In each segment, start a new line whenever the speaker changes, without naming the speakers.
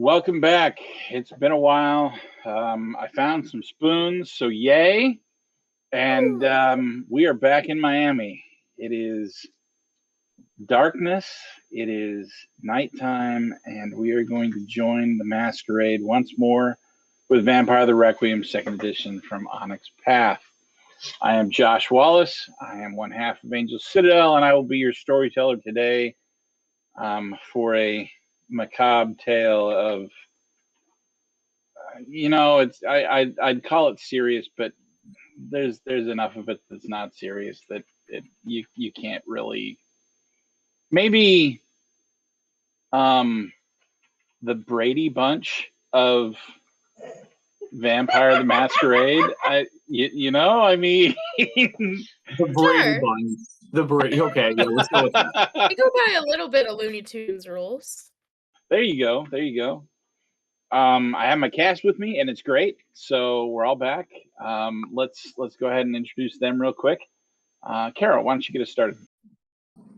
Welcome back. It's been a while. I found some spoons, so yay. And we are back in Miami. It is darkness, it is nighttime, and we are going to join the masquerade once more with Vampire the Requiem, second edition from Onyx Path. I am Josh Wallace. I am one half of Angel Citadel, and I will be your storyteller today for a macabre tale of I'd call it serious, but there's enough of it that's not serious that you can't really. Maybe the Brady Bunch of Vampire the Masquerade. I mean,
The Brady
Sure.
Bunch. The Brady. Okay, yeah, let's go with that.
We go by a little bit of Looney Tunes rules.
There you go. There you go. I have my cast with me, and it's great. So we're all back. Let's go ahead and introduce them real quick. Carol, why don't you get us started?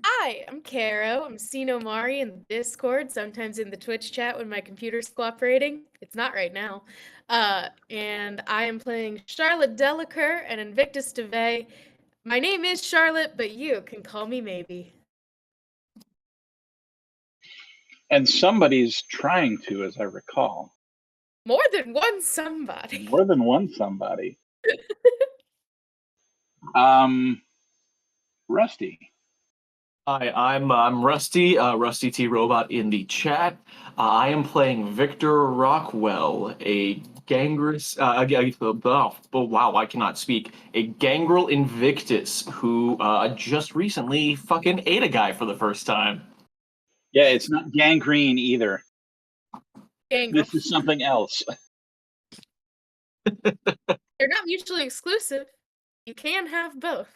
Hi, I'm Caro. I'm Sino Mari in the Discord, sometimes in the Twitch chat when my computer's cooperating. It's not right now. And I am playing Charlotte Delacour and Invictus DeVay. My name is Charlotte, but you can call me maybe.
And somebody's trying to, as I recall.
More than one somebody.
More than one somebody. Rusty.
Hi, I'm Rusty, Rusty T Robot in the chat. I am playing Victor Rockwell, a gangrous. Wow, I cannot speak. A gangrel Invictus who just recently fucking ate a guy for the first time.
Yeah, it's not gangrene either.
Gangrel.
This is something else.
They're not mutually exclusive. You can have both.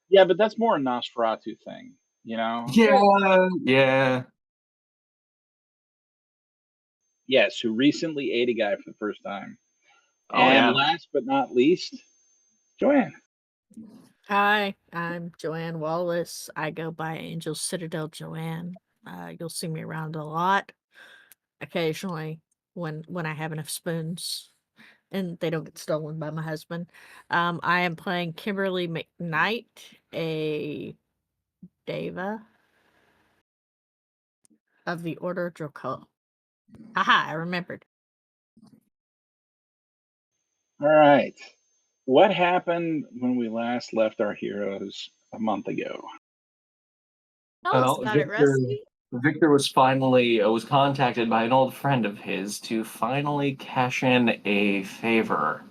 Yeah, but that's more a Nosferatu thing, you know?
Yeah.
Yes, who recently ate a guy for the first time.
Oh,
and
yeah.
last but not least, Joanne.
Hi, I'm Joanne Wallace. I go by Angel Citadel Joanne. You'll see me around a lot, occasionally when I have enough spoons and they don't get stolen by my husband. I am playing Kimberly McKnight, a Deva of the Order Draco. Haha, I remembered.
All right. What happened when we last left our heroes a month ago?
Tell us about it, Rusty.
Victor was finally was contacted by an old friend of his to finally cash in a favor,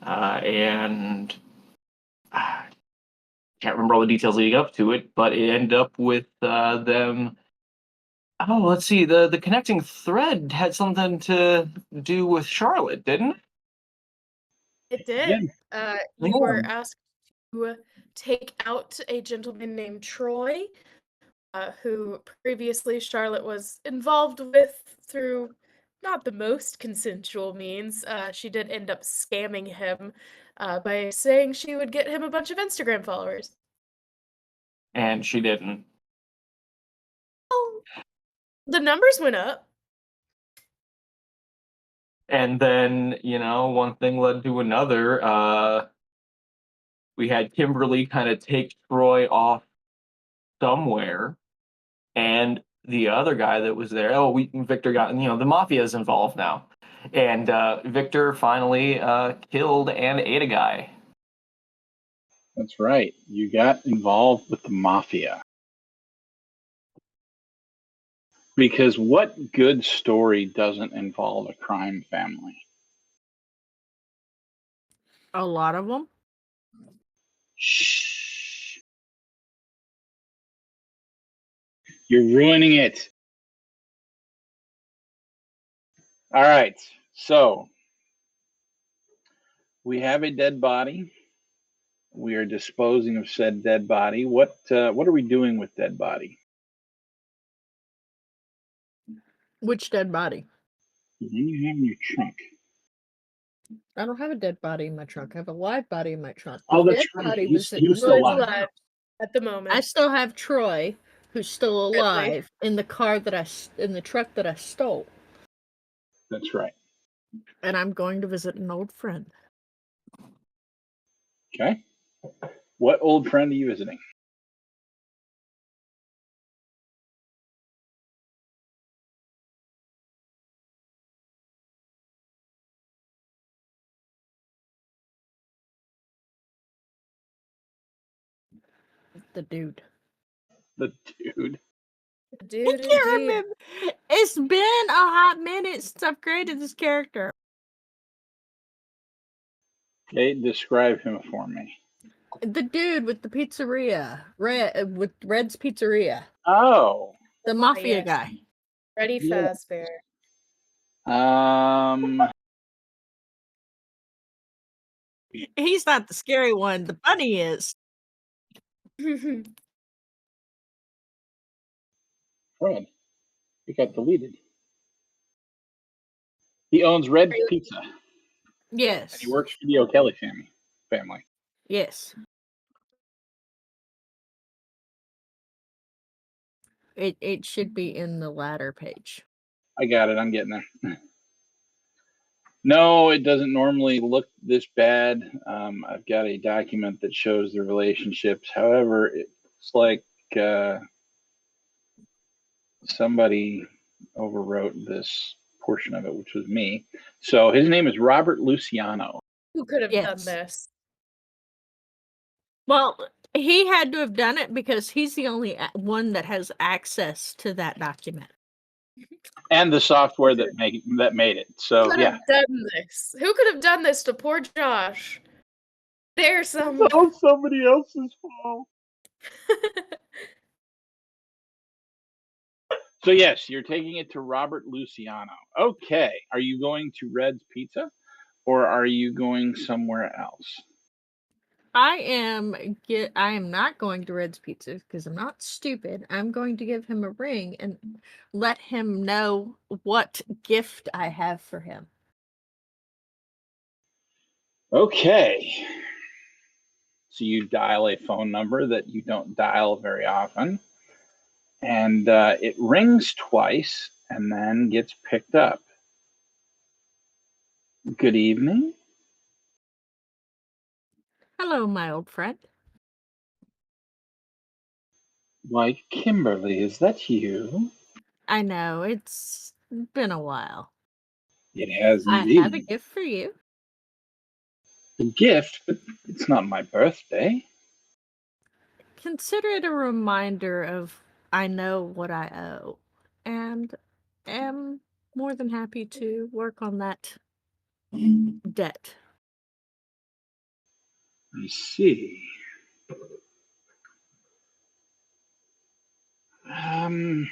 and can't remember all the details leading up to it, but it ended up with them. Oh, let's see. The connecting thread had something to do with Charlotte, didn't it?
It did. You
Yeah.
were asked to take out a gentleman named Troy, who previously Charlotte was involved with through not the most consensual means. She did end up scamming him by saying she would get him a bunch of Instagram followers.
And she didn't.
Oh, the numbers went up.
And then, one thing led to another. We had Kimberly kind of take Troy off somewhere, and the other guy that was there, Victor got, the mafia is involved now. And Victor finally killed and ate a guy.
That's right. You got involved with the mafia. Because what good story doesn't involve a crime family?
A lot of them.
Shh. You're ruining it. All right. So we have a dead body. We are disposing of said dead body. What are we doing with dead body?
Which dead body?
The one you have in your trunk.
I don't have a dead body in my trunk. I have a live body in my trunk.
Oh,
The
that's
dead
right.
body
He was
in
still
Troy's
alive.
alive at the moment.
I still have Troy, who's still
Really?
alive in the truck that I stole,
That's right.
and I'm going to visit an old friend.
Okay. What old friend are you visiting?
The dude.
The dude.
Dude,
I can't
indeed.
remember. It's been a hot minute since I've created this character.
Okay, describe him for me.
The dude with the pizzeria, with Red's Pizzeria,
Oh.
the mafia
yes.
guy.
Freddy
Yeah.
Fazbear.
He's not the scary one. The bunny is.
Fred. He got deleted. He owns Red's Pizza, and
Yes.
he works for the O'Kelly family.
Yes. It should be in the latter page.
I got it. I'm getting there. No, it doesn't normally look this bad. I've got a document that shows the relationships. However, it's like somebody overwrote this portion of it, which was me. So his name is Robert Luciano.
Who could have done
Yes.
this?
Well, he had to have done it because he's the only one that has access to that document.
And the software that made it. So
Who could
yeah.
have done this? Who could have done this to poor Josh? There's someone.
Oh, somebody else's fault. So yes, you're taking it to Robert Luciano. Okay. Are you going to Red's Pizza or are you going somewhere else?
I am not going to Red's Pizza because I'm not stupid. I'm going to give him a ring and let him know what gift I have for him.
Okay. So you dial a phone number that you don't dial very often, and it rings twice and then gets picked up. Good evening.
Hello, my old friend.
Why, Kimberly, is that you?
I know, it's been a while.
It has
I have a
indeed.
gift for you.
A gift, but it's not my birthday.
Consider it a reminder of I know what I owe, and am more than happy to work on that debt.
I see. Um,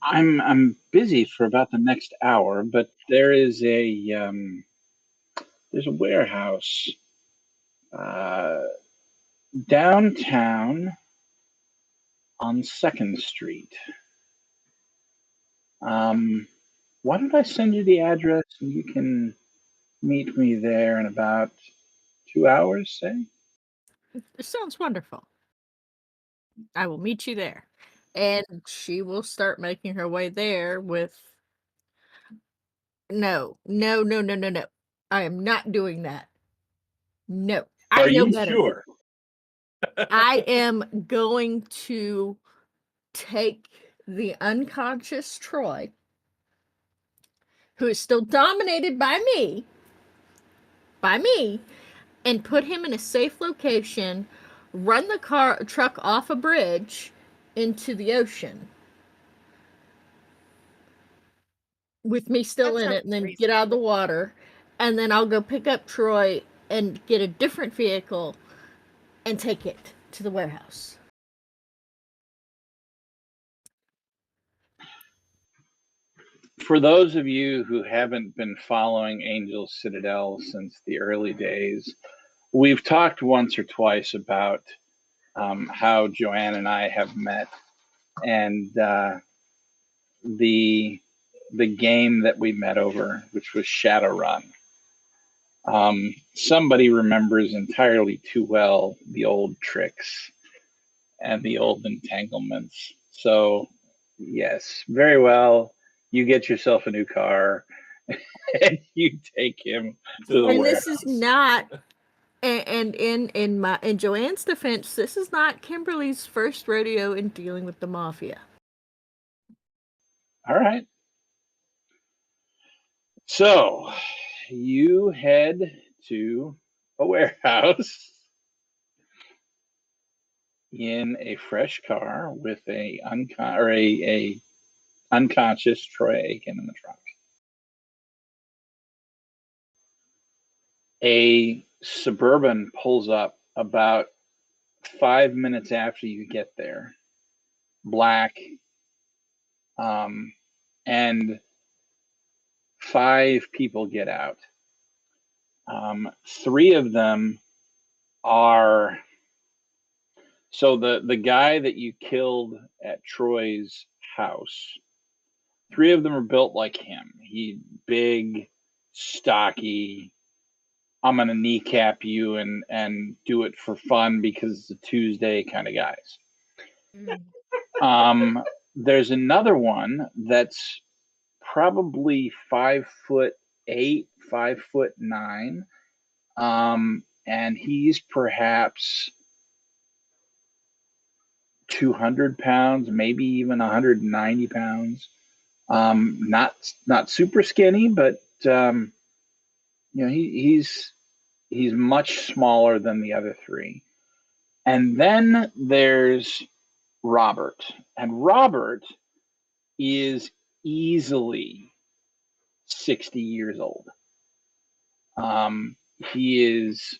I'm busy for about the next hour, but there's a warehouse uh, downtown on 2nd Street. Why don't I send you the address and you can meet me there in about 2 hours, say?
It sounds wonderful. I will meet you there. And she will start making her way there with no. I am not doing that. No. I
Are
know
you
better.
sure?
I am going to take the unconscious Troy, who is still dominated by me, and put him in a safe location, run the truck off a bridge into the ocean with me still
That
in it,
sounds
and then get out of the water, and then I'll go pick up Troy and get a different vehicle and take it to the warehouse.
For those of you who haven't been following Angel Citadel since the early days, we've talked once or twice about how Joanne and I have met, and the game that we met over, which was Shadowrun. Somebody remembers entirely too well the old tricks, and the old entanglements. So, yes, very well. You get yourself a new car and you take him to the
And
warehouse.
this is not, and in Joanne's defense, this is not Kimberly's first rodeo in dealing with the mafia.
All right. So you head to a warehouse in a fresh car with a unconscious Troy Aiken in the trunk. A Suburban pulls up about 5 minutes after you get there, black, and 5 people get out. 3 of them are, so the guy that you killed at Troy's house, 3 of them are built like him. He big, stocky. I'm gonna kneecap you and do it for fun because it's a Tuesday kind of guys. There's another one that's probably 5'8", 5'9", and he's perhaps 200 pounds, maybe even 190 pounds. Not super skinny, but he's much smaller than the other 3. And then there's Robert, and Robert is easily 60 years old. He is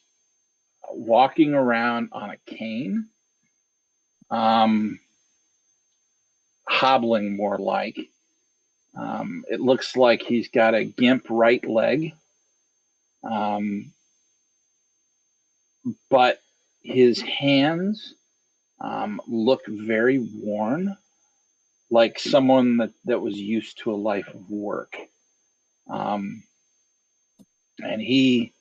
walking around on a cane, hobbling more like. It looks like he's got a gimp right leg, but his hands look very worn, like someone that was used to a life of work. And he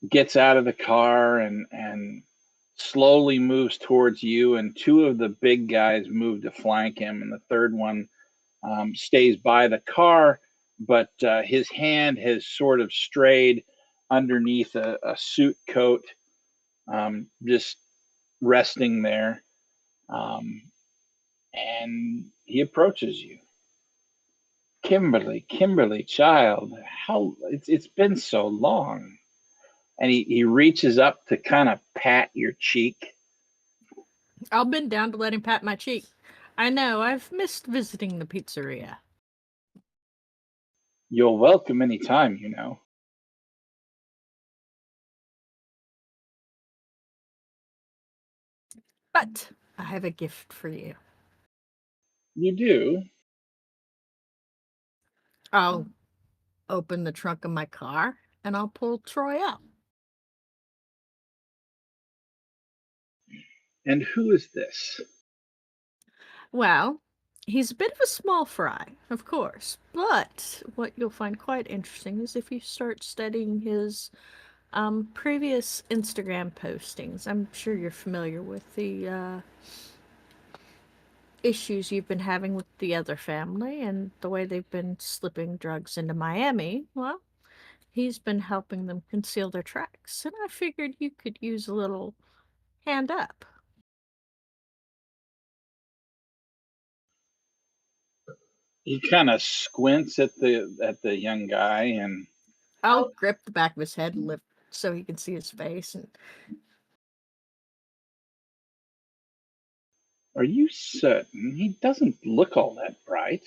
gets out of the car and slowly moves towards you, and 2 of the big guys move to flank him, and the third one stays by the car, but his hand has sort of strayed underneath a suit coat, just resting there, and he approaches you. Kimberly, child, how it's been so long. And he reaches up to kind of pat your cheek.
I'll bend down to let him pat my cheek. I know, I've missed visiting the pizzeria.
You're welcome anytime, you know.
But I have a gift for you.
You do?
I'll open the trunk of my car and I'll pull Troy out.
And who is this?
Well, he's a bit of a small fry, of course, but what you'll find quite interesting is if you start studying his previous Instagram postings. I'm sure you're familiar with the issues you've been having with the other family and the way they've been slipping drugs into Miami. Well, he's been helping them conceal their tracks, and I figured you could use a little hand up.
He kind of squints at the young guy, and
I'll grip the back of his head and lift so he can see his face. And
are you certain? He doesn't look all that bright.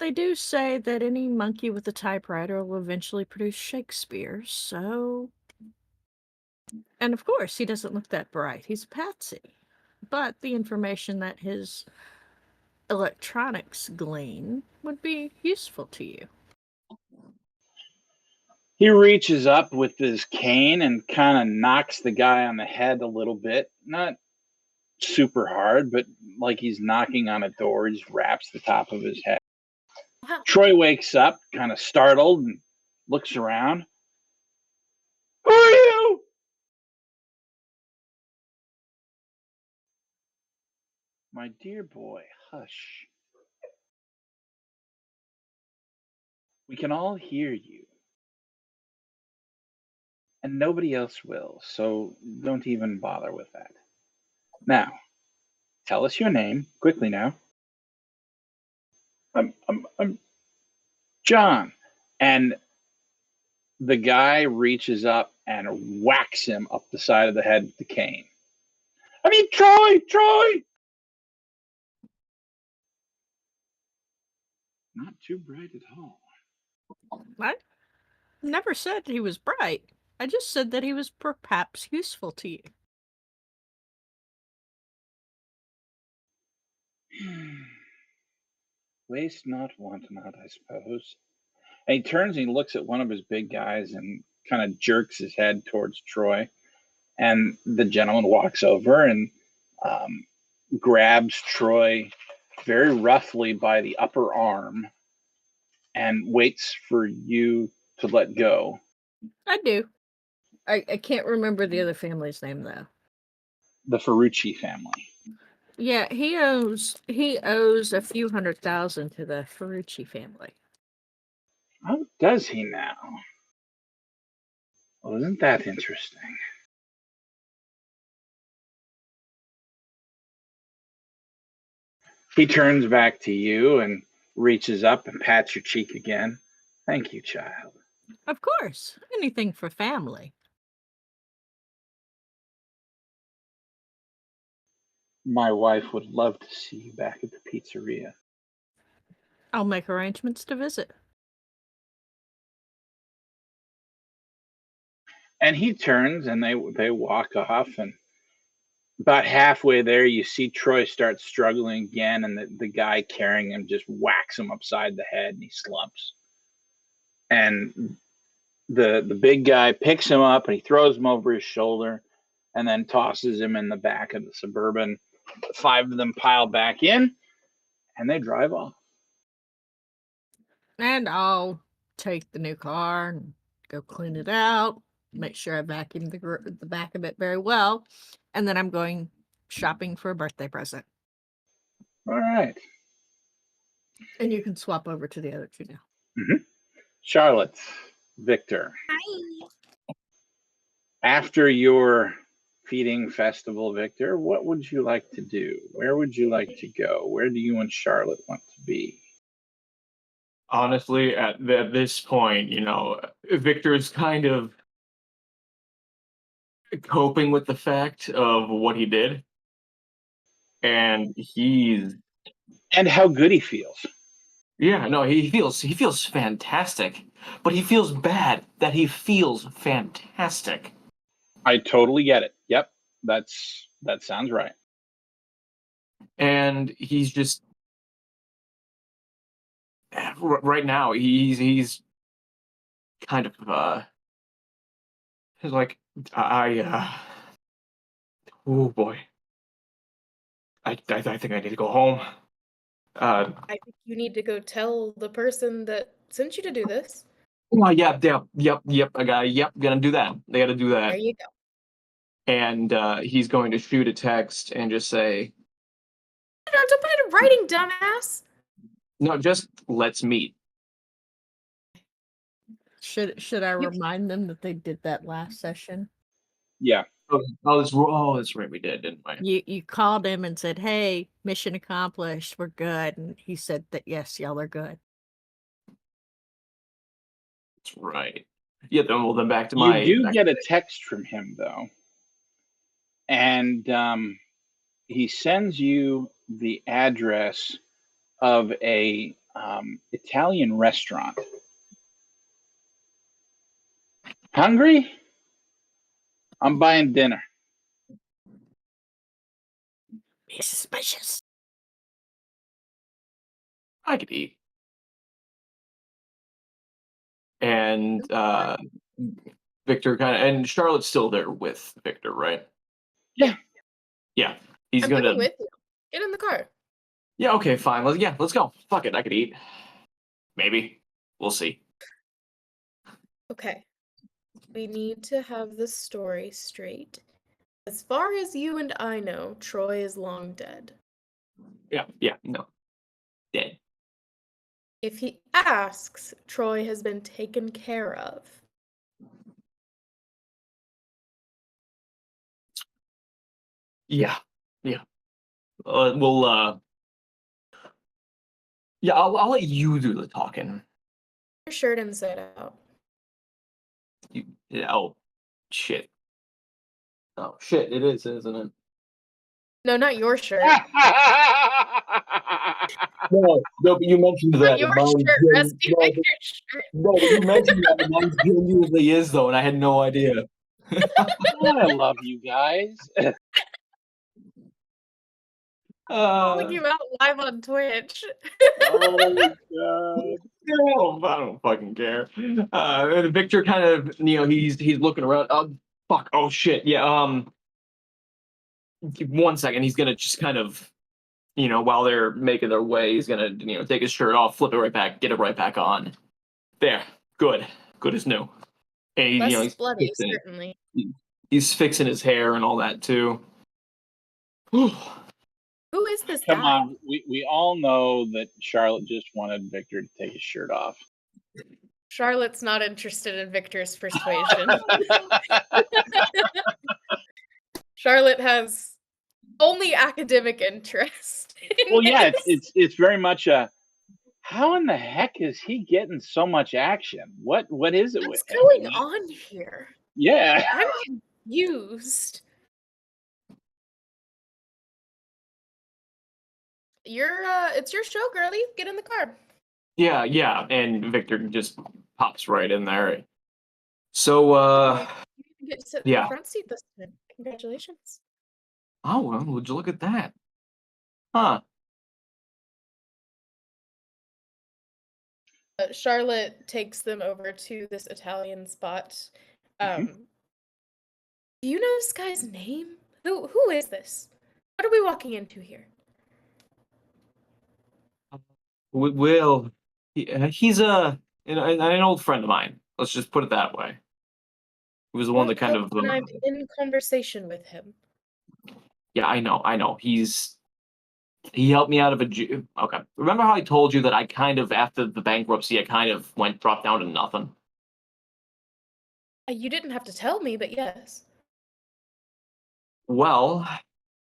they do say that any monkey with a typewriter will eventually produce Shakespeare, so. And of course, he doesn't look that bright. He's a patsy. But the information that his electronics glean would be useful to you.
He reaches up with his cane and kind of knocks the guy on the head a little bit. Not super hard, but like he's knocking on a door. He just raps the top of his head.
Wow.
Troy wakes up, kind of startled, and looks around. Who are you? My dear boy, hush. We can all hear you, and nobody else will, so don't even bother with that. Now, tell us your name, quickly now. I'm John. And the guy reaches up and whacks him up the side of the head with the cane. I mean, Troy! Not too bright at all.
I never said he was bright. I just said that he was perhaps useful to you.
Waste not, want not, I suppose. And he turns and he looks at one of his big guys and kind of jerks his head towards Troy. And the gentleman walks over and grabs Troy very roughly by the upper arm and waits for you to let go.
I do. I can't remember the other family's name though.
The Ferrucci family.
Yeah, he owes a few $100,000 to the Ferrucci family.
Oh, does he now? Well, isn't that interesting? He turns back to you and reaches up and pats your cheek again. Thank you, child.
Of course, anything for family.
My wife would love to see you back at the pizzeria.
I'll make arrangements to visit.
And he turns and they walk off, and about halfway there you see Troy start struggling again, and the guy carrying him just whacks him upside the head and he slumps. And the big guy picks him up and he throws him over his shoulder and then tosses him in the back of the Suburban. The five of them pile back in and they drive off.
And I'll take the new car and go clean it out, make sure I vacuum the back of it very well, and then I'm going shopping for a birthday present.
All right.
And you can swap over to the other two now.
Mm-hmm. Charlotte, Victor.
Hi.
After your feeding festival, Victor, what would you like to do? Where would you like to go? Where do you and Charlotte want to be?
Honestly, at this point, Victor's kind of coping with the fact of what he did, and
And how good he feels.
he feels fantastic, but he feels bad that he feels fantastic.
I totally get it. Yep, that sounds right.
And he's just right now he's kind of he's like oh boy, I think I need to go home.
I think you need to go tell the person that sent you to do this.
Oh yeah, yep. Gonna do that. They got to do that.
There you go.
And he's going to shoot a text and just say,
Don't put it in writing, dumbass.
no, just let's meet.
Should I remind them that they did that last session?
Yeah.
That's right, we did, didn't we?
You called him and said, "Hey, mission accomplished. We're good." And he said that yes, y'all are good.
That's right. Yeah, then back to
You do get a text from him though, and he sends you the address of a Italian restaurant. Hungry? I'm buying dinner.
Be suspicious.
I could eat. And Victor and Charlotte's still there with Victor, right?
Yeah.
Yeah. He's
I'm
gonna
coming with you. Get in the car.
Yeah, okay, fine. Let's go. Fuck it, I could eat. Maybe. We'll see.
Okay. We need to have the story straight. As far as you and I know, Troy is long dead.
Yeah, no. Dead.
If he asks, Troy has been taken care of.
Yeah. We'll yeah, I'll let you do the talking.
Your shirt inside out.
Oh shit. Oh shit, it is, isn't it?
No, not your shirt.
No, but you mentioned
Not
that.
your
Mine
shirt, Rusty.
no,
Not your shirt.
but you mentioned that mine genuinely is though, and I had no idea.
I love you guys.
Calling you out live on Twitch.
Oh God.
I don't fucking care. Victor kind of, he's looking around. Oh fuck! Oh shit! Yeah. 1 second. He's gonna just kind of, while they're making their way, he's gonna, take his shirt off, flip it right back, get it right back on. There. Good. Good as new. And he,
Less
he's
bloody,
fixing it.
certainly.
He's fixing his hair and all that too.
Who is this
Come
guy?
on, we all know that Charlotte just wanted Victor to take his shirt off.
Charlotte's not interested in Victor's persuasion. Charlotte has only academic interest.
Well, yeah, it's very much a. How in the heck is he getting so much action? What is it
What's
with him?
going on here?
Yeah.
I'm confused. It's your show, girlie. Get in the car.
Yeah, and Victor just pops right in there. So,
You get to sit in
yeah.
the front seat this time. Congratulations.
Oh, well, would you look at that? Huh.
Charlotte takes them over to this Italian spot. Do you know this guy's name? Who is this? What are we walking into here?
Will, he's an old friend of mine. Let's just put it that way. He was the one that kind of.
When I'm in conversation with him.
Yeah, I know. He helped me out of okay. Remember how I told you that I kind of, after the bankruptcy, I kind of dropped down to nothing?
You didn't have to tell me, but yes.
Well,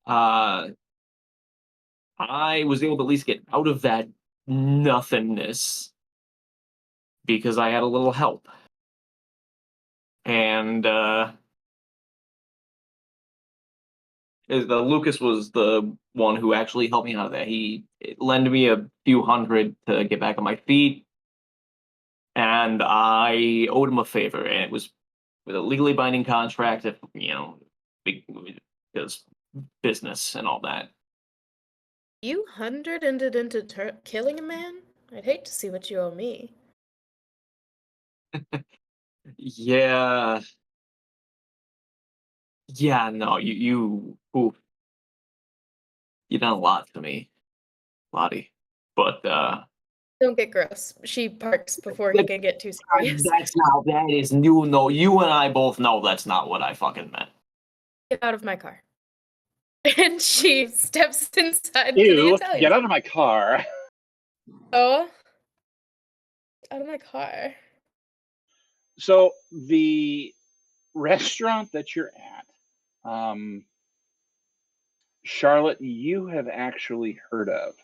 I was able to at least get out of that nothingness because I had a little help. And Lucas was the one who actually helped me out of that. He lent me a few hundred to get back on my feet, and I owed him a favor, and it was with a legally binding contract, if because business and all that.
You hundred ended into killing a man? I'd hate to see what you owe me.
Yeah. Yeah, no, oof. You done a lot to me, Lottie. But
Don't get gross. She parks before he can get too serious.
that is you and I both know that's not what I fucking meant.
Get out of my car. And she steps inside to the
Ew,
Italian.
get out of my car.
Oh. Out of my car.
So the restaurant that you're at, Charlotte, you have actually heard of.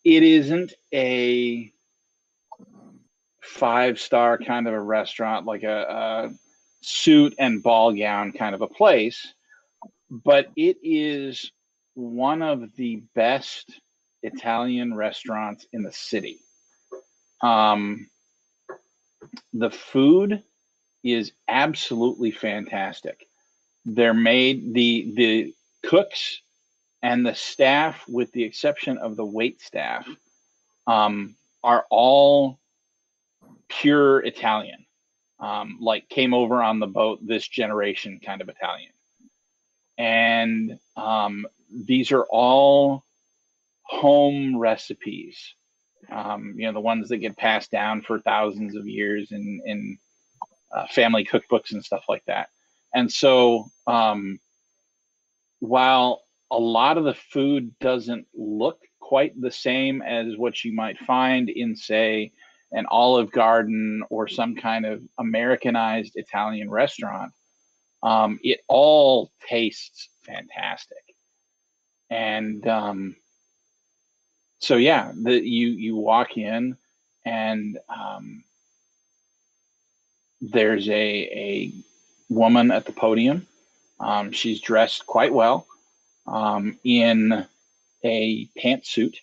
It isn't a 5-star kind of a restaurant, like a suit and ball gown kind of a place, but it is one of the best Italian restaurants in the city. The food is absolutely fantastic. They're made the cooks and the staff, with the exception of the wait staff, are all pure Italian. Like came over on the boat, this generation kind of Italian. And these are all home recipes. The ones that get passed down for thousands of years in family cookbooks and stuff like that. And so while a lot of the food doesn't look quite the same as what you might find in, say, an Olive Garden or some kind of Americanized Italian restaurant. It all tastes fantastic. And so yeah, you walk in, and there's a woman at the podium. She's dressed quite well in a pantsuit,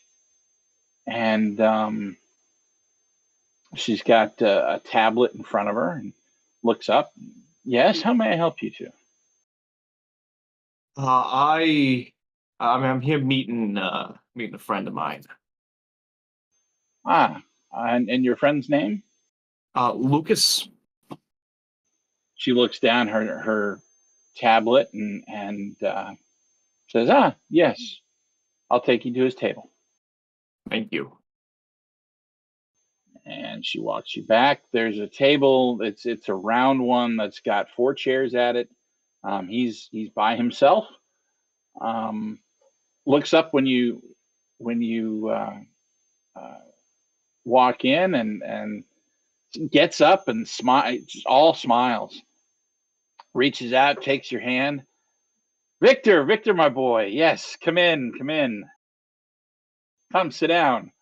and she's got a tablet in front of her and looks up. Yes, how may I help you two?
I'm here meeting a friend of mine.
And your friend's name?
Lucas.
She looks down her tablet and says, yes, I'll take you to his table.
Thank you.
And she walks you back. There's a table. It's a round one that's got 4 chairs at it. He's by himself. Looks up when you walk in, and gets up and all smiles. Reaches out, takes your hand. Victor, my boy. Yes, come in. Come, sit down.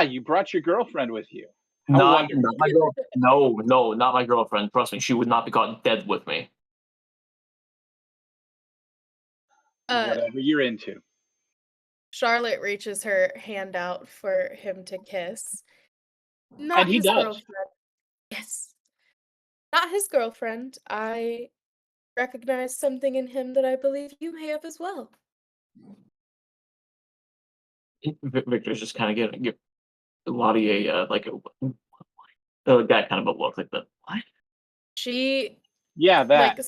You brought your girlfriend with you. How
Not
wonderful.
my girl. No, not my girlfriend. Trust me, she would not be caught dead with me.
Whatever you're into.
Charlotte reaches her hand out for him to kiss. Not
And he
his
does.
girlfriend. Yes. Not his girlfriend. I recognize something in him that I believe you may have as well.
Victor's just kind of give Lottie a that kind of a look, like the what?
She
Yeah, that.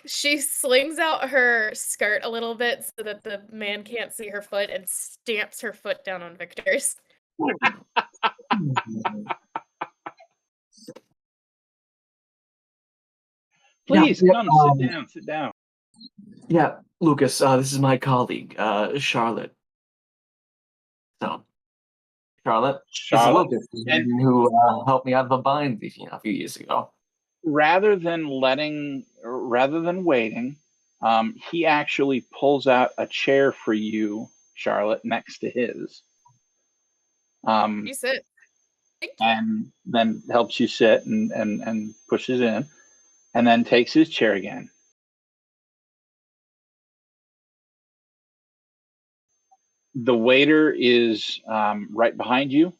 she slings out her skirt a little bit so that the man can't see her foot and stamps her foot down on Victor's.
Please
Yeah,
come, sit down.
Yeah, Lucas, this is my colleague, Charlotte. So, Charlotte, this is Lucas, who helped me out of a bind a few years ago.
Rather than waiting, he actually pulls out a chair for you, Charlotte, next to his.
You sit. Thank you.
And then helps you sit and pushes in, and then takes his chair again. The waiter is right behind you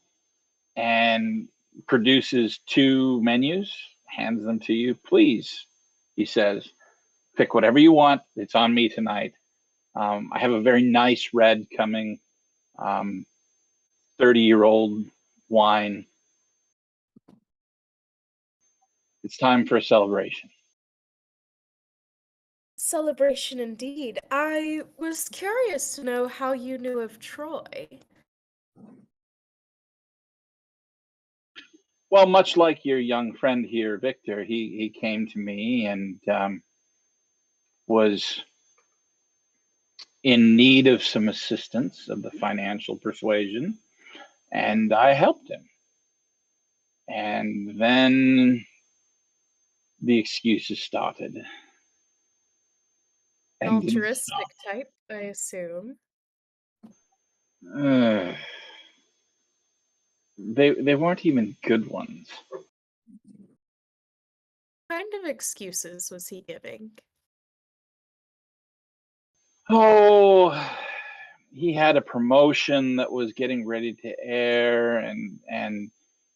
and produces 2 menus, hands them to you. Please, he says, pick whatever you want. It's on me tonight. I have a very nice red coming, 30-year-old wine. It's time for a celebration.
Celebration indeed. I was curious to know how you knew of Troy.
Well, much like your young friend here, Victor, he came to me and was in need of some assistance of the financial persuasion, and I helped him. And then the excuses started.
Altruistic type, I assume.
They weren't even good ones.
What kind of excuses was he giving?
Oh, he had a promotion that was getting ready to air, and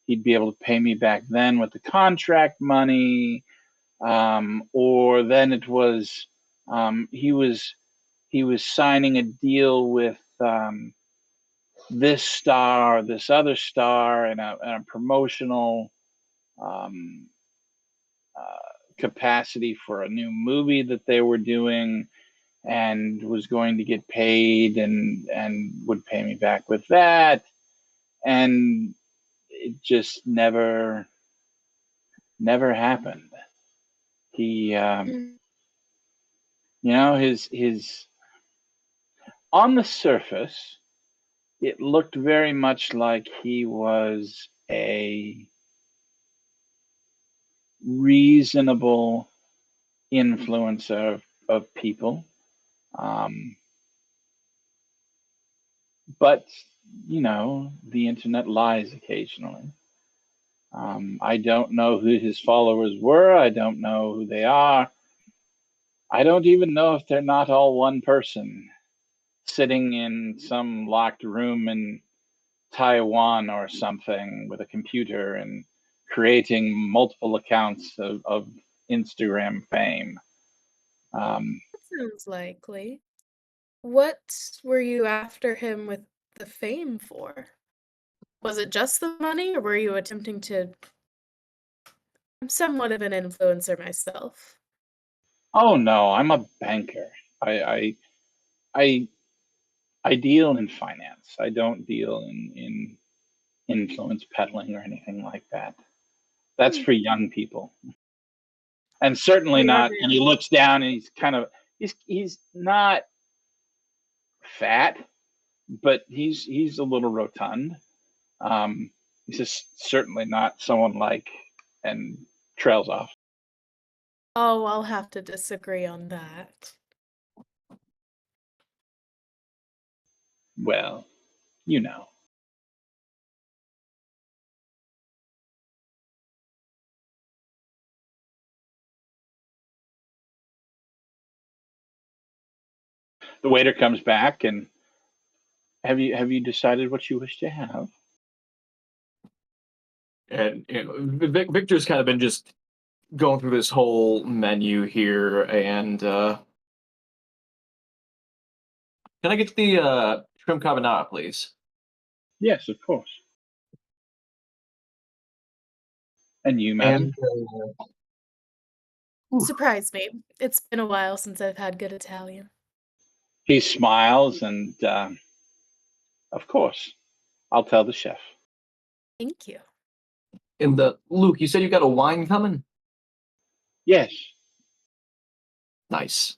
he'd be able to pay me back then with the contract money, or then it was he was signing a deal with this star, this other star, and a promotional capacity for a new movie that they were doing, and was going to get paid and would pay me back with that, and it just never happened. He his On the surface, it looked very much like he was a reasonable influencer of people. But, the internet lies occasionally. I don't know who his followers were. I don't know who they are. I don't even know if they're not all one person sitting in some locked room in Taiwan or something with a computer and creating multiple accounts of Instagram fame.
That sounds likely. What were you after him with the fame for? Was it just the money, or were you attempting to? I'm somewhat of an influencer myself.
Oh no, I'm a banker. I I deal in finance. I don't deal in influence peddling or anything like that. That's
Hmm.
for young people. And certainly
We are
not. And he
very-
looks down and he's not fat, but he's a little rotund. He's just certainly not someone like and trails off.
Oh, I'll have to disagree on that.
Well, you know. The waiter comes back and have you decided what you wish to have?
And Victor's kind of been just going through this whole menu here, and can I get the shrimp carbonara, please?
Yes, of course. And you, madam?
And Ooh.
Surprise me. It's been a while since I've had good Italian.
He smiles and of course, I'll tell the chef.
Thank you.
and the Luke, you said you got a wine coming?
Yes.
Nice.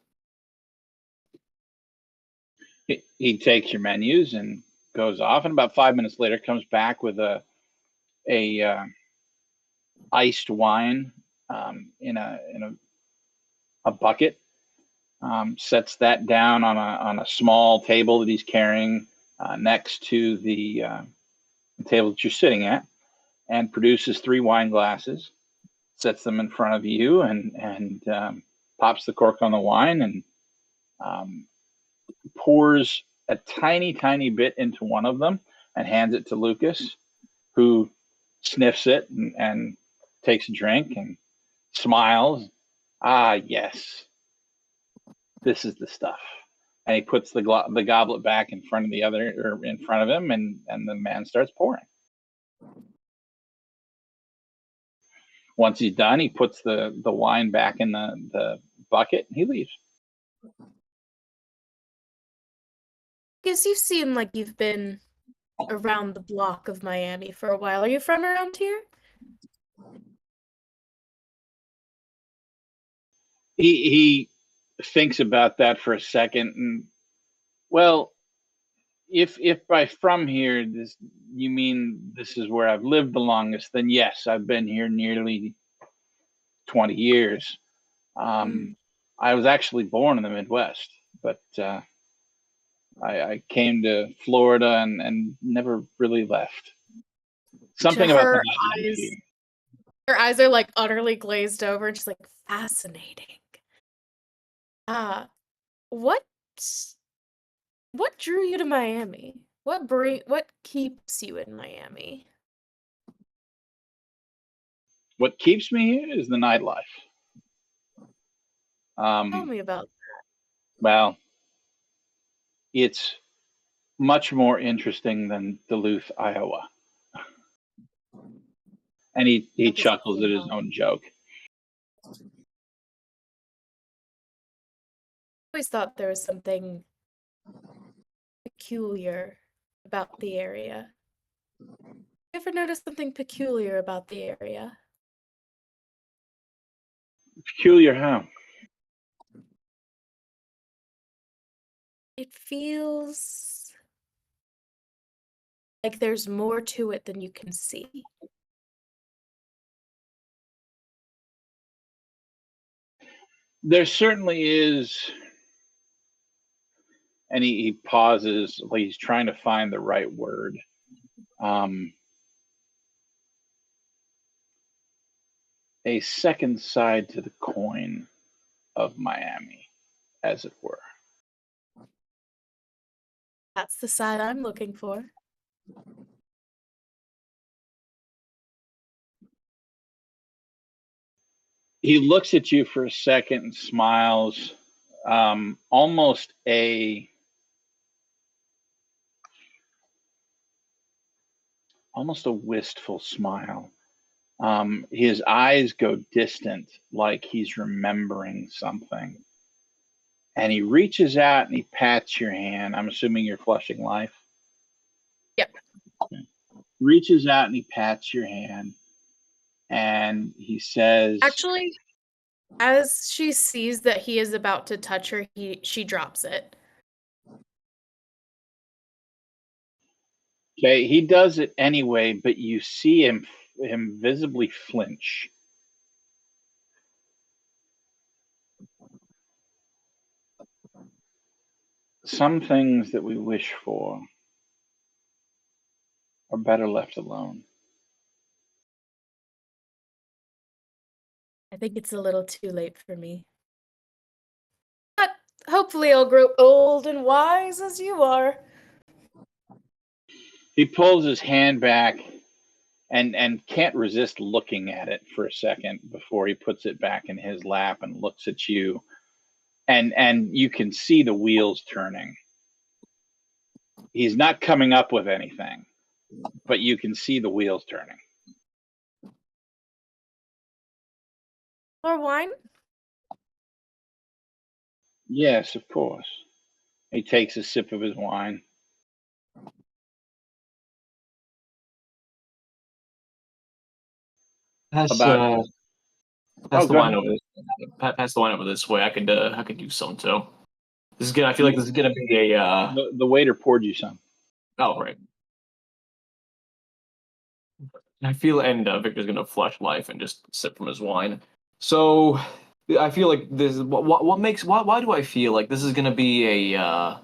He takes your menus and goes off, and about 5 minutes later comes back with a iced wine in a bucket. Sets that down on a small table that he's carrying next to the table that you're sitting at, and produces 3 wine glasses. Sets them in front of you, and pops the cork on the wine and um, pours a tiny bit into one of them and hands it to Lucas, who sniffs it and takes a drink and smiles. Ah, yes, this is the stuff. And he puts the goblet back in front of the other, or in front of him, and the man starts pouring. Once he's done, he puts the wine back in the bucket and he leaves.
Guess you seem like you've been around the block of Miami for a while. Are you from around here?
He thinks about that for a second, and well, if by from here this you mean this is where I've lived the longest, then yes, I've been here nearly 20 years.
Mm.
I was actually born in the Midwest, but I came to Florida and never really left.
To
Something about the
her
nightlife
eyes,
here.
her eyes are like utterly glazed over, and she's like, fascinating. What what drew you to Miami? What keeps you in Miami?
What keeps me here is the nightlife.
Tell me about
Well, it's much more interesting than Duluth, Iowa. And he
that. Does it
chuckles at his
sound-
own joke.
I always thought there was something peculiar about the area. You ever notice something peculiar about the area?
Peculiar how?
It feels like there's more to it than you can see.
There certainly is, and he pauses, like he's trying to find the right word. A second side to the coin of Miami, as it were.
That's the side I'm looking for.
He looks at you for a second and smiles, almost a wistful smile. His eyes go distant, like he's remembering something. And he reaches out and he pats your hand. I'm assuming you're flushing life.
Yep.
Okay. Reaches out and he pats your hand. And he says,
Actually, as she sees that he is about to touch her, she drops it.
okay, he does it anyway, but you see him visibly flinch. Some things that we wish for are better left alone.
I think it's a little too late for me. But hopefully I'll grow old and wise as you are.
He pulls his hand back and can't resist looking at it for a second before he puts it back in his lap and looks at you. And you can see the wheels turning. He's not coming up with anything, but you can see the wheels turning.
More wine?
Yes, of course. He takes a sip of his wine.
Pass,
About
pass
oh,
the
go
wine
ahead.
over. Pass the wine over this way. I could do some too. This is gonna. I feel like this is gonna be a.
The waiter poured you some.
Oh right. I feel, and Victor's gonna flush life and just sip from his wine. So I feel like this. What makes? Why do I feel like this is gonna be a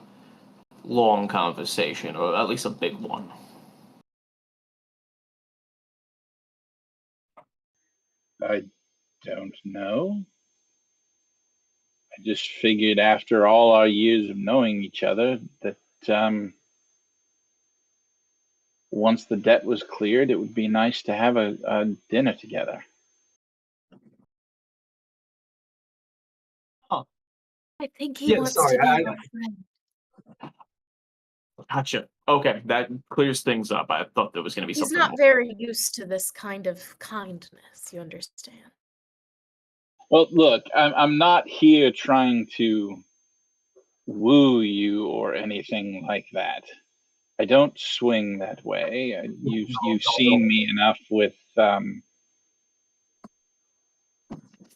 long conversation, or at least a big one?
I don't know. I just figured after all our years of knowing each other that once the debt was cleared, it would be nice to have a dinner together.
Oh,
I think he
yeah.
wants
Sorry,
to be our friend.
gotcha. Okay, that clears things up. I thought there was gonna be
He's
something
not
more.
very used to this kind of kindness, you understand?
Well, look, I'm not here trying to woo you or anything like that. I don't swing that way. You've seen me enough with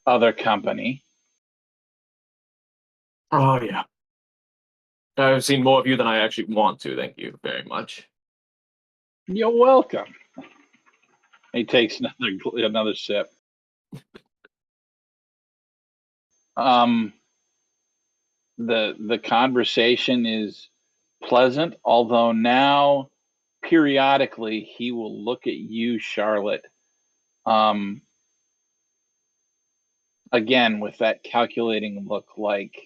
other company.
Oh yeah. I've seen more of you than I actually want to. Thank you very much.
You're welcome. He takes another sip. The conversation is pleasant, although now periodically he will look at you, Charlotte, again with that calculating look, like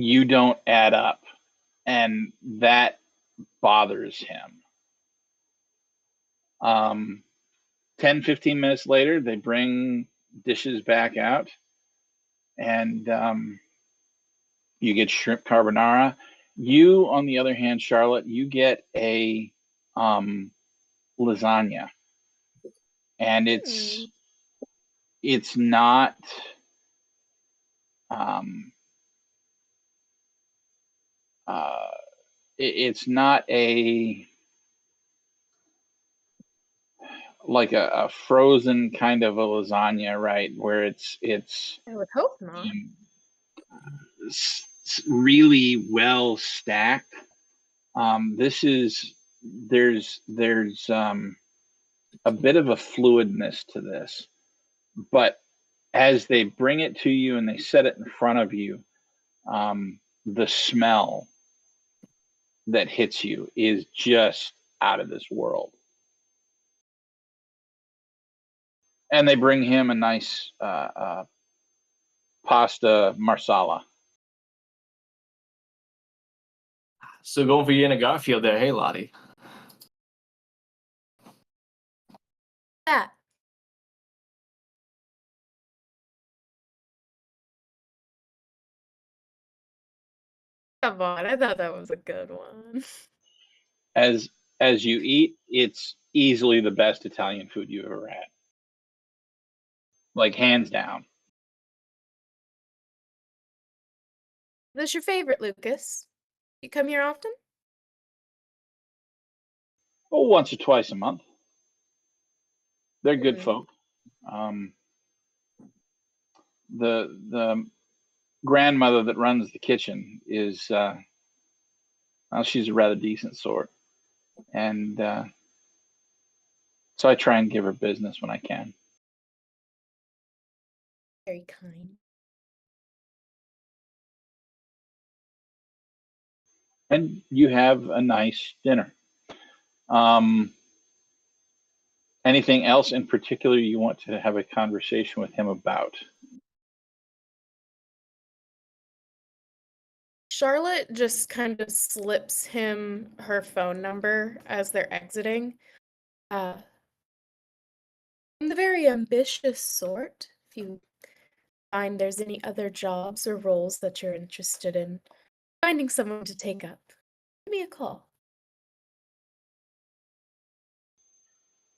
you don't add up, and that bothers him. 10-15 minutes later, they bring dishes back out, and you get shrimp carbonara. You, on the other hand, Charlotte, you get a lasagna, and it's not uh, it's not a like a frozen kind of a lasagna, right? Where it's
I would hope not.
it's really well stacked. There's a bit of a fluidness to this, but as they bring it to you and they set it in front of you, the smell that hits you is just out of this world. And they bring him a nice pasta marsala.
So going for Yana Garfield there. Hey, Lottie.
Yeah. Come on, I thought that was a good one.
As you eat, it's easily the best Italian food you've ever had. Like, hands down.
This your favorite, Lucas? You come here often?
Oh, once or twice a month. They're good folk. The grandmother that runs the kitchen is well, she's a rather decent sort, and so I try and give her business when I can.
Very kind.
And you have a nice dinner. Anything else in particular you want to have a conversation with him about?
Charlotte just kind of slips him her phone number as they're exiting. I'm the very ambitious sort. If you find there's any other jobs or roles that you're interested in finding someone to take up, give me a call.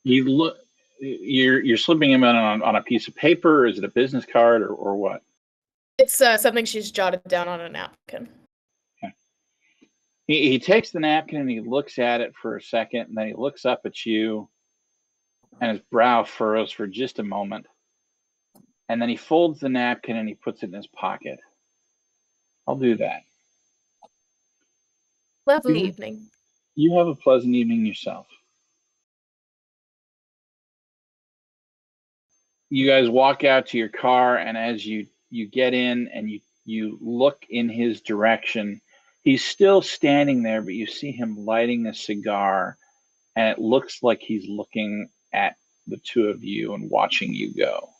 You're slipping him in on a piece of paper. Or is it a business card or what?
It's something she's jotted down on a napkin.
Okay. He takes the napkin and he looks at it for a second, and then he looks up at you, and his brow furrows for just a moment. And then he folds the napkin and he puts it in his pocket. I'll do that.
Lovely evening.
You have a pleasant evening yourself. You guys walk out to your car, and as you get in and you look in his direction, he's still standing there, but you see him lighting a cigar, and it looks like he's looking at the two of you and watching you go.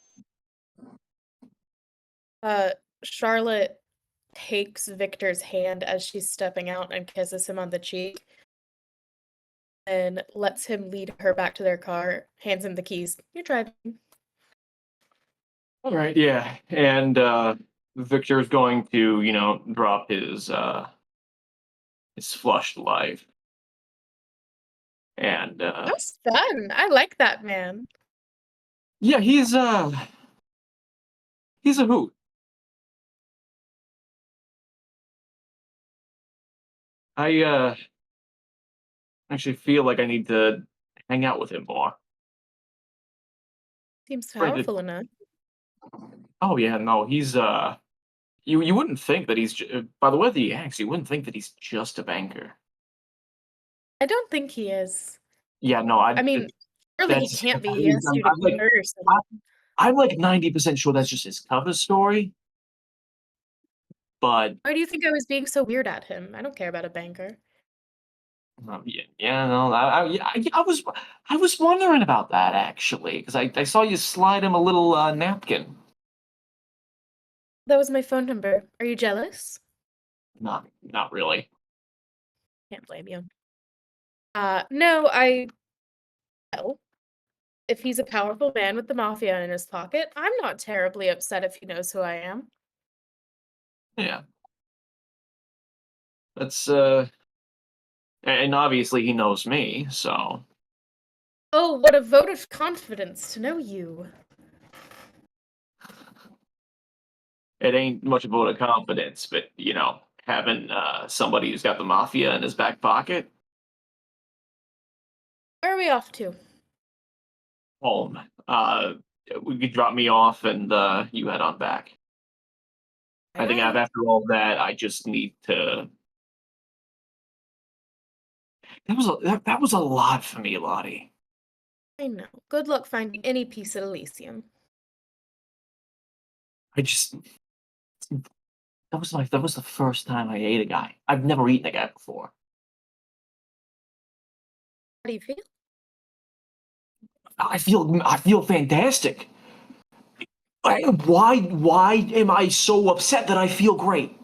Charlotte takes Victor's hand as she's stepping out and kisses him on the cheek and lets him lead her back to their car, hands him the keys. You're driving.
All right, yeah. And Victor's going to, drop his flushed life. And
That's fun. I like that man.
yeah, he's a hoot. I actually feel like I need to hang out with him more.
Seems
Right,
powerful enough.
Oh yeah, no, he's you wouldn't think that by the way that he acts, you wouldn't think that he's just a banker.
I don't think he is.
Yeah, no,
I mean, surely he
that's
can't be. He has you to
like
murder someone.
I'm like 90% sure that's just his cover story. But
Why do you think I was being so weird at him? I don't care about a banker.
yeah, no, I was wondering about that actually because I saw you slide him a little napkin.
That was my phone number. Are you jealous?
Not really.
Can't blame you. No, well, if he's a powerful man with the mafia in his pocket, I'm not terribly upset if he knows who I am.
Yeah. That's and obviously he knows me, so
Oh, what a vote of confidence to know you.
it ain't much of a vote of confidence, but having somebody who's got the mafia in his back pocket,
Where are we off to?
home. We could drop me off and you head on back. I think
Alright.
after all that, I just need to. That was a lot for me, Lottie.
I know. Good luck finding any piece at Elysium.
I just that was the first time I ate a guy. I've never eaten a guy before.
How do you feel?
I feel fantastic. Why am I so upset that I feel great?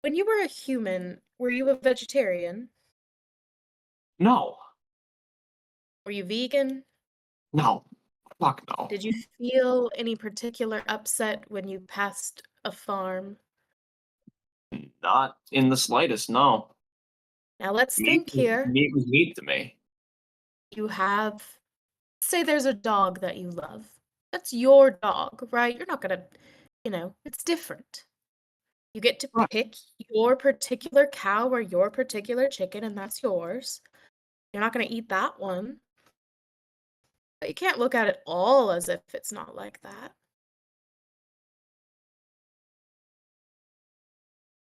When you were a human, were you a vegetarian?
No,
Were you vegan?
no, fuck no.
Did you feel any particular upset when you passed a farm?
Not in the slightest. No,
Now let's think here.
meat was meat to me.
You have, say there's a dog that you love. That's your dog, right? You're not gonna, it's different. You get to
Right.
pick your particular cow or your particular chicken, and that's yours. You're not gonna eat that one. But you can't look at it all as if it's not like that.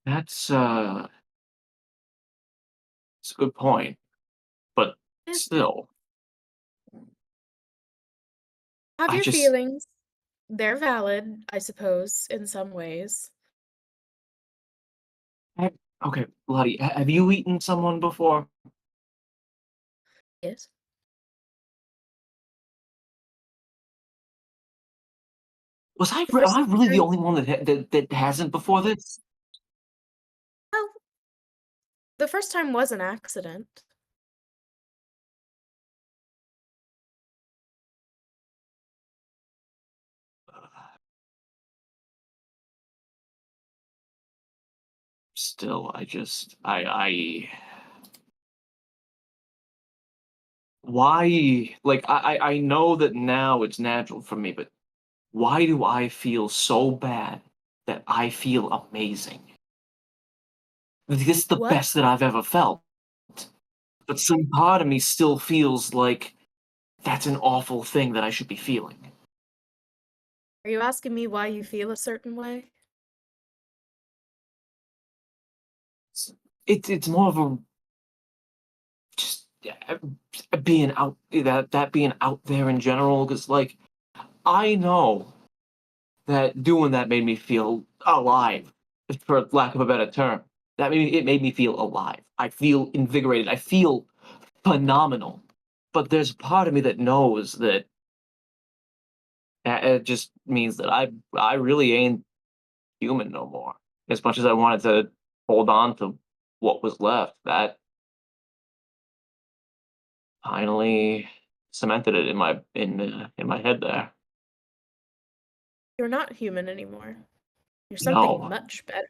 That's it's a good point, but
Yeah.
still,
Have
I
your
just
feelings. They're valid, I suppose, in some ways.
I, okay, Lottie, have you eaten someone before?
Yes. The
Am
first
I really the
time,
only one that hasn't before this?
well, the first time was an accident.
Still, I why like I know that now it's natural for me, but why do I feel so bad that I feel amazing? This is the
What?
best that I've ever felt. But some part of me still feels like that's an awful thing that I should be feeling.
Are you asking me why you feel a certain way?
It's it's more of a just being out that being out there in general because like I know that doing that made me feel alive, for lack of a better term. It made me feel alive. I feel invigorated. I feel phenomenal. But there's a part of me that knows that it just means that I really ain't human no more. As much as I wanted to hold on to what was left, that finally cemented it in my head there.
You're not human anymore. You're something
No.
much better.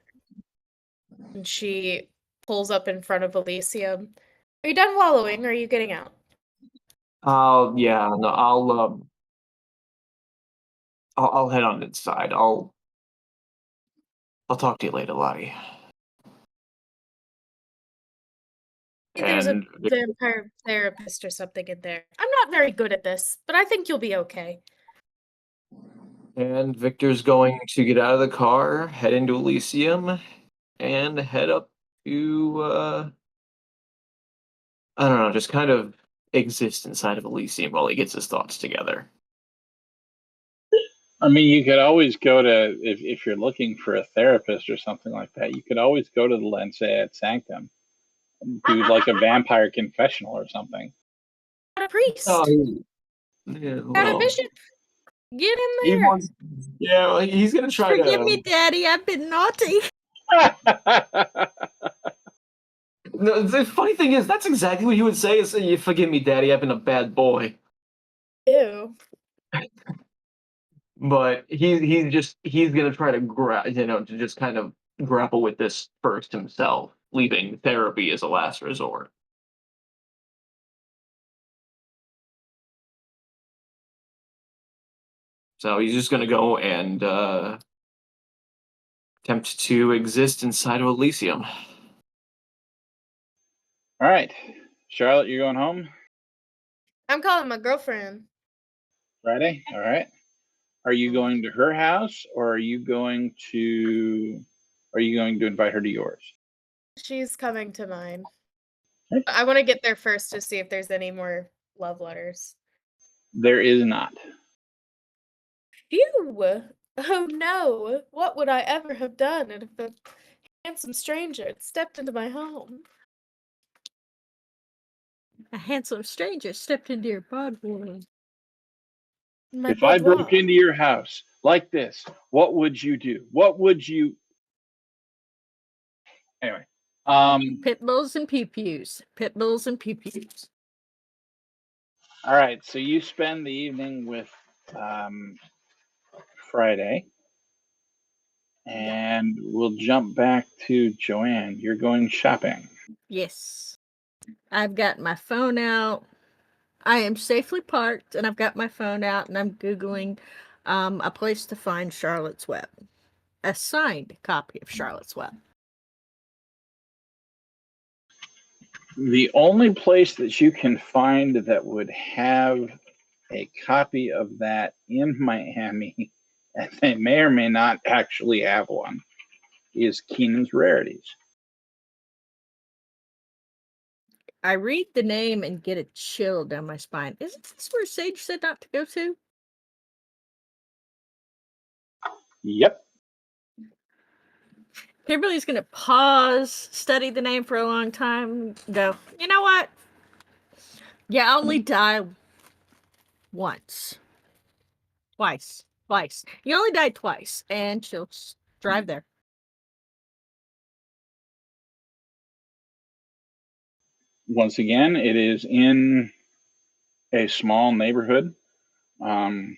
And she pulls up in front of Elysium. Are you done wallowing or are you getting out?
Yeah, no, I'll head on inside. I'll talk to you later, Lottie.
Maybe there's a
And
vampire therapist or something in there. I'm not very good at this, but I think you'll be okay.
Victor's going to get out of the car, head into Elysium, and head up to I don't know, just kind of exist inside of Elysium while he gets his thoughts together.
I mean, you could always go to if you're looking for a therapist or something like that. You could always go to the Lancet Sanctum and do like a vampire confessional or something.
Got a priest.
Oh, yeah,
Got a
well,
bishop. Get in
he
there.
wants. Yeah, well, he's gonna try
Forgive
to.
me, Daddy. I've been naughty.
No, the funny thing is, that's exactly what he would say. Is, "You forgive me, Daddy. I've been a bad boy."
Ew.
But he's gonna try to to just kind of grapple with this first himself, leaving therapy as a last resort. So he's just gonna go and attempt to exist inside of Elysium.
All right, Charlotte, you're going home
I'm calling my girlfriend.
Friday. All right. Are you going to her house, or are you going to invite her to yours?
She's coming to mine.
Okay.
I want to get there first to see if there's any more love letters.
There is not.
Phew! Oh no! What would I ever have done if a handsome stranger had stepped into my home?
A handsome stranger stepped into your boudoir.
My
If I broke
boudoir.
into your house like this, what would you do? What would you? Anyway,
Pit bulls and pew-pews. Pit bulls and pew-pews.
all right. So you spend the evening with Friday, and we'll jump back to Joanne. You're going shopping.
Yes. I've got my phone out. I am safely parked, and I've got my phone out, and I'm Googling a place to find Charlotte's Web. A signed copy of Charlotte's Web.
The only place that you can find that would have a copy of that in Miami, and they may or may not actually have one, is Keenan's Rarities.
I read the name and get a chill down my spine. Isn't this where Sage said not to go to?
Yep.
Kimberly's gonna pause, study the name for a long time, go, you know what? You only die once. Twice. You only died twice, and she'll drive there.
Once again, it is in a small neighborhood. The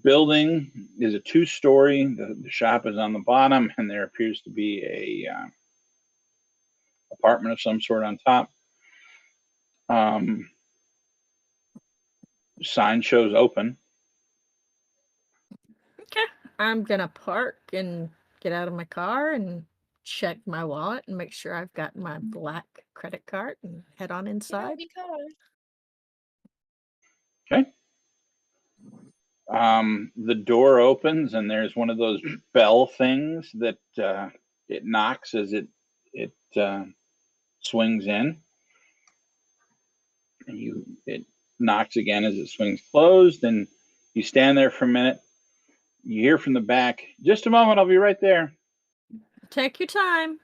building is a 2-story. The shop is on the bottom, and there appears to be a apartment of some sort on top. Sign shows open.
Okay. I'm gonna park and get out of my car and check my wallet and make sure I've got my black credit card and head on inside.
Okay. The door opens, and there's one of those bell things that it knocks as it swings in, and it knocks again as it swings closed, and you stand there for a minute. You hear from the back, "Just a moment, I'll be right there."
Take your time.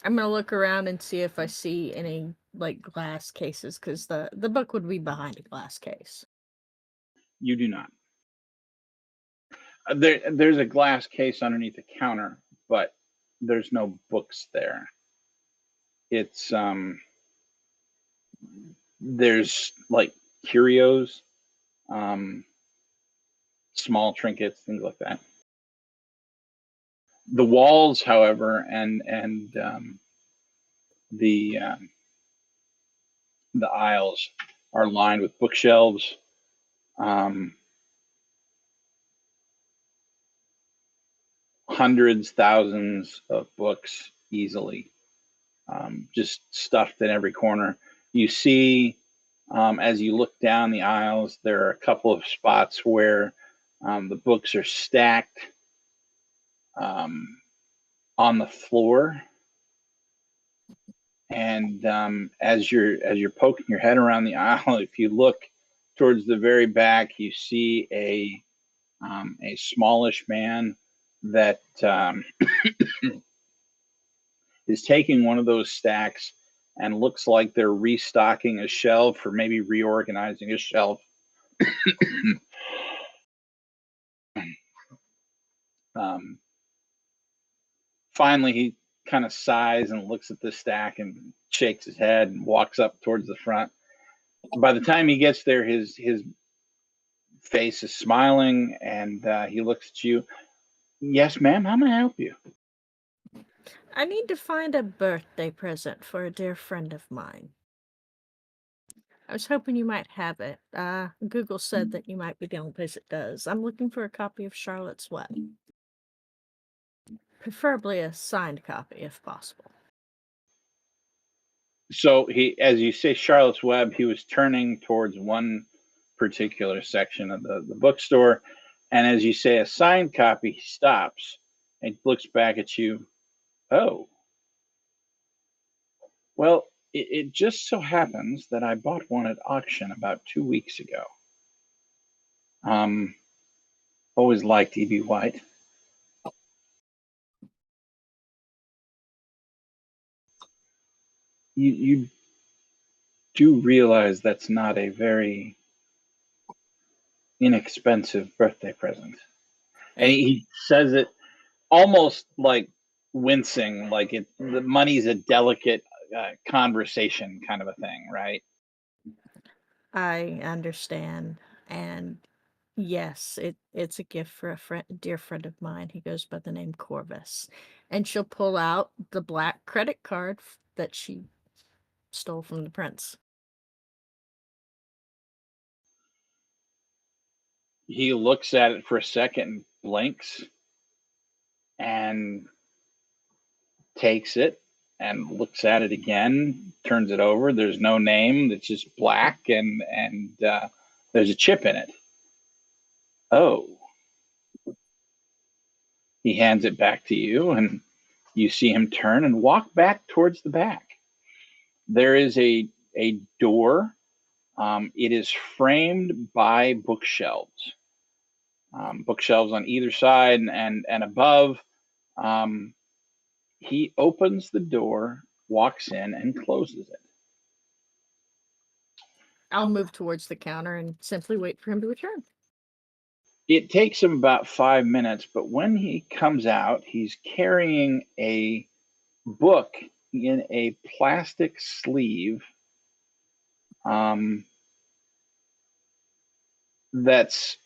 I'm gonna look around and see if I see any like glass cases, because the book would be behind a glass case.
You do not. There's a glass case underneath the counter, but there's no books there. It's there's like curios, small trinkets, things like that. The walls, however, and the aisles are lined with bookshelves. Hundreds, thousands of books easily, just stuffed in every corner. You see, as you look down the aisles, there are a couple of spots where the books are stacked on the floor. And as you're poking your head around the aisle, if you look towards the very back, you see a smallish man that is taking one of those stacks and looks like they're restocking a shelf or maybe reorganizing a shelf. Finally, he kind of sighs and looks at the stack and shakes his head and walks up towards the front. By the time he gets there, his face is smiling, and he looks at you. "Yes, ma'am. How may I help you?"
I need to find a birthday present for a dear friend of mine. I was hoping you might have it. Google said that you might be the only place it does. I'm looking for a copy of Charlotte's Web. Preferably a signed copy, if possible.
So he, as you say, Charlotte's Web, he was turning towards one particular section of the bookstore. And as you say, a signed copy, he stops and looks back at you. Oh, well, it just so happens that I bought one at auction about 2 weeks ago. Always liked E.B. White. You do realize that's not a very inexpensive birthday present. And he says it almost like wincing, like the money's a delicate conversation kind of a thing, right?
I understand. And yes, it's a gift for a dear friend of mine. He goes by the name Corvus. And she'll pull out the black credit card that she stole from the prince.
He looks at it for a second, blinks, and takes it and looks at it again, turns it over. There's no name. It's just black, and there's a chip in it. Oh. He hands it back to you, and you see him turn and walk back towards the back. There is a door. It is framed by bookshelves. Bookshelves on either side and above. He opens the door, walks in, and closes it.
I'll move towards the counter and simply wait for him to return.
It takes him about 5 minutes, but when he comes out, he's carrying a book in a plastic sleeve that's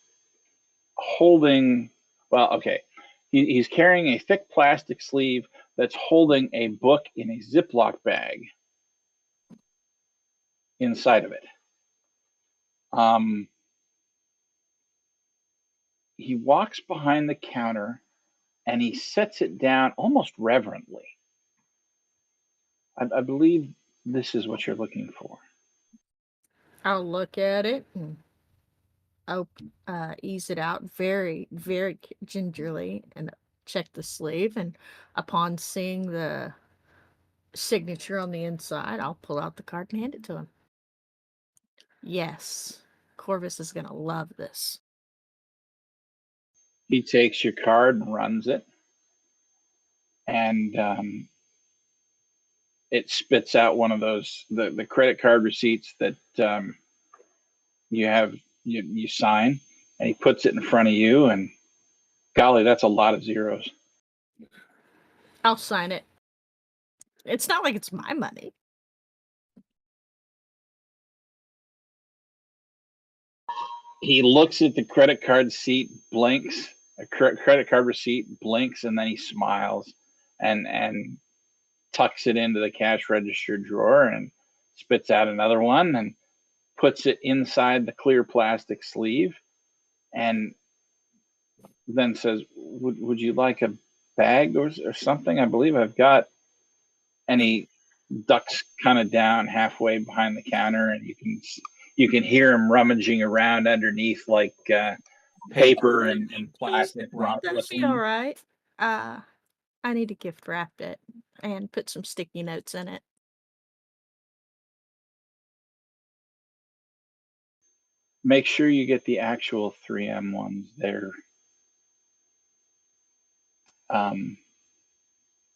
holding, well, okay. He's carrying a thick plastic sleeve that's holding a book in a Ziploc bag inside of it. He walks behind the counter and he sets it down almost reverently. I believe this is what you're looking for.
I'll look at it and ease it out very, very gingerly and check the sleeve. And upon seeing the signature on the inside, I'll pull out the card and hand it to him. Yes, Corvus is going to love this.
He takes your card and runs it, and it spits out one of those the credit card receipts that you sign, and he puts it in front of you, and golly, that's a lot of zeros.
I'll sign it. It's not like it's my money.
He looks at the credit card receipt, blinks, credit card receipt, blinks, and then he smiles and tucks it into the cash register drawer and spits out another one and puts it inside the clear plastic sleeve, and then says, would you like a bag or something? I believe I've got. And he ducks kind of down halfway behind the counter, and you can hear him rummaging around underneath like paper and plastic.
That'll be all right. I need to gift wrap it and put some sticky notes in it.
Make sure you get the actual 3M ones. They're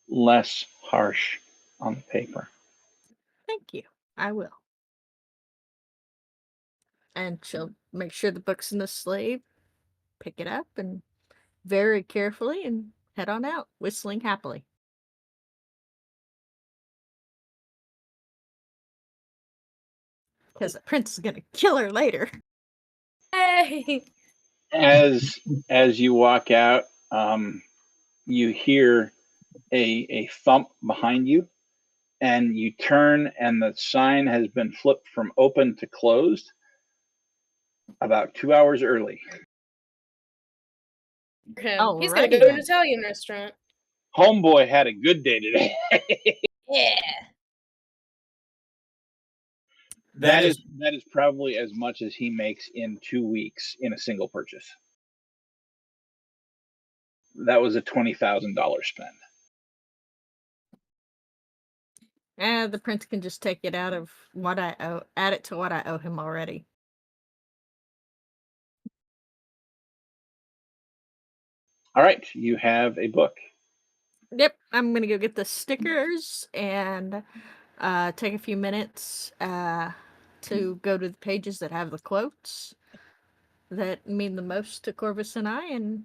less harsh on the paper.
Thank you. I will. And she'll make sure the book's in the sleeve, pick it up, and very carefully, and head on out, whistling happily. Because the prince is gonna kill her later.
Hey!
As you walk out, you hear a thump behind you, and you turn, and the sign has been flipped from open to closed about 2 hours early.
He's gonna go to an Italian restaurant.
Homeboy had a good day today.
Yeah.
That is probably as much as he makes in 2 weeks in a single purchase. That was a $20,000 spend.
The prince can just take it out of what I owe, add it to what I owe him already.
All right, you have a book.
Yep, I'm gonna go get the stickers and take a few minutes to go to the pages that have the quotes that mean the most to Corvus and I, and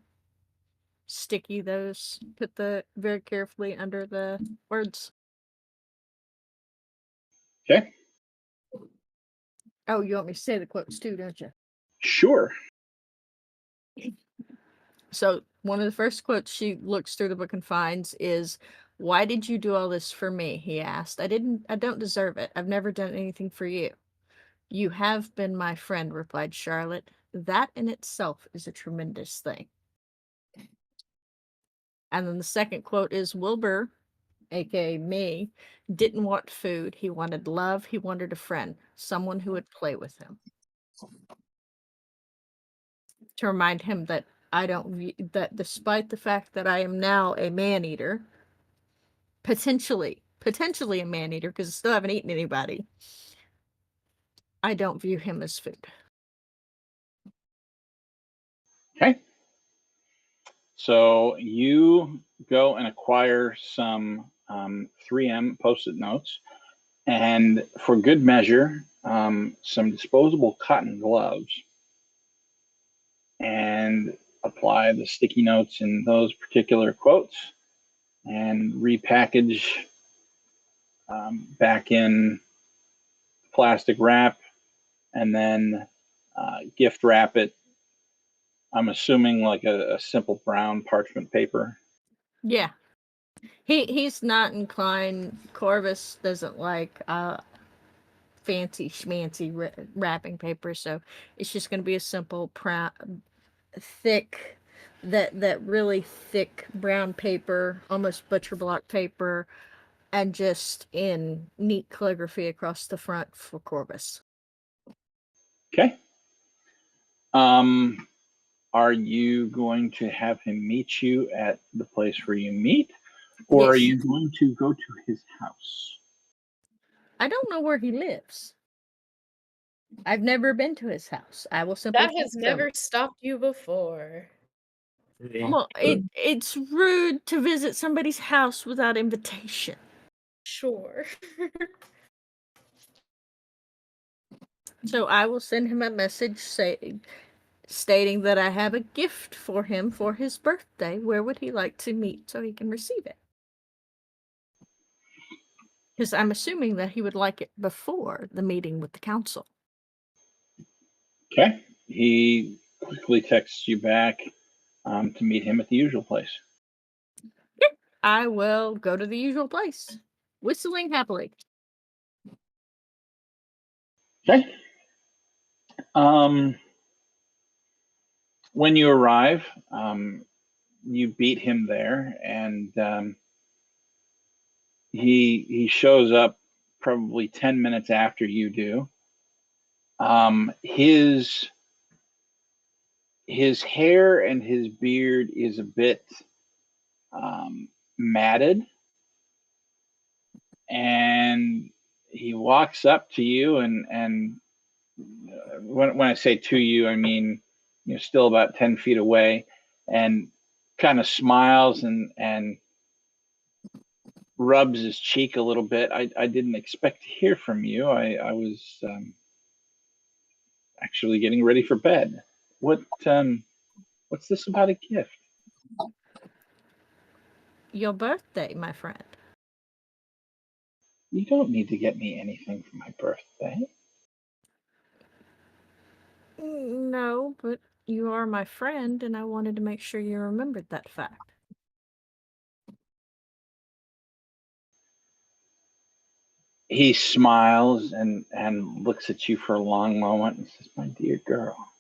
sticky those, put the very carefully under the words.
Okay.
Oh, you want me to say the quotes too, don't you?
Sure.
So one of the first quotes she looks through the book and finds is, "Why did you do all this for me?" he asked. I don't deserve it. I've never done anything for you." "You have been my friend," replied Charlotte. "That in itself is a tremendous thing." And then the second quote is, "Wilbur, aka me, didn't want food. He wanted love. He wanted a friend, someone who would play with him." To remind him that that despite the fact that I am now a man eater, potentially a man eater, because I still haven't eaten anybody, I don't view him as food.
Okay. So you go and acquire some 3M Post-it notes, and for good measure, some disposable cotton gloves, and apply the sticky notes in those particular quotes, and repackage back in plastic wrap, and then gift wrap it. I'm assuming like a simple brown parchment paper.
Yeah. He's not inclined. Corvus doesn't like fancy schmancy wrapping paper, so it's just going to be a simple thick, that really thick brown paper, almost butcher block paper, and just in neat calligraphy across the front for Corvus.
Okay. Are you going to have him meet you at the place where you meet, or are
Yes.
you going to go to his house?
I don't know where he lives. I've never been to his house. I will simply
That has
text him.
never stopped you before.
Well, it's rude to visit somebody's house without invitation.
Sure.
So I will send him a message stating that I have a gift for him for his birthday. Where would he like to meet so he can receive it? Because I'm assuming that he would like it before the meeting with the council.
Okay. He quickly texts you back to meet him at the usual place.
I will go to the usual place, whistling happily.
Okay. When you arrive, you beat him there, and he shows up probably 10 minutes after you do. His hair and his beard is a bit matted, and he walks up to you, and when I say to you, I mean you're still about 10 feet away, and kind of smiles and rubs his cheek a little bit. I didn't expect to hear from you. I was actually getting ready for bed. What's this about a gift?
Your birthday, my friend.
You don't need to get me anything for my birthday.
No, but you are my friend, and I wanted to make sure you remembered that fact.
He smiles and looks at you for a long moment and says, "My dear girl."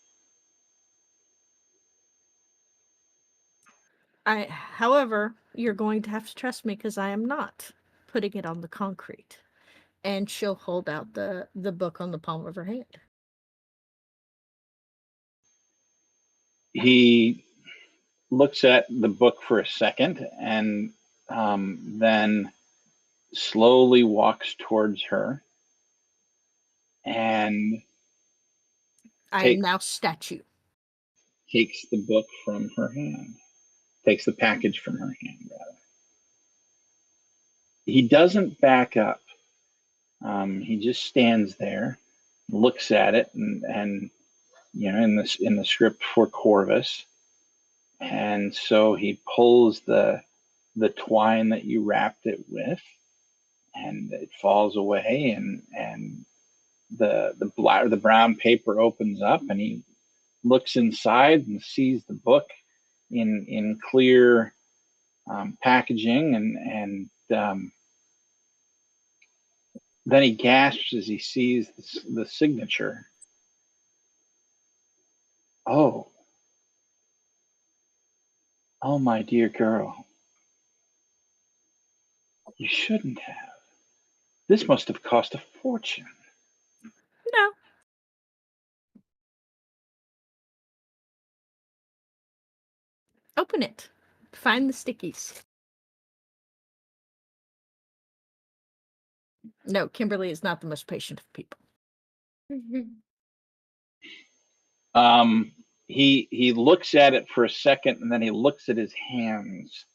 However, you're going to have to trust me because I am not putting it on the concrete. And she'll hold out the book on the palm of her hand.
He looks at the book for a second and then slowly walks towards her and
I am now statue.
takes the book from her hand, takes the package from her hand, rather. He doesn't back up. He just stands there, looks at it, and in the script for Corvus, and so he pulls the twine that you wrapped it with, and it falls away, and the brown paper opens up, and he looks inside and sees the book in clear packaging, and then he gasps as he sees the signature. Oh, my dear girl, you shouldn't have. This must have cost a fortune.
No. Open it. Find the stickies. No, Kimberly is not the most patient of people.
He looks at it for a second, and then he looks at his hands,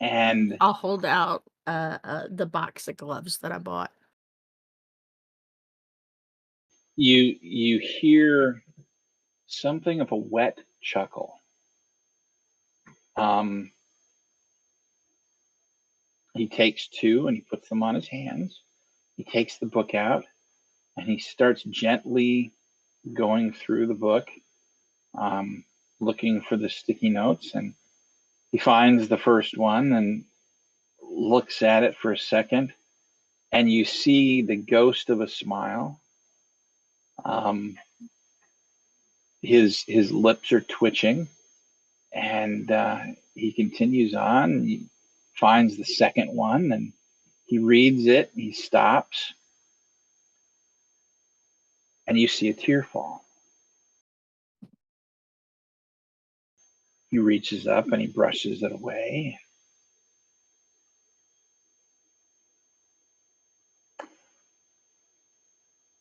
and
I'll hold out the box of gloves that I bought.
you hear something of a wet chuckle. He takes two and he puts them on his hands. He takes the book out and he starts gently going through the book, looking for the sticky notes, and he finds the first one and looks at it for a second, and you see the ghost of a smile. His lips are twitching, and he continues on. He finds the second one, and he reads it. He stops, and you see a tear fall. He reaches up and he brushes it away.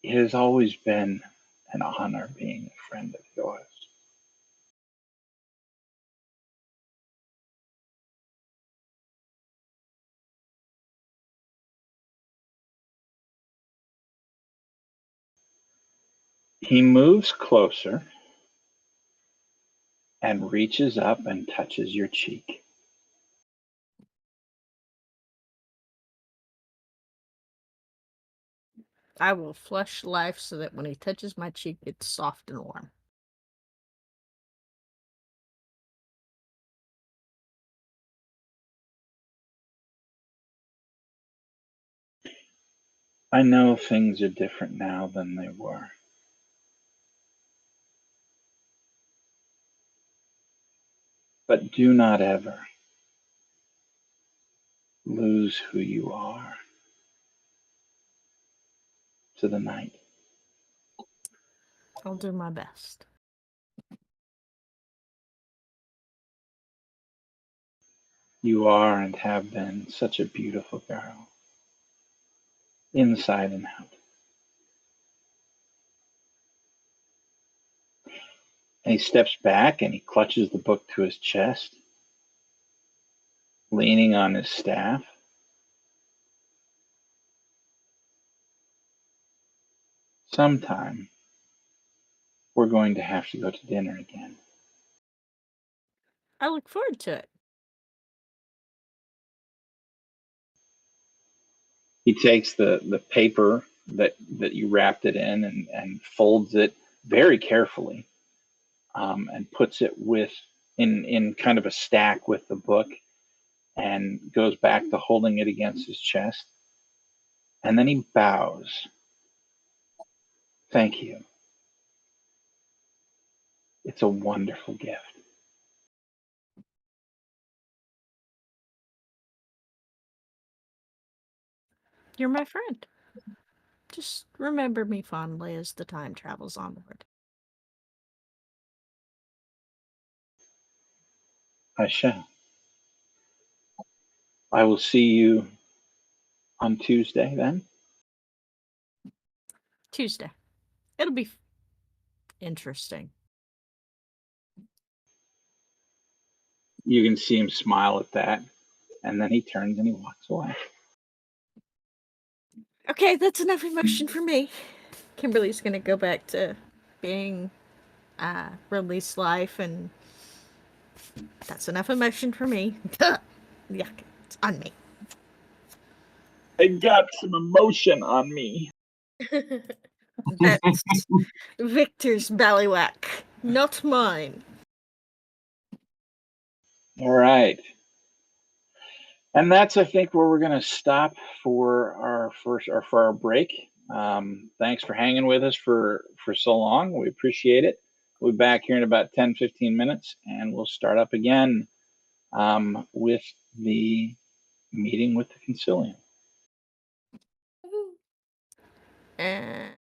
It has always been an honor being a friend of yours. He moves closer and reaches up and touches your cheek.
I will flush life so that when he touches my cheek, it's soft and warm.
I know things are different now than they were. But do not ever lose who you are to the night.
I'll do my best.
You are and have been such a beautiful girl, inside and out. And he steps back and he clutches the book to his chest, leaning on his staff. Sometime we're going to have to go to dinner again.
I look forward to it.
He takes the paper that you wrapped it in and folds it very carefully, and puts it in kind of a stack with the book, and goes back to holding it against his chest. And then he bows. Thank you. It's a wonderful gift.
You're my friend. Just remember me fondly as the time travels onward.
I shall. I will see you on Tuesday then.
Tuesday. It'll be interesting.
You can see him smile at that, and then he turns and he walks away.
Okay, that's enough emotion for me. Kimberly's gonna go back to being release life, and that's enough emotion for me. Yuck, it's on me.
I got some emotion on me.
That's Victor's ballywhack, not mine.
All right. And that's, I think, where we're going to stop for our break. Thanks for hanging with us for so long. We appreciate it. We'll be back here in about 10, 15 minutes, and we'll start up again with the meeting with the Concilium.
And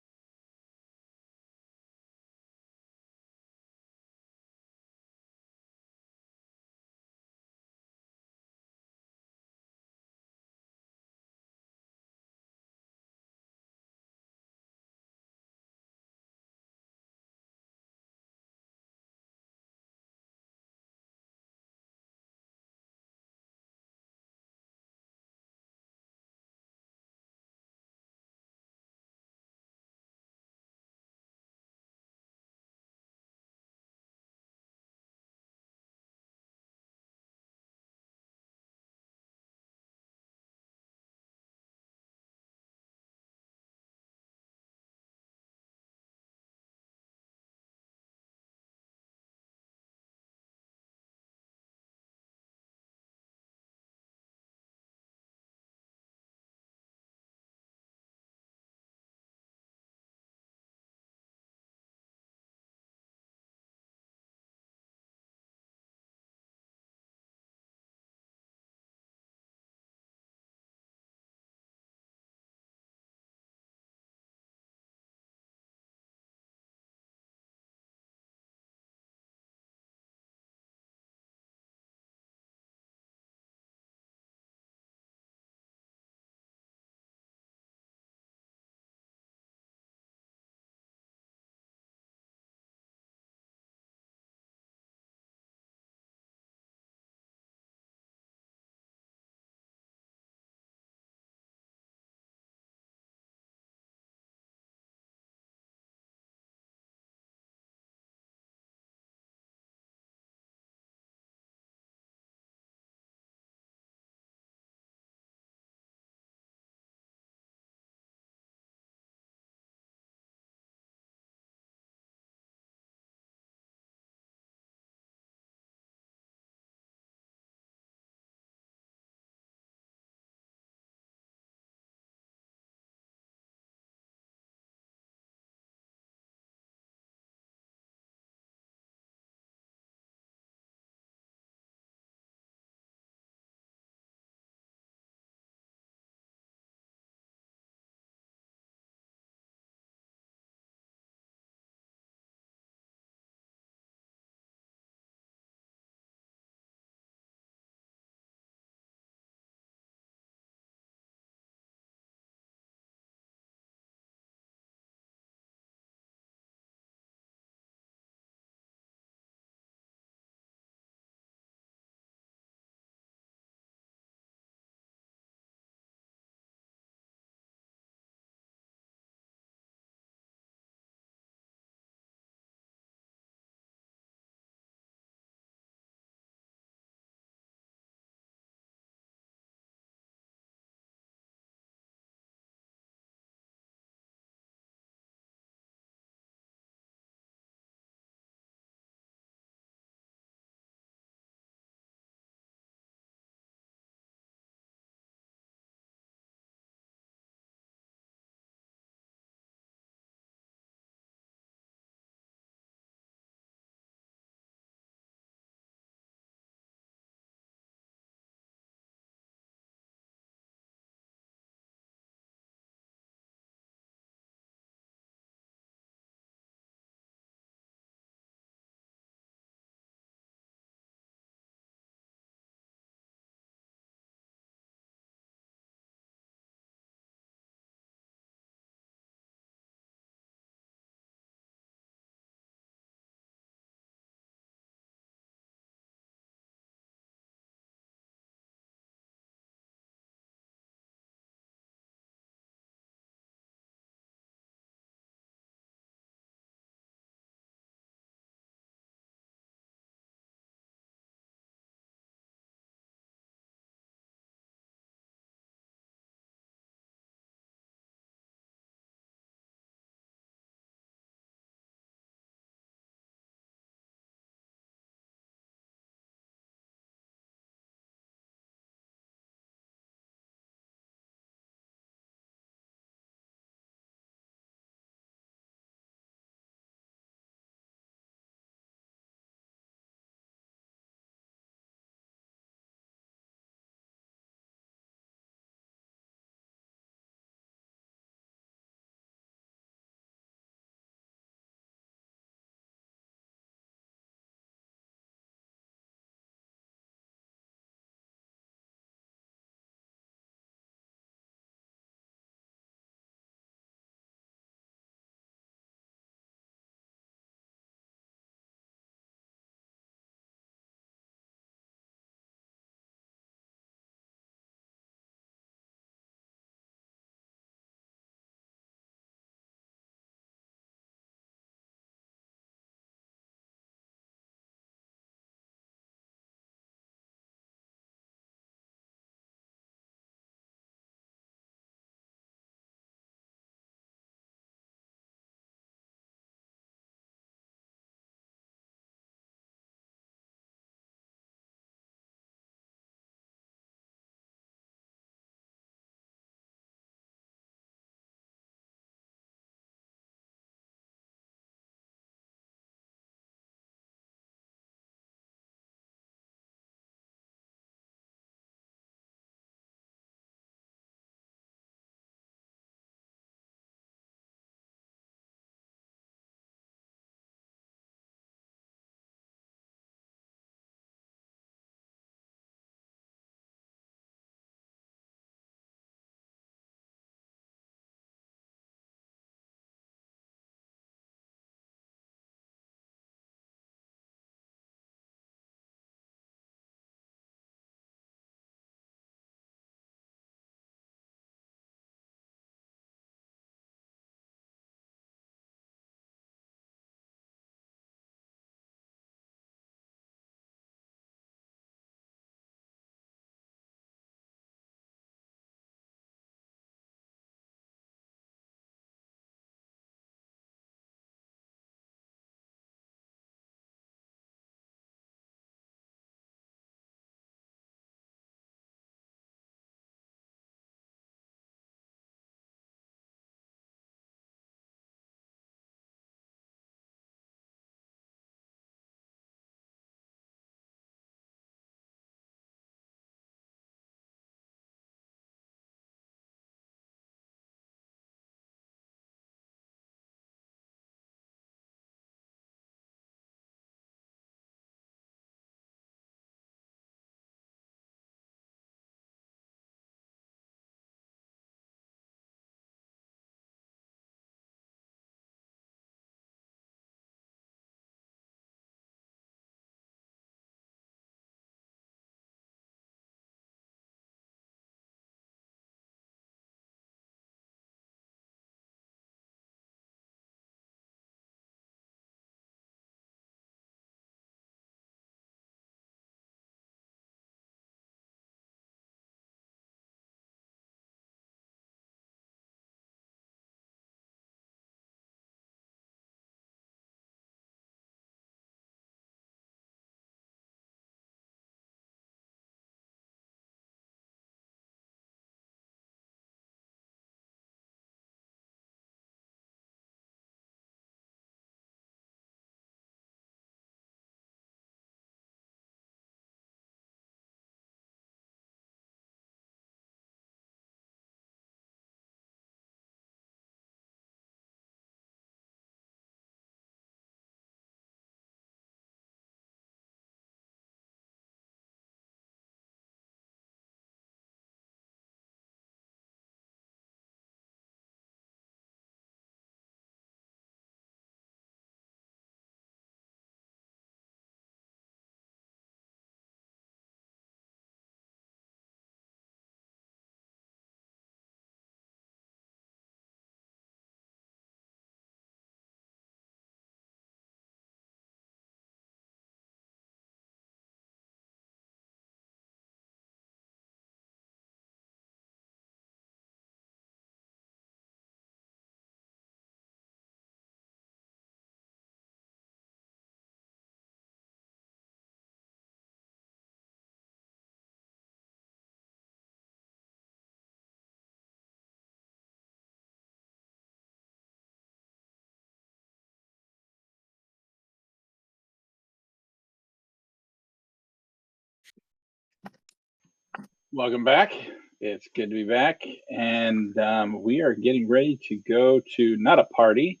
Welcome back. It's good to be back. And we are getting ready to go to not a party,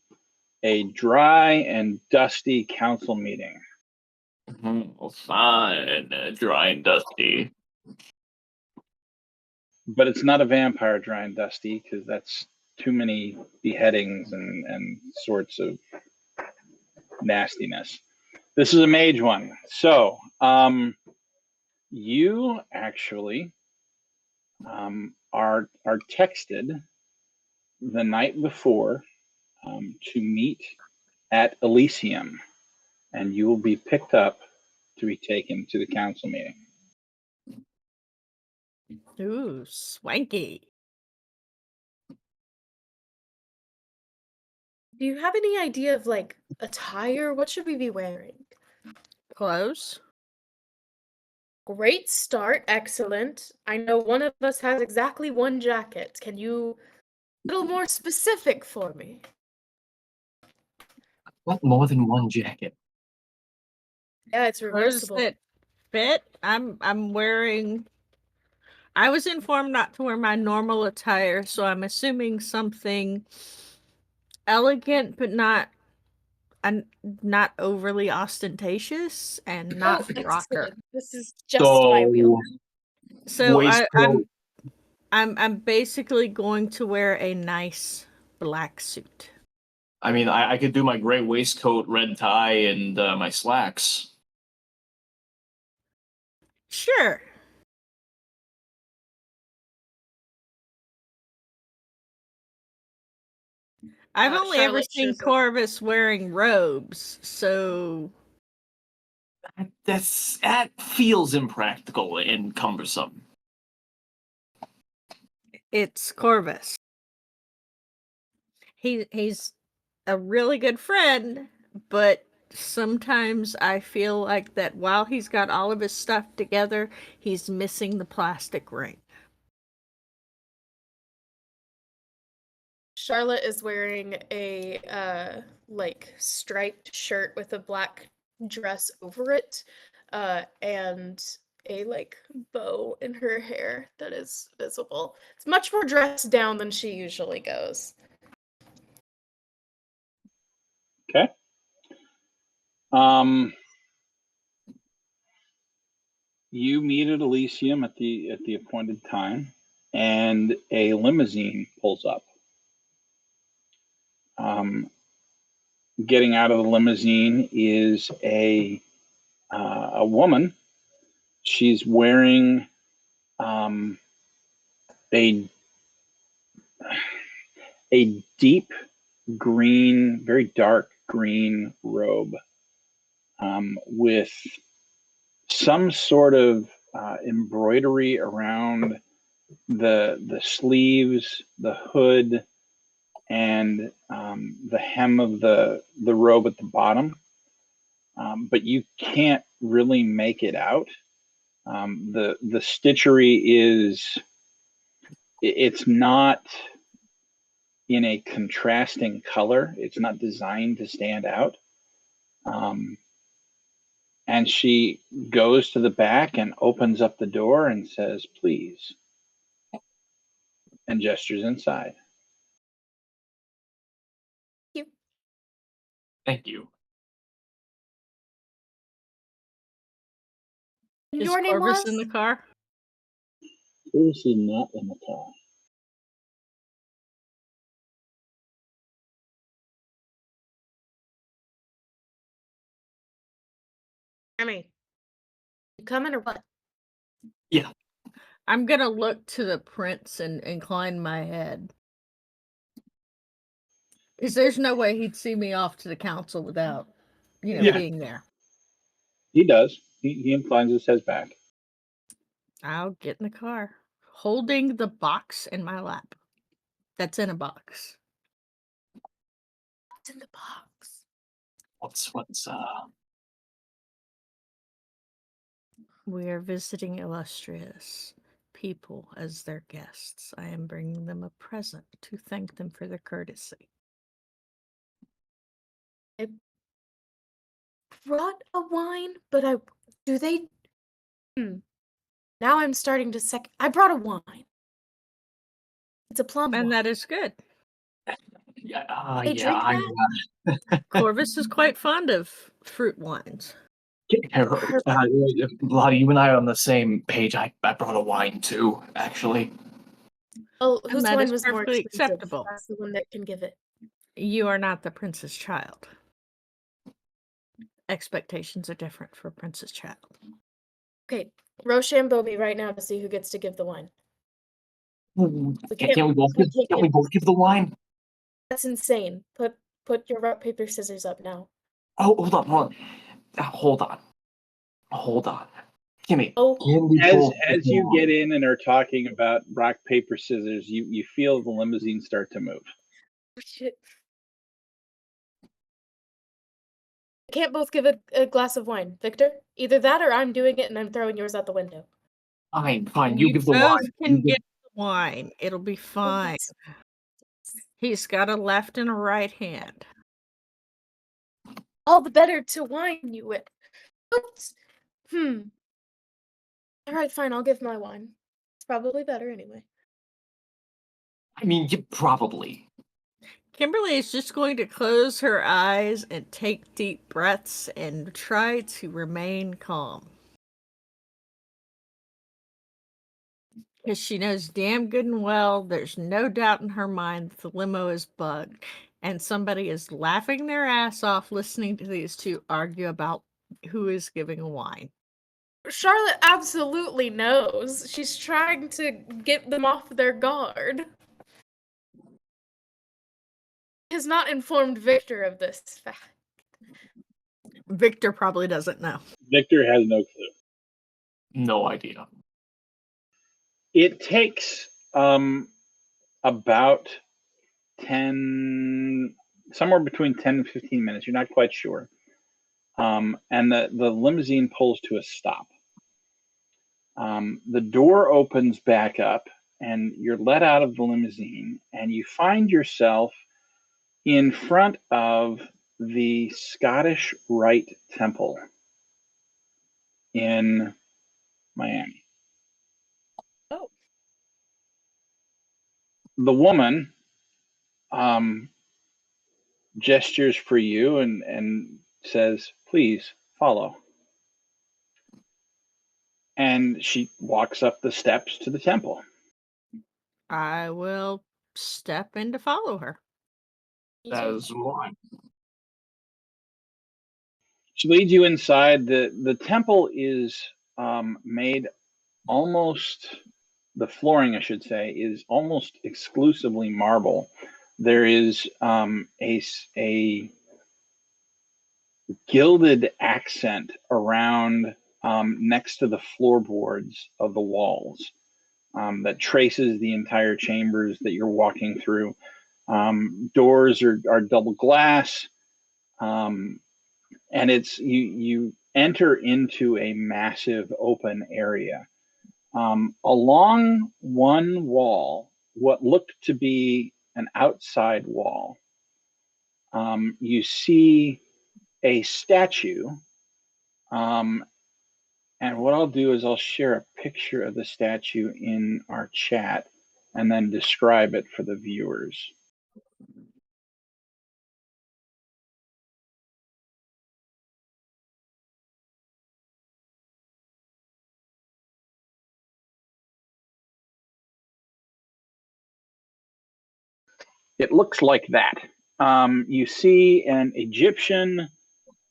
a dry and dusty council meeting.
Fine, dry and dusty.
But it's not a vampire dry and dusty because that's too many beheadings and sorts of nastiness. This is a mage one. So you actually are texted the night before to meet at Elysium, and you will be picked up to be taken to the council meeting.
Ooh, swanky.
Do you have any idea of like attire? What should we be wearing?
Clothes?
Great start, excellent. I know one of us has exactly one jacket. Can you a little more specific for me?
What more than one jacket?
Yeah, it's
Clothes
reversible.
that fit. I'm wearing. I was informed not to wear my normal attire, so I'm assuming something elegant but not overly ostentatious and not
Oh,
rocker.
excellent. This is just my wheel.
So
waistcoat.
I'm basically going to wear a nice black suit.
I mean, I could do my gray waistcoat, red tie, and my slacks.
Sure. I've only ever
Charlotte
seen
shows up.
Corvus wearing robes, so
That feels impractical and cumbersome.
it's Corvus. He's a really good friend, but sometimes I feel like that while he's got all of his stuff together, he's missing the plastic ring.
Charlotte is wearing a like striped shirt with a black dress over it, and a like bow in her hair that is visible. It's much more dressed down than she usually goes.
Okay. You meet at Elysium at the appointed time, and a limousine pulls up. Getting out of the limousine is a woman. She's wearing a deep green, very dark green robe with some sort of embroidery around the sleeves, the hood, and the hem of the robe at the bottom. But you can't really make it out. The stitchery is it's not in a contrasting color. It's not designed to stand out. And she goes to the back and opens up the door and says, "Please," and gestures inside.
Thank you.
And
Is
your name
Corvus
was?
in the car?
This is not in the car.
Jeremy. You coming or what?
Yeah.
I'm gonna look to the prince and incline my head. Because there's no way he'd see me off to the council without,
Yeah.
being there.
He does. He inclines his head back.
I'll get in the car, holding the box in my lap. That's in a box.
What's in the box?
What's
We are visiting illustrious people as their guests. I am bringing them a present to thank them for their courtesy.
I brought a wine, but do they? Now I'm starting to I brought a wine. It's a plum wine.
And that is good.
Yeah,
Hey, drink
Corvus is quite fond of fruit wines.
Lottie, you and I are on the same page. I brought a wine too, actually.
Oh,
And
whose
that
wine
is
was more
perfectly
expensive?
acceptable.
That's the one that can give it.
You are not the prince's child. Expectations are different for a prince's child.
Okay, Rochambeau me right now to see who gets to give the wine.
Can't we both give the wine?
That's insane. Put your rock, paper, scissors up now.
Oh, hold on. Gimme.
Oh,
As you get in and are talking about rock, paper, scissors, you feel the limousine start to move.
shit. I can't both give a glass of wine, Victor. Either that or I'm doing it and I'm throwing yours out the window.
Fine. You give the
both
wine.
can get the wine. It'll be fine. He's got a left and a right hand.
All the better to wine you with. Oops. Alright, fine, I'll give my wine. It's probably better anyway.
I mean, probably.
Kimberly is just going to close her eyes and take deep breaths and try to remain calm. Because she knows damn good and well there's no doubt in her mind that the limo is bugged, and somebody is laughing their ass off listening to these two argue about who is giving a wine.
Charlotte absolutely knows. She's trying to get them off their guard. Has not informed Victor of this fact.
Victor probably doesn't know.
Victor has no clue.
No idea.
It takes about 10, somewhere between 10 and 15 minutes. You're not quite sure. And the limousine pulls to a stop. The door opens back up and you're let out of the limousine and you find yourself in front of the Scottish Rite Temple in Miami.
Oh.
The woman gestures for you and says, "Please follow." And she walks up the steps to the temple.
I will step in to follow her.
As one.
She leads you inside. The temple is made almost, the flooring, I should say, is almost exclusively marble. There is a gilded accent around next to the floorboards of the walls that traces the entire chambers that you're walking through. Doors are double glass, and it's you enter into a massive open area. Along one wall, what looked to be an outside wall, you see a statue. And what I'll do is I'll share a picture of the statue in our chat and then describe it for the viewers. It looks like that. You see an Egyptian,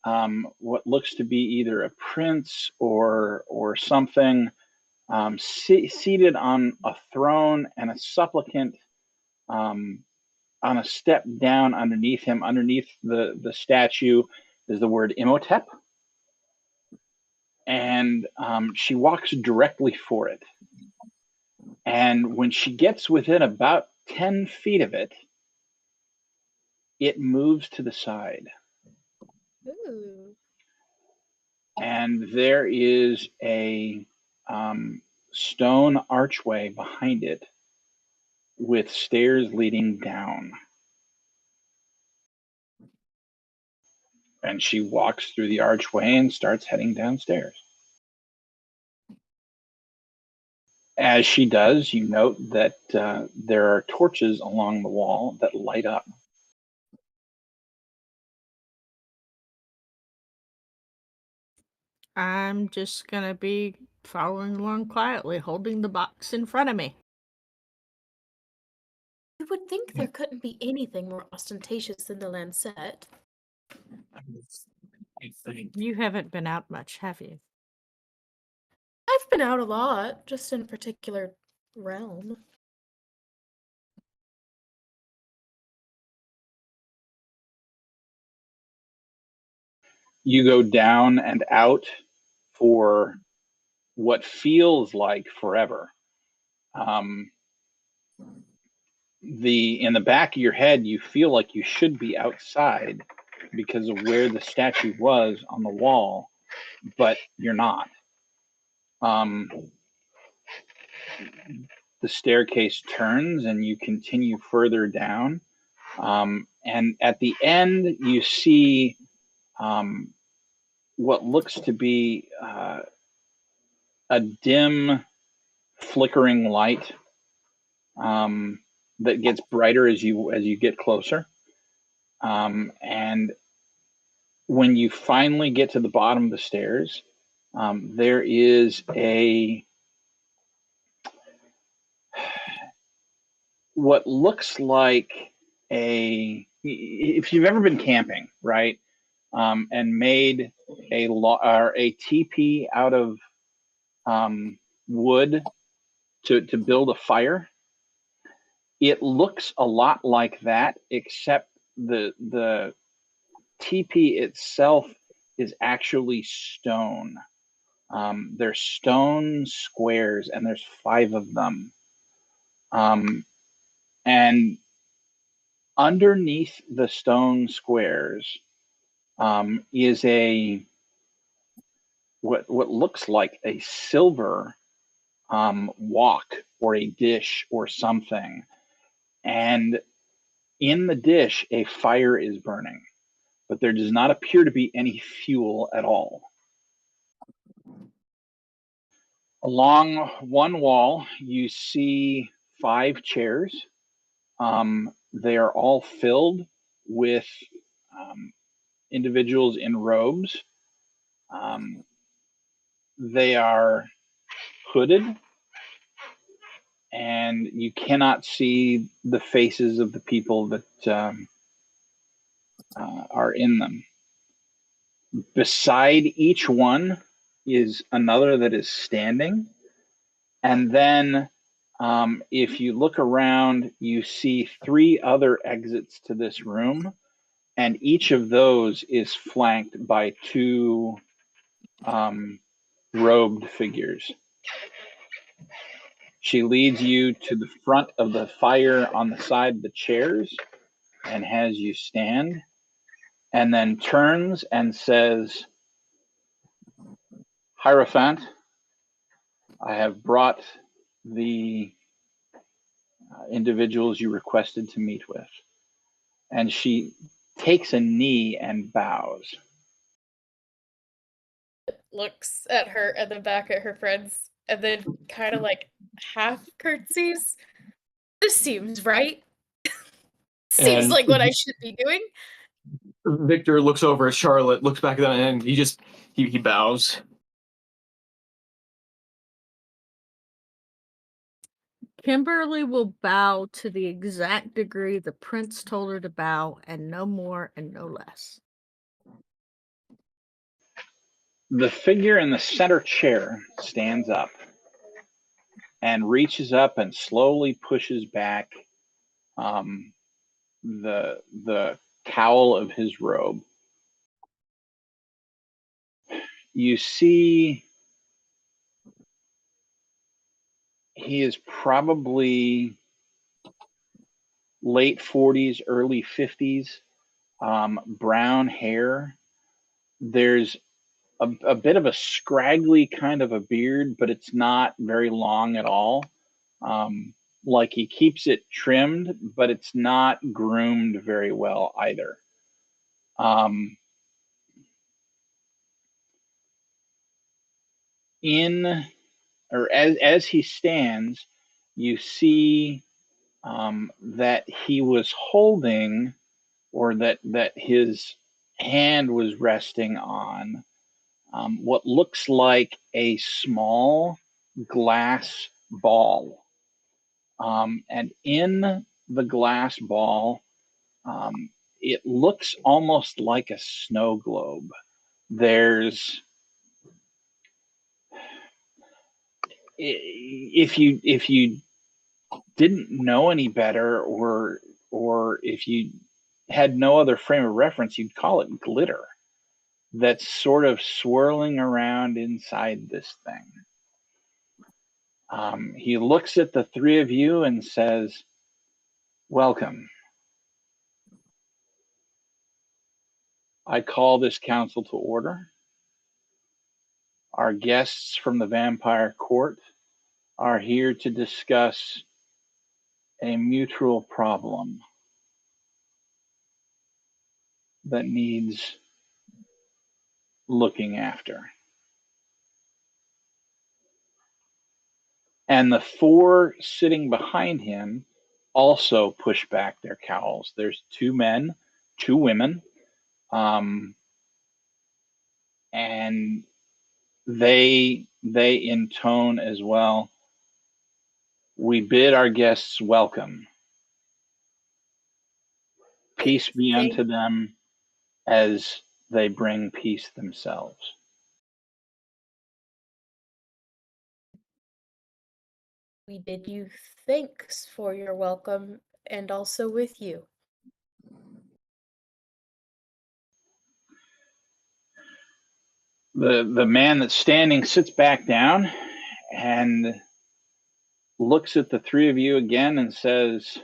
what looks to be either a prince or something, seated on a throne, and a supplicant on a step down underneath him. Underneath the statue is the word Imhotep, and she walks directly for it. And when she gets within about 10 feet of it, it moves to the side.
Ooh.
And there is a stone archway behind it with stairs leading down. And she walks through the archway and starts heading downstairs. As she does, you note that there are torches along the wall that light up.
I'm just gonna be following along quietly, holding the box in front of me.
You would think there couldn't be anything more ostentatious than the lancet.
You haven't been out much, have you?
I've been out a lot, just in a particular realm.
You go down and out for what feels like forever. In the back of your head, you feel like you should be outside because of where the statue was on the wall, but you're not. The staircase turns and you continue further down. And at the end, you see what looks to be a dim, flickering light that gets brighter as you get closer. And when you finally get to the bottom of the stairs, there is what looks like if you've ever been camping, right, and made a teepee out of wood to build a fire. It looks a lot like that, except the teepee itself is actually stone. They're stone squares, and there's 5 of them. And underneath the stone squares is what looks like a silver wok or a dish or something. And in the dish, a fire is burning, but there does not appear to be any fuel at all. Along one wall, you see 5 chairs. They are all filled with individuals in robes. They are hooded, and you cannot see the faces of the people that are in them. Beside each one is another that is standing. And then if you look around, you see 3 other exits to this room, and each of those is flanked by 2 robed figures. She leads you to the front of the fire on the side of the chairs and has you stand, and then turns and says, "Hierophant, I have brought the individuals you requested to meet with." And she takes a knee and bows.
Looks at her and then back at her friends, and then kind of like half curtsies. This seems right. Seems
And
like what I should be doing.
Victor looks over at Charlotte, looks back at them, and he bows.
Kimberly will bow to the exact degree the prince told her to bow, and no more and no less.
The figure in the center chair stands up and reaches up and slowly pushes back the cowl of his robe. You see he is probably late 40s, early 50s, brown hair. There's a bit of a scraggly kind of a beard, but it's not very long at all. Like he keeps it trimmed, but it's not groomed very well either. In or as he stands, you see that he was holding, or that his hand was resting on what looks like a small glass ball. And in the glass ball, it looks almost like a snow globe. There's if you didn't know any better, or if you had no other frame of reference, you'd call it glitter that's sort of swirling around inside this thing. He looks at the three of you and says, "Welcome. I call this council to order. Our guests from the vampire court are here to discuss a mutual problem that needs looking after." And the four sitting behind him also push back their cowls. There's two men, two women, and they intone as well. "We bid our guests welcome. Peace be unto them as they bring peace themselves."
We bid you thanks for your welcome, and also with you.
The man that's standing sits back down and looks at the three of you again and says,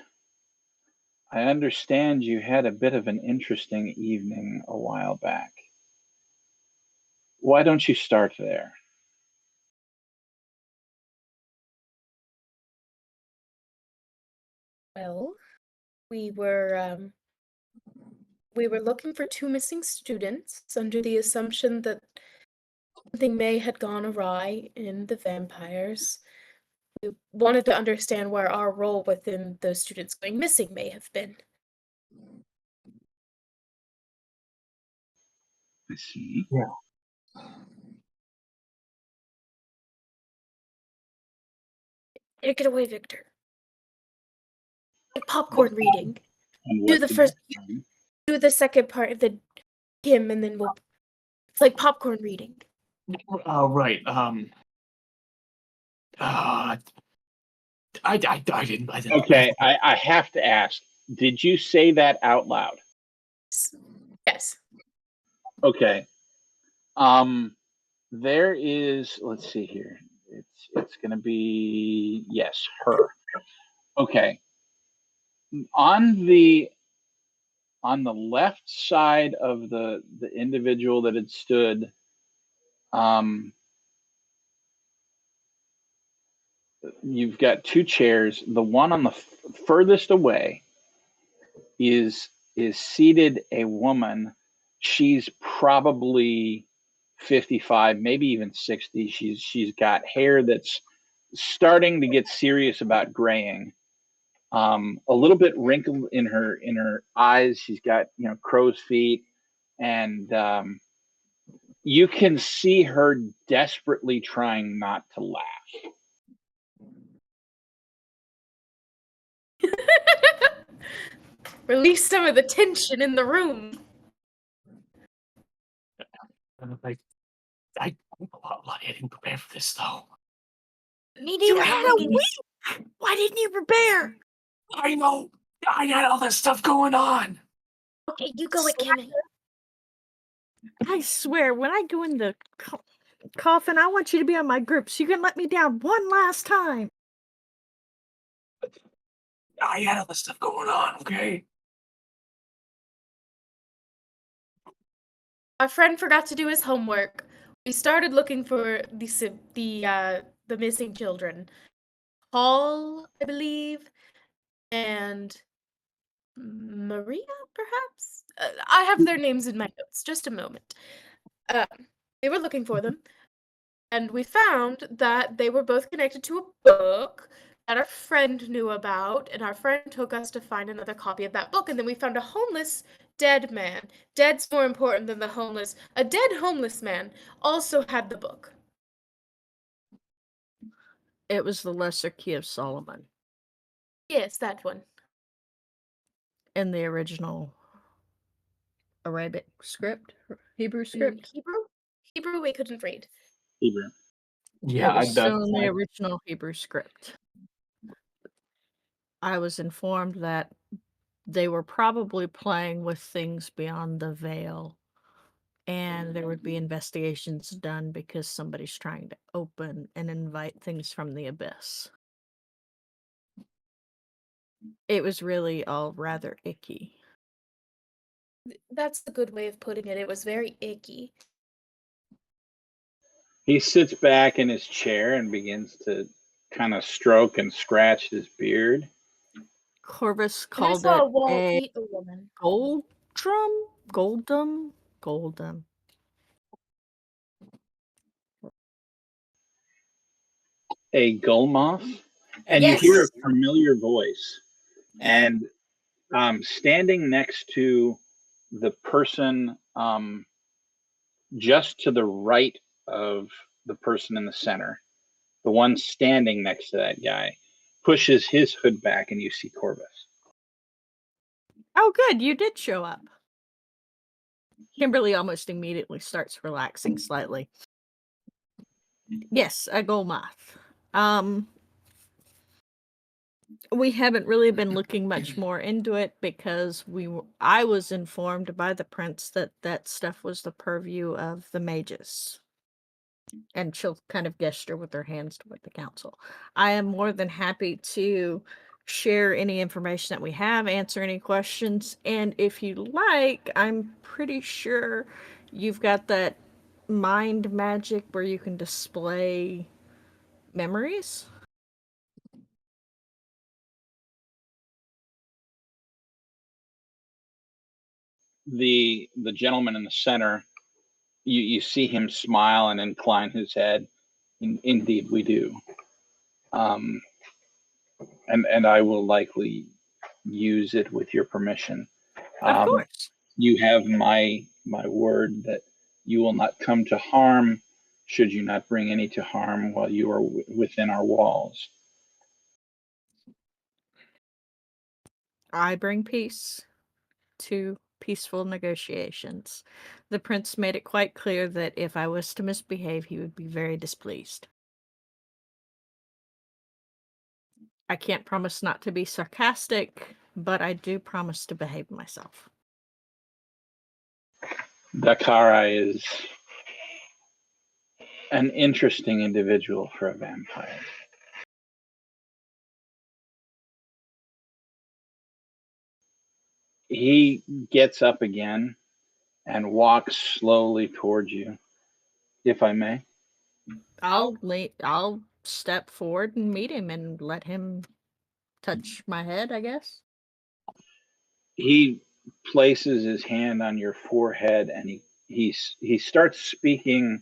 "I understand you had a bit of an interesting evening a while back. Why don't you start there?"
Well, we were looking for two missing students under the assumption that something may had gone awry in the vampires. We wanted to understand where our role within those students going missing may have been.
I see.
Take it away, Victor. Like popcorn reading.
And
Do
what
the
did
first,
you find?
do the second part, then him, and then we'll. It's like popcorn reading.
Right. I didn't.
Okay, I have to ask, did you say that out loud?
Yes.
Okay. There is, let's see here. It's gonna be, yes, her. Okay. On the left side of the individual that had stood, you've got two chairs. The one on the furthest away is seated a woman. She's probably 55, maybe even 60. She's got hair that's starting to get serious about graying. A little bit wrinkled in her eyes. She's got crow's feet, and you can see her desperately trying not to laugh.
Release some of the tension in the room.
I didn't prepare for this though.
You had a week! Why didn't you prepare?
I know. I had all this stuff going on.
Okay, you go with Kimmy.
I swear, when I go in the coffin, I want you to be on my group so you can let me down one last time.
I had all this stuff going on, okay?
Our friend forgot to do his homework. We started looking for the missing children. Paul, I believe, and Maria, perhaps? I have their names in my notes. Just a moment. They were looking for them. And we found that they were both connected to a book that our friend knew about, and our friend took us to find another copy of that book. And then we found a homeless dead man. Dead's more important than the homeless. A dead homeless man also had the book.
It was the Lesser Key of Solomon
Yes, that one.
in the original Arabic script, Hebrew
Mm,
script.
Hebrew we couldn't read.
Hebrew.
Yeah,
It was
that's
still in the original Hebrew script. I was informed that they were probably playing with things beyond the veil, and there would be investigations done because somebody's trying to open and invite things from the abyss. It was really all rather icky.
That's a good way of putting it. It was very icky.
He sits back in his chair and begins to kind of stroke and scratch his beard.
Corvus
And I
called
saw
it
a wall
a
eat a woman.
goldum.
A gull moth, and you
Yes.
hear a familiar voice. And standing next to the person just to the right of the person in the center, the one standing next to that guy, pushes his hood back, and you see Corvus.
Oh, good, you did show up. Kimberly almost immediately starts relaxing slightly. Yes, a gold moth. We haven't really been looking much more into it because I was informed by the prince that that stuff was the purview of the mages. And she'll kind of gesture with her hands toward the council. I am more than happy to share any information that we have, answer any questions, and if you like, I'm pretty sure you've got that mind magic where you can display memories.
The gentleman in the center, you see him smile and incline his head. Indeed, we do. And I will likely use it with your permission.
Of course.
You have my word that you will not come to harm should you not bring any to harm while you are within our walls.
I bring peace to peaceful negotiations. The prince made it quite clear that if I was to misbehave, he would be very displeased. I can't promise not to be sarcastic, but I do promise to behave myself.
Dakara is an interesting individual for a vampire. He gets up again and walks slowly towards you, if I may.
I'll step forward and meet him and let him touch my head, I guess.
He places his hand on your forehead, and he starts speaking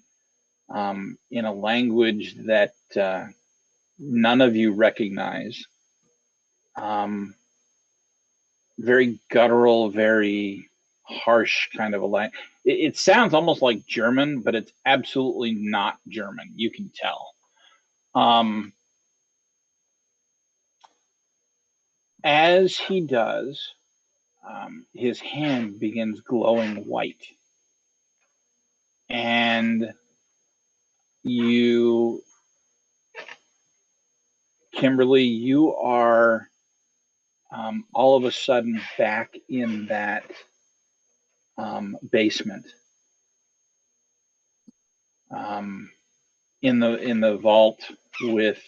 in a language that none of you recognize. Um, Very guttural, very harsh kind of a language. It sounds almost like German, but it's absolutely not German. You can tell. As he does, his hand begins glowing white. And you, Kimberly, you are all of a sudden back in that basement, in the vault with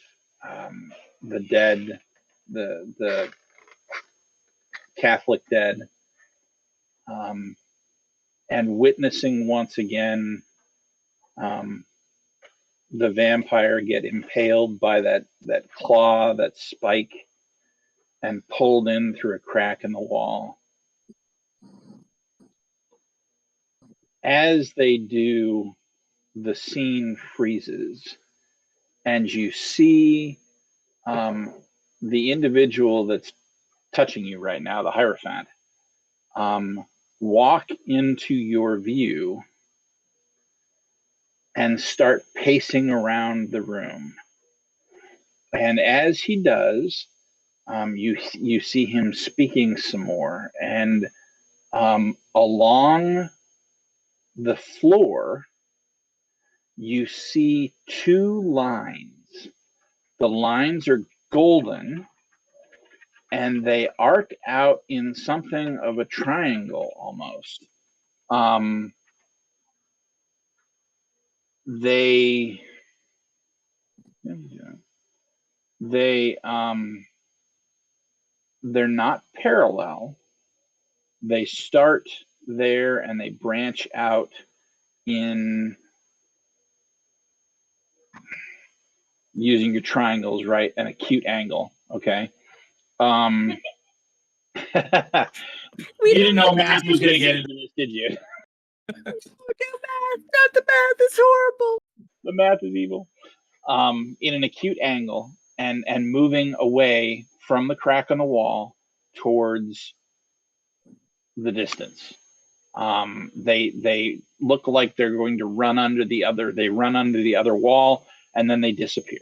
the dead, the Catholic dead, and witnessing once again the vampire get impaled by that claw, that spike, and pulled in through a crack in the wall. As they do, the scene freezes, and you see the individual that's touching you right now, the Hierophant, walk into your view and start pacing around the room. And as he does, you see him speaking some more, and along the floor, you see two lines. The lines are golden, and they arc out in something of a triangle almost. They they're not parallel. They start there and they branch out in, using your triangles, right, an acute angle. Okay. You didn't know math was going to get into this, did you?
Don't do math. Not the math is horrible.
The math is evil. In an acute angle and moving away from the crack on the wall towards the distance. They look like they're going to run under the other. They run under the other wall and then they disappear.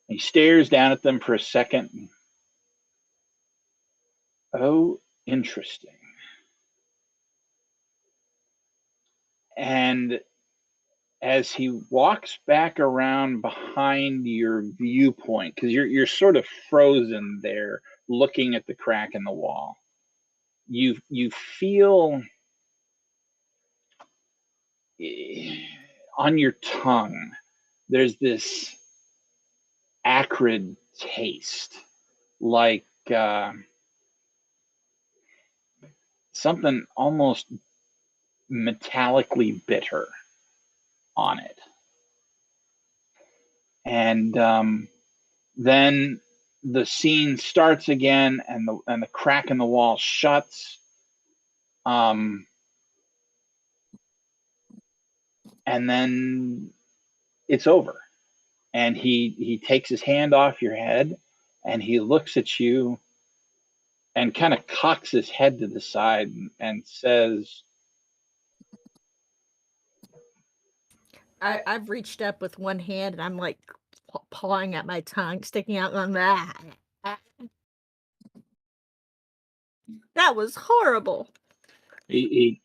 He stares down at them for a second. Oh, interesting. And as he walks back around behind your viewpoint, because you're sort of frozen there, looking at the crack in the wall, you feel on your tongue there's this acrid taste, like something almost metallically bitter on it. And then the scene starts again, and the crack in the wall shuts. And then it's over. And he takes his hand off your head, and he looks at you and kind of cocks his head to the side and says,
I've reached up with one hand and I'm like pawing at my tongue, sticking out on that. That was horrible.
he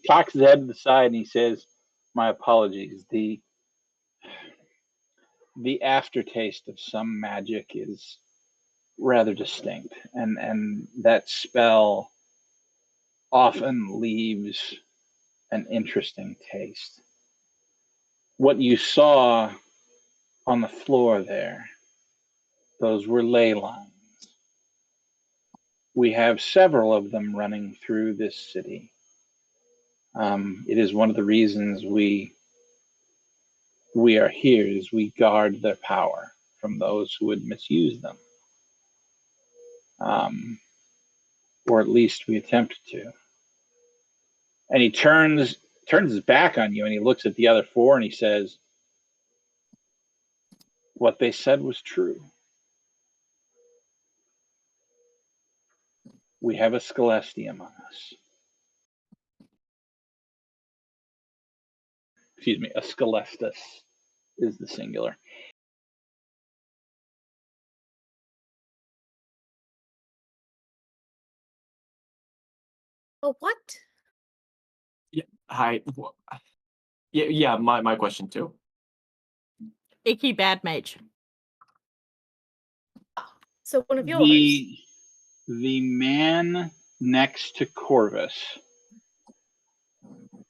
cocks his head to the side and he says, "My apologies. The aftertaste of some magic is rather distinct, and that spell often leaves an interesting taste. What you saw on the floor there, those were ley lines. We have several of them running through this city. It is one of the reasons we are here, is we guard their power from those who would misuse them. Or at least we attempt to." And he turns his back on you and he looks at the other four and he says, "What they said was true. We have a Scelesti among us." Excuse me, a Scelestus is the singular.
Oh, what?
Yeah. Hi. Yeah. My question too.
Icky bad mage.
So one of yours.
The man next to Corvus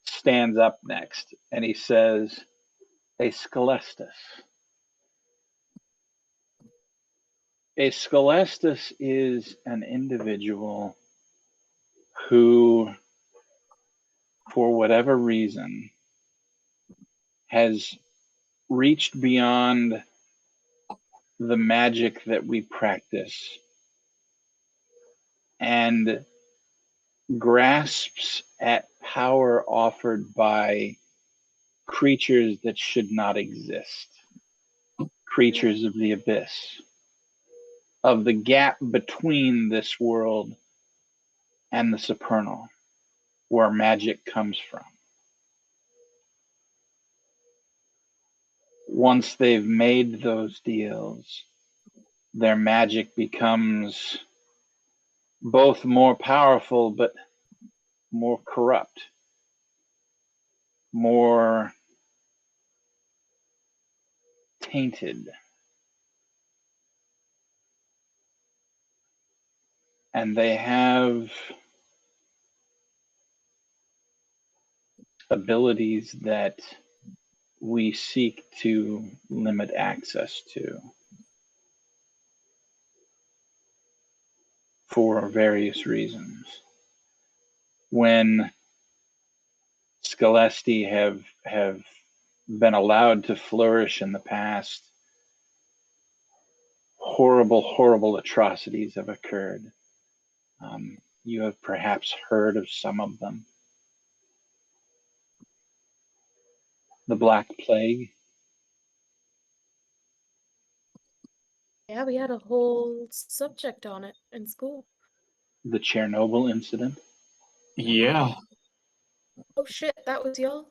stands up next and he says, "A Scelestus. A Scelestus is an individual who, for whatever reason, has reached beyond the magic that we practice and grasps at power offered by creatures that should not exist, creatures of the abyss, of the gap between this world and the supernal, where magic comes from. Once they've made those deals, their magic becomes both more powerful but more corrupt, more tainted. And they have abilities that we seek to limit access to for various reasons. When Scelesti have been allowed to flourish in the past, horrible atrocities have occurred. You have perhaps heard of some of them. The Black Plague.
Yeah, we had a whole subject on it in school.
The Chernobyl incident.
Yeah.
Oh shit, that was y'all?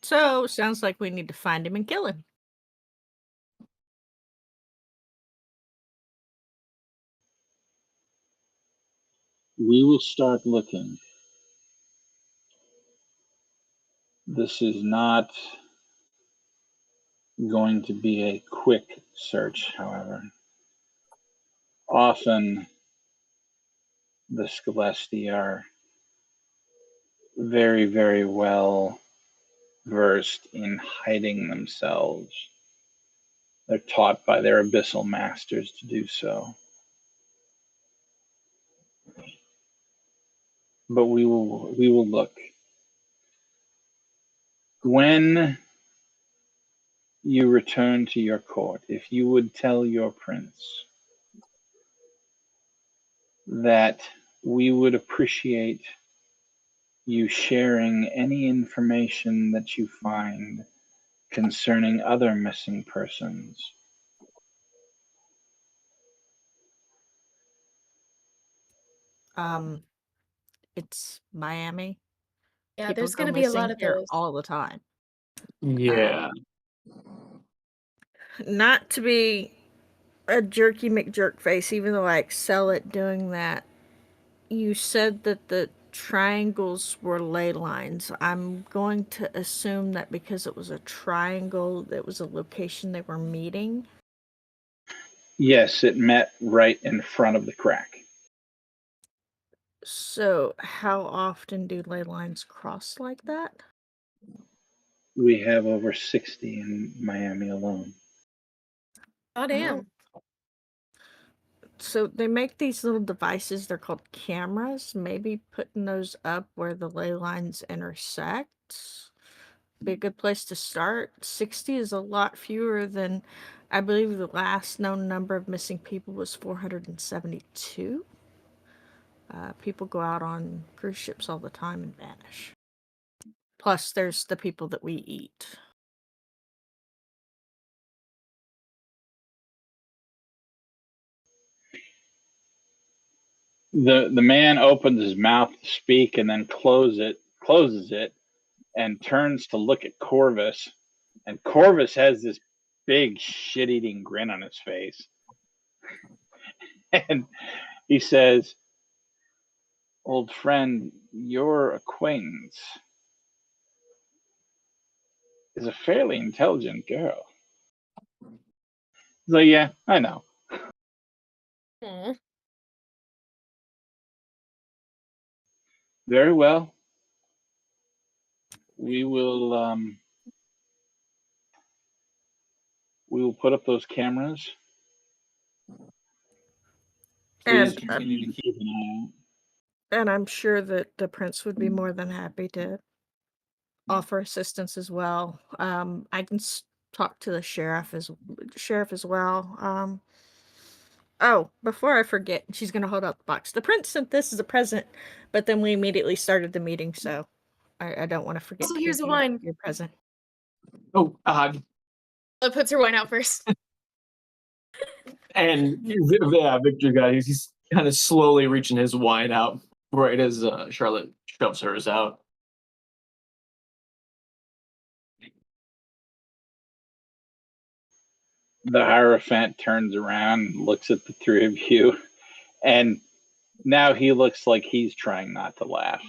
So, sounds like we need to find him and kill him.
We will start looking. This is not going to be a quick search, however. Often the Scelesti are very well versed in hiding themselves. They're taught by their abyssal masters to do so. But we will look. When you return to your court, if you would tell your prince that we would appreciate you sharing any information that you find concerning other missing persons.
It's Miami.
Yeah,
People
there's
go
gonna be a lot
missing
of
here
those.
all the time.
Yeah.
Not to be a jerky McJerk face, even though I excel at doing that. You said that the triangles were ley lines. I'm going to assume that because it was a triangle, it was a location they were meeting.
Yes, it met right in front of the crack.
So, how often do ley lines cross like that?
We have over 60 in Miami alone.
Oh damn.
So they make these little devices, they're called cameras. Maybe putting those up where the ley lines intersect be a good place to start. 60 is a lot fewer than, I believe the last known number of missing people was 472. People go out on cruise ships all the time and vanish. Plus, there's the people that we eat.
The man opens his mouth to speak and then closes it, and turns to look at Corvus. And Corvus has this big shit-eating grin on his face. And he says, "Old friend, your acquaintance is a fairly intelligent girl." He's like, "Yeah, I know."
Aw.
Very well. We will put up those cameras. Please
And
continue to keep an eye out.
And I'm sure that the prince would be more than happy to offer assistance as well. I can talk to the sheriff as well. Oh, before I forget, she's gonna hold out the box. The prince sent this as a present, but then we immediately started the meeting, so I don't want to forget
So
to
here's
give
the
you
wine.
your present.
Oh,
Puts her wine out first.
and yeah, Victor guys, he's kind of slowly reaching his wine out right as Charlotte shoves hers out.
The Hierophant turns around, looks at the three of you, and now he looks like he's trying not to laugh.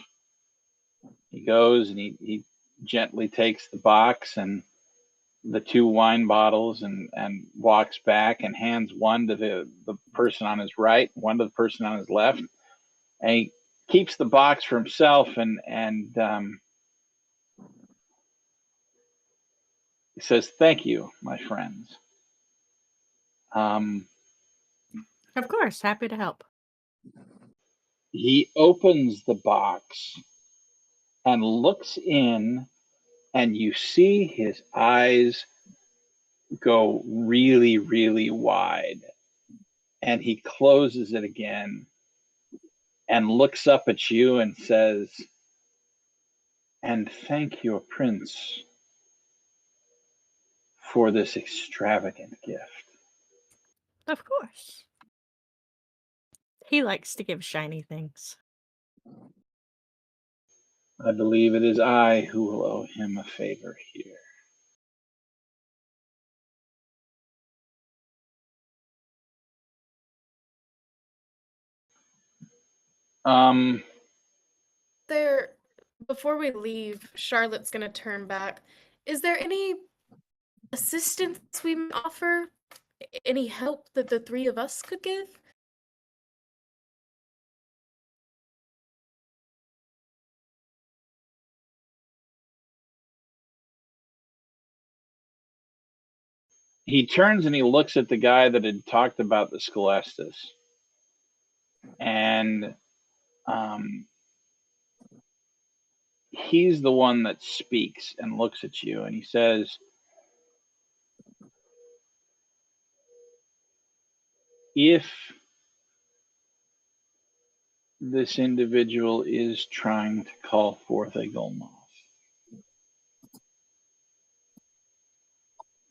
He goes and he gently takes the box and the two wine bottles and walks back and hands one to the person on his right, one to the person on his left, and he keeps the box for himself and he says, "Thank you, my friends."
Of course, happy to help.
He opens the box and looks in, and you see his eyes go really, really wide. And he closes it again and looks up at you and says, "And thank your prince for this extravagant gift."
Of course. He likes to give shiny things.
I believe it is I who will owe him a favor here.
There, before we leave, Charlotte's gonna turn back. Is there any assistance we may offer? Any help that the three of us could give?
He turns and he looks at the guy that had talked about the Scholastus. And he's the one that speaks and looks at you and he says, "If this individual is trying to call forth a Golmoth,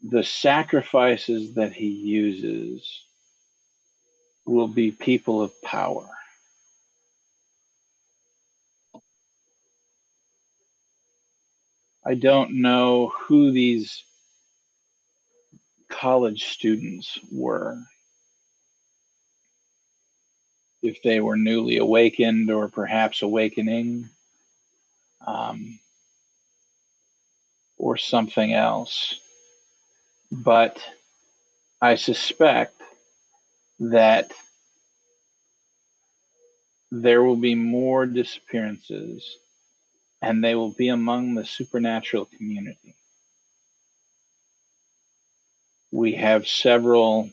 the sacrifices that he uses will be people of power. I don't know who these college students were, if they were newly awakened or perhaps awakening, um, or something else. But I suspect that there will be more disappearances and they will be among the supernatural community. We have several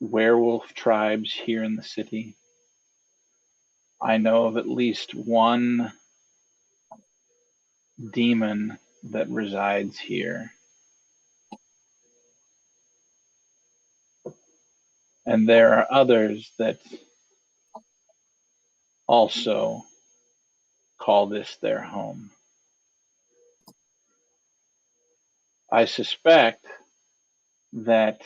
werewolf tribes here in the city. I know of at least one demon that resides here. And there are others that also call this their home. I suspect that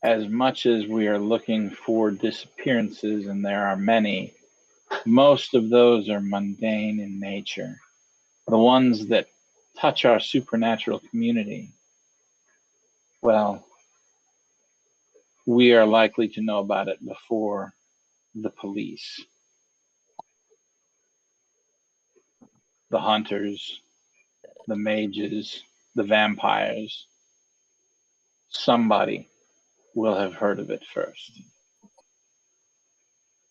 as much as we are looking for disappearances, and there are many, most of those are mundane in nature. The ones that touch our supernatural community, well, we are likely to know about it before the police, the hunters, the mages, the vampires. Somebody will have heard of it first.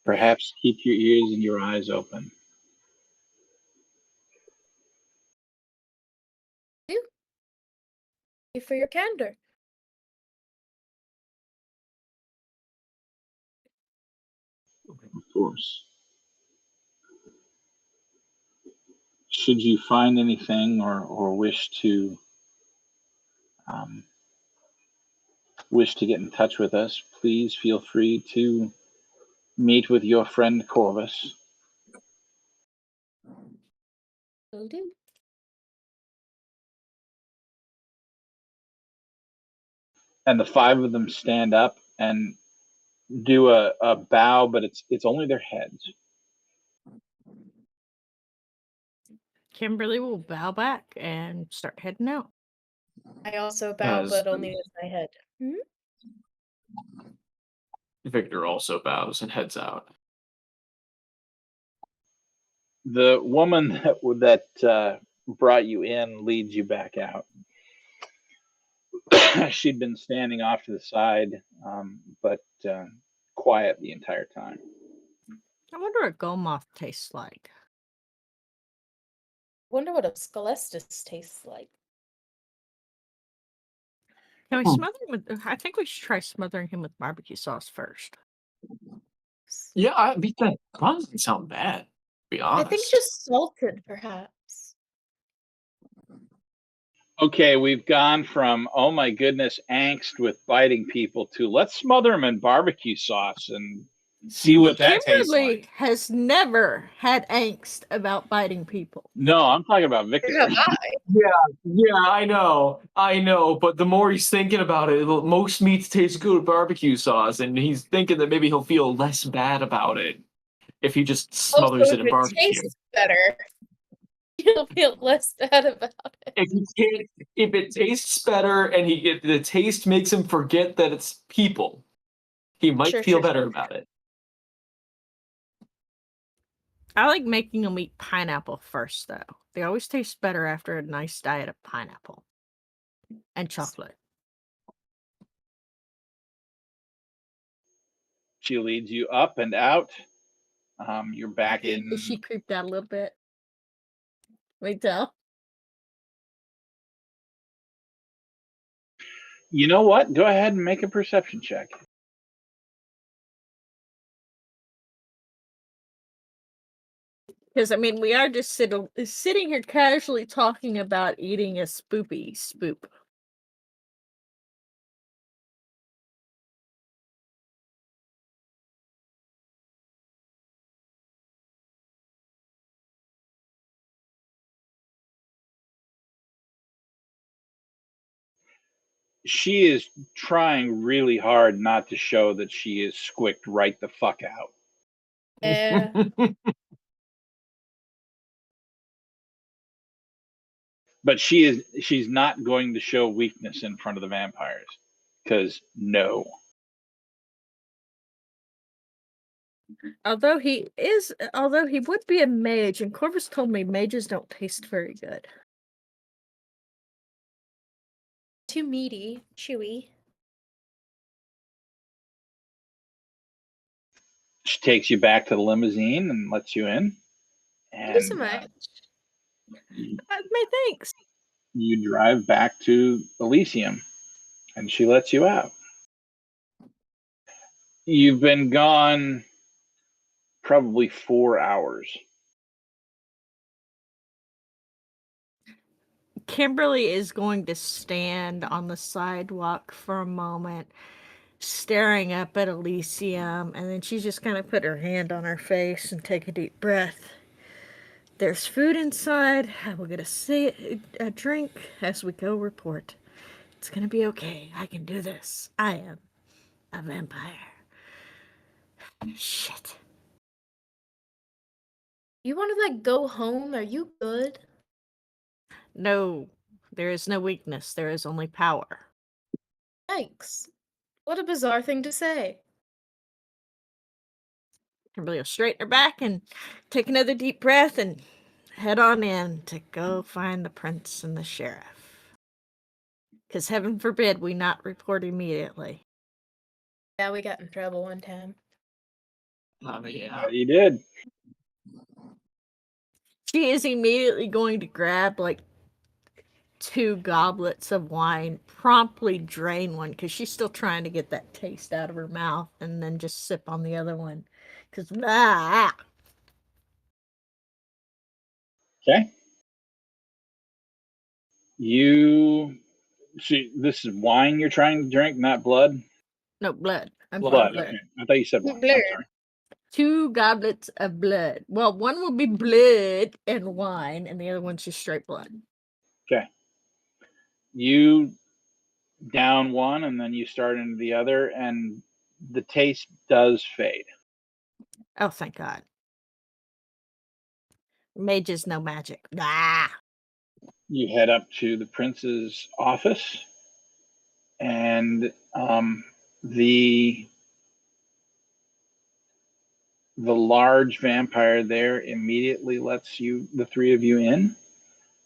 Perhaps keep your ears and your eyes open.
You for your candor.
Of course. Should you find anything or wish to wish to get in touch with us, please feel free to meet with your friend Corvus.
Will do.
And the five of them stand up and do a bow, but it's only their heads.
Kimberly will bow back and start heading out.
I also bow,
As
but only with my head. Hmm?
Victor also bows and heads out.
The woman that brought you in leads you back out. She'd been standing off to the side, but quiet the entire time.
I wonder what Gomoth tastes like.
Wonder what a Scholastus tastes like.
Can we smother him with? I think we should try smothering him with barbecue sauce first.
Yeah, I mean, that doesn't sound bad, to be
I
honest.
think just salted, perhaps.
Okay, we've gone from, oh my goodness, angst with biting people to let's smother them in barbecue sauce and see what that tastes
Kimberly
like.
has never had angst about biting people.
No, I'm talking about Victor.
Yeah, I know, but the more he's thinking about it, most meats taste good with barbecue sauce, and he's thinking that maybe he'll feel less bad about it if he just smothers
Also,
it
if
in
it
barbecue.
tastes better, you'll feel less bad about it.
If it tastes better and if the taste makes him forget that it's people, he might
Sure,
feel
sure,
better
sure.
about it.
I like making them eat pineapple first, though. They always taste better after a nice diet of pineapple and chocolate.
She leads you up and out. You're back in.
Is she creeped out a little bit? Wait till.
You know what? Go ahead and make a perception check.
Because, I mean, we are just sitting here casually talking about eating a spoopy spoop.
She is trying really hard not to show that she is squicked right the fuck out.
Yeah.
But she's not going to show weakness in front of the vampires. Because no.
Although he would be a mage, and Corvus told me mages don't taste very good.
Too meaty, chewy.
She takes you back to the limousine and lets you in.
Thank you so
And
much.
My thanks.
you drive back to Elysium. And she lets you out. You've been gone probably 4 hours.
Kimberly is going to stand on the sidewalk for a moment, staring up at Elysium, and then she's just going to put her hand on her face and take a deep breath. There's food inside. I will get a drink as we go report. It's going to be okay. I can do this. I am a vampire. Shit.
You want to go home? Are you good?
No, there is no weakness. There is only power.
Thanks. What a bizarre thing to say.
Kimberly will straighten her back and take another deep breath and head on in to go find the prince and the sheriff. Because heaven forbid we not report immediately.
Yeah, we got in trouble one time.
Yeah.
You did.
She is immediately going to grab 2 goblets of wine, promptly drain one because she's still trying to get that taste out of her mouth, and then just sip on the other one. Because
Okay. So this is wine you're trying to drink, not blood?
No, blood. I'm
Blood.
fine, blood.
Okay. I thought you said wine. I'm
Blood.
sorry.
2 goblets of blood. Well, one will be blood and wine, and the other one's just straight blood.
Okay. You down one, and then you start into the other, and the taste does fade.
Oh, thank God. Mages, no magic. Ah!
You head up to the prince's office, and the large vampire there immediately lets the three of you in.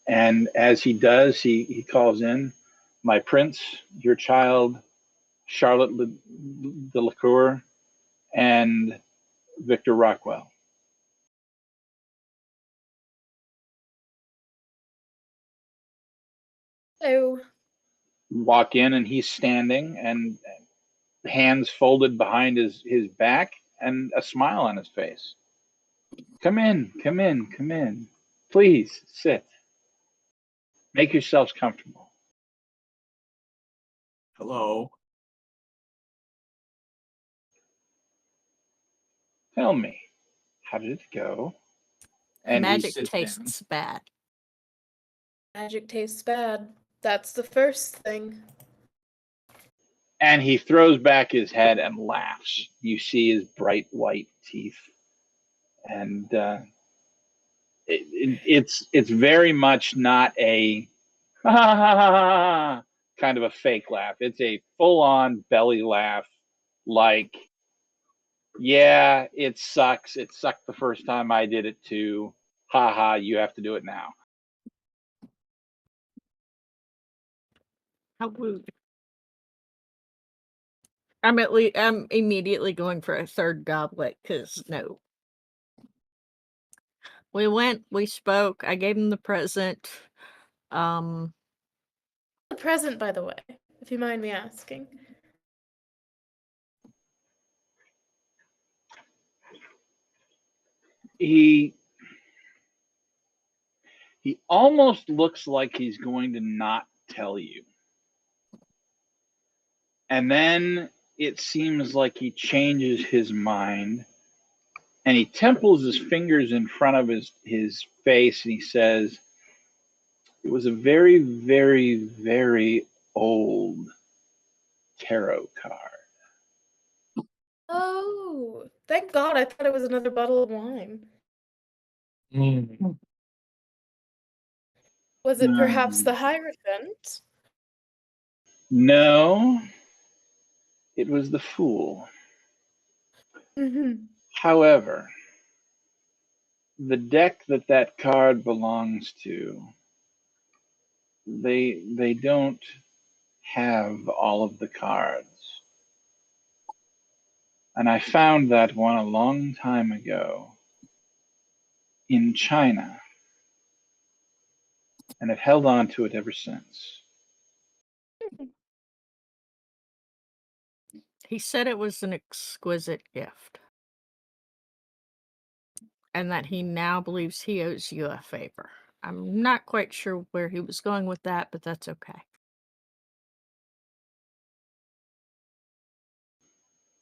And as he does, he calls in, "My prince, your child, Charlotte Delacour, and Victor Rockwell."
So,
Walk in, and he's standing, and hands folded behind his back, and a smile on his face. "Come in, come in, come in. Please sit. Make yourselves comfortable."
Hello.
"Tell me, how did it go?" And he
Magic
sits
tastes bad.
magic tastes bad. That's the first thing.
and he throws back his head and laughs. You see his bright white teeth, and it's very much not a ha ha ha ha ha kind of a fake laugh. It's a full on belly laugh, like, yeah, it sucks. It sucked the first time I did it too. Ha ha, you have to do it now.
How rude. I'm immediately going for a third goblet, because no. We went, we spoke, I gave him the present.
The present, by the way, if you mind me asking.
He almost looks like he's going to not tell you. And then it seems like he changes his mind, and he temples his fingers in front of his face, and he says, "It was a very, very, very old tarot card."
Oh, thank God. I thought it was another bottle of wine.
Mm.
Was it perhaps the Hierophant?
No, it was the Fool.
Mm-hmm.
However, the deck that card belongs to, they don't have all of the cards. And I found that one a long time ago in China, and have held on to it ever since.
He said it was an exquisite gift. And that he now believes he owes you a favor. I'm not quite sure where he was going with that, but that's okay.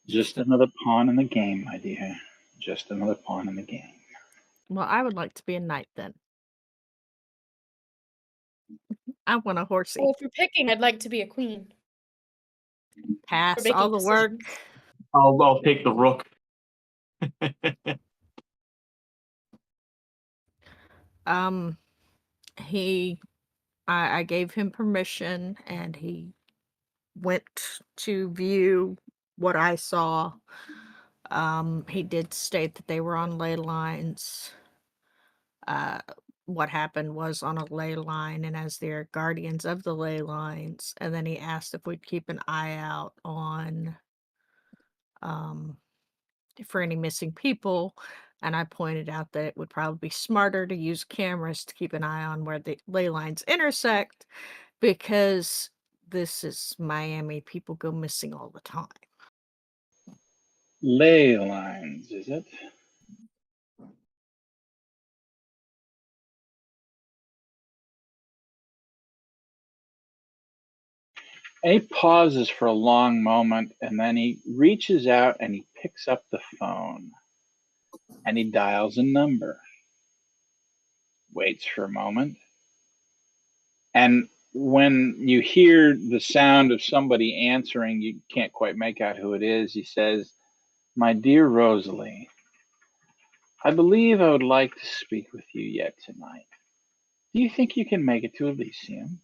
Just another pawn in the game, my dear. Just another pawn in the game.
Well, I would like to be a knight then. I want a horsey.
Well, if you're picking, I'd like to be a queen.
Pass
making
all the work.
decisions.
I'll take the rook.
I gave him permission, and he went to view what I saw. He did state that they were on ley lines. What happened was on a ley line, and as they're guardians of the ley lines, and then he asked if we'd keep an eye out on for any missing people, and I pointed out that it would probably be smarter to use cameras to keep an eye on where the ley lines intersect, because this is Miami. People go missing all the time.
Ley lines, is it? And he pauses for a long moment, and then he reaches out and he picks up the phone and he dials a number, waits for a moment, and when you hear the sound of somebody answering, you can't quite make out who it is. He says, "My dear Rosalie, I believe I would like to speak with you yet tonight. Do you think you can make it to Elysium?"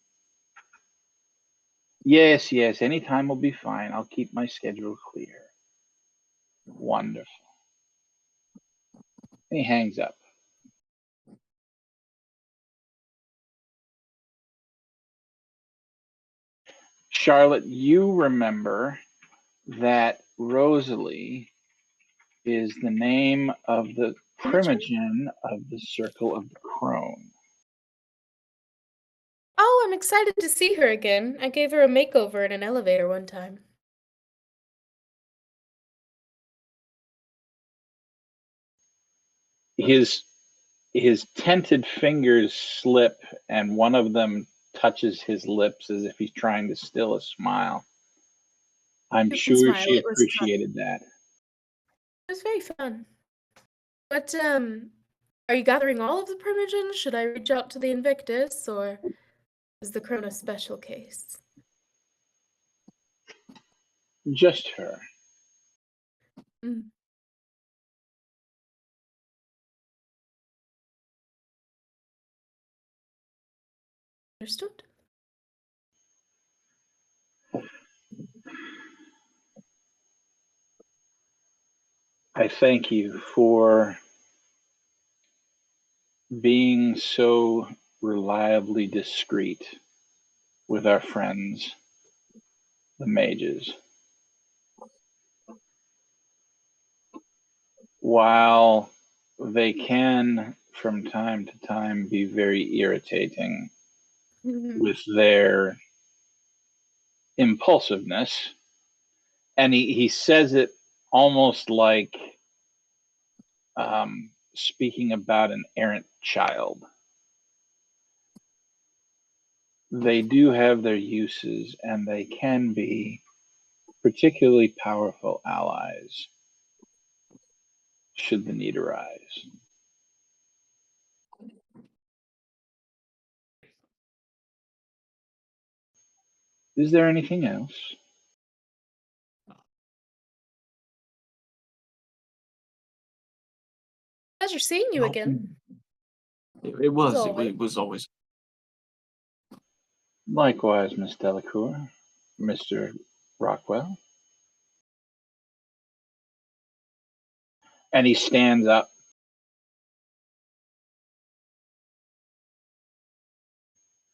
"Yes, yes, any time will be fine. I'll keep my schedule clear." "Wonderful." And he hangs up. Charlotte, you remember that Rosalie is the name of the primogen of the Circle of the Crone.
Oh, I'm excited to see her again. I gave her a makeover in an elevator one time.
His tented fingers slip, and one of them touches his lips as if he's trying to still a smile. I'm
You can
sure
smile.
she
It was fun.
appreciated that.
It was very fun. But, are you gathering all of the primogens? Should I reach out to the Invictus, or is the Crone a special case?
Just her.
Mm. Understood.
I thank you for being so reliably discreet with our friends, the mages. While they can, from time to time, be very irritating
Mhm.
with their impulsiveness, and he says it almost like speaking about an errant child. They do have their uses, and they can be particularly powerful allies should the need arise. Is there anything else?
Pleasure seeing you
No,
again.
it was. It
always.
was always.
Likewise, Miss Delacour, Mr. Rockwell. And he stands up.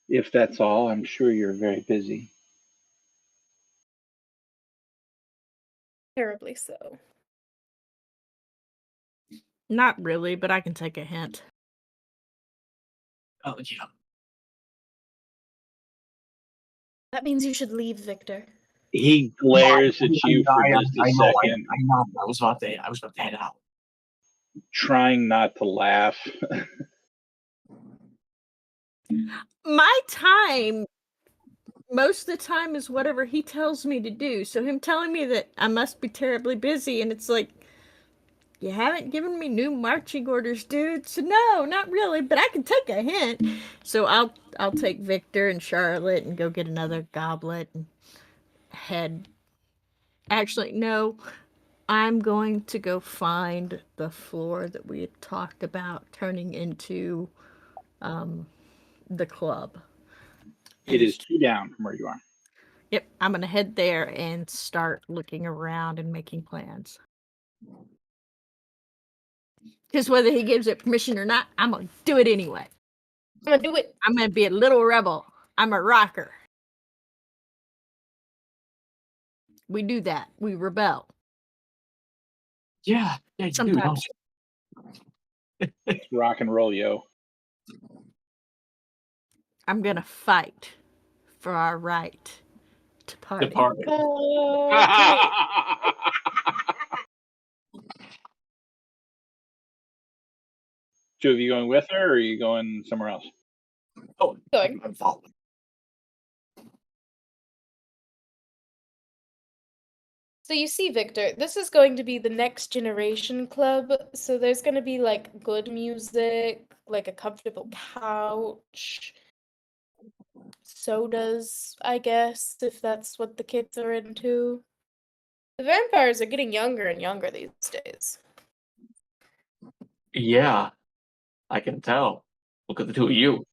If that's all, I'm sure you're very busy.
Terribly so.
Not really, but I can take a hint.
Oh yeah.
That means you should leave, Victor.
He glares at you for just a second,
I know. I was about to head out.
trying not to laugh.
My time, most of the time, is whatever he tells me to do. So him telling me that I must be terribly busy, and it's like, you haven't given me new marching orders, dude. So no, not really, but I can take a hint. So I'll take Victor and Charlotte and go get another goblet and head. Actually, no. I'm going to go find the floor that we had talked about turning into the club.
It is 2 down from where you are.
Yep, I'm going to head there and start looking around and making plans. Because whether he gives it permission or not, I'm going to do it anyway.
I'm gonna do it.
I'm going to be a little rebel. I'm a rocker. We do that. We rebel.
Yeah, you do, don't
Sometimes.
you?
It's rock and roll, yo.
I'm going to fight for our right to party.
Departed.
Okay.
Two of you going with her, or are you going somewhere else?
Oh,
Going.
I'm following.
So you see, Victor, this is going to be the next generation club. So there's going to be like good music, like a comfortable couch, sodas, I guess, if that's what the kids are into. The vampires are getting younger and younger these days.
Yeah, I can tell. Look at the two of you.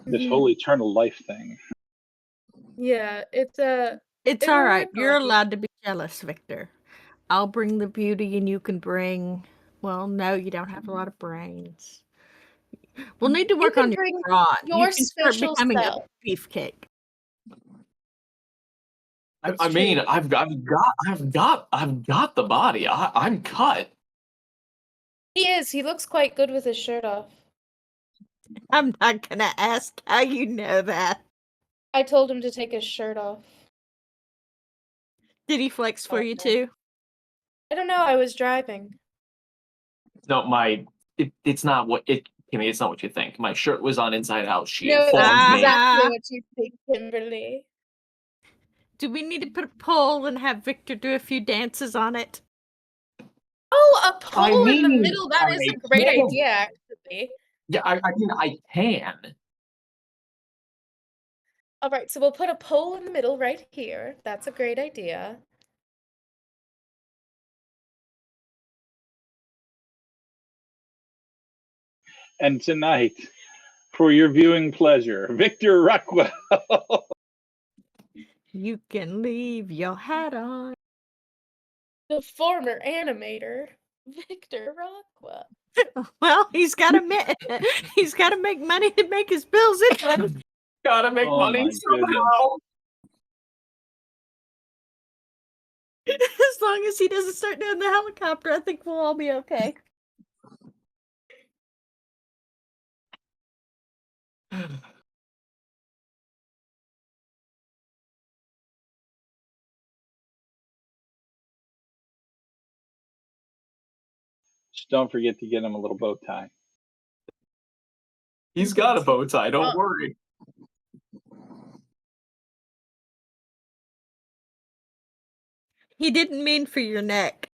This whole eternal life thing.
Yeah,
It's
it'll
all right.
work
You're
on you.
allowed to be jealous, Victor. I'll bring the beauty and you can bring. Well, no, you don't have a lot of brains. We'll need to
You
work
can
on your
bring
brawn. You
your
can start
special
becoming a
self.
beefcake.
That's
I mean,
true.
I've got the body. I'm cut.
He is. He looks quite good with his shirt off.
I'm not gonna ask how you know that.
I told him to take his shirt off.
Did he flex for you
Okay.
too?
I don't know. I was driving.
No, it's not what it. Kimmy, it's not what you think. My shirt was on inside out. She
No, it's
informed me.
exactly what you think, Kimberly.
Do we need to put a poll and have Victor do a few dances on it?
Oh, a
I
pole in the
mean,
middle. That is
I
a great
can.
idea, actually.
Yeah, I mean, I can.
All right, so we'll put a pole in the middle right here. That's a great idea.
And tonight, for your viewing pleasure, Victor Rockwell.
You can leave your hat on.
The former animator, Victor Rockwell.
Well, he's got to he's got to make money to make his bills.
Gotta make
Oh
money
my goodness.
somehow.
As long as he doesn't start doing the helicopter, I think we'll all be okay.
Just don't forget to get him a little bow tie.
He's got a bow tie. Don't
Oh.
worry.
He didn't mean for your neck.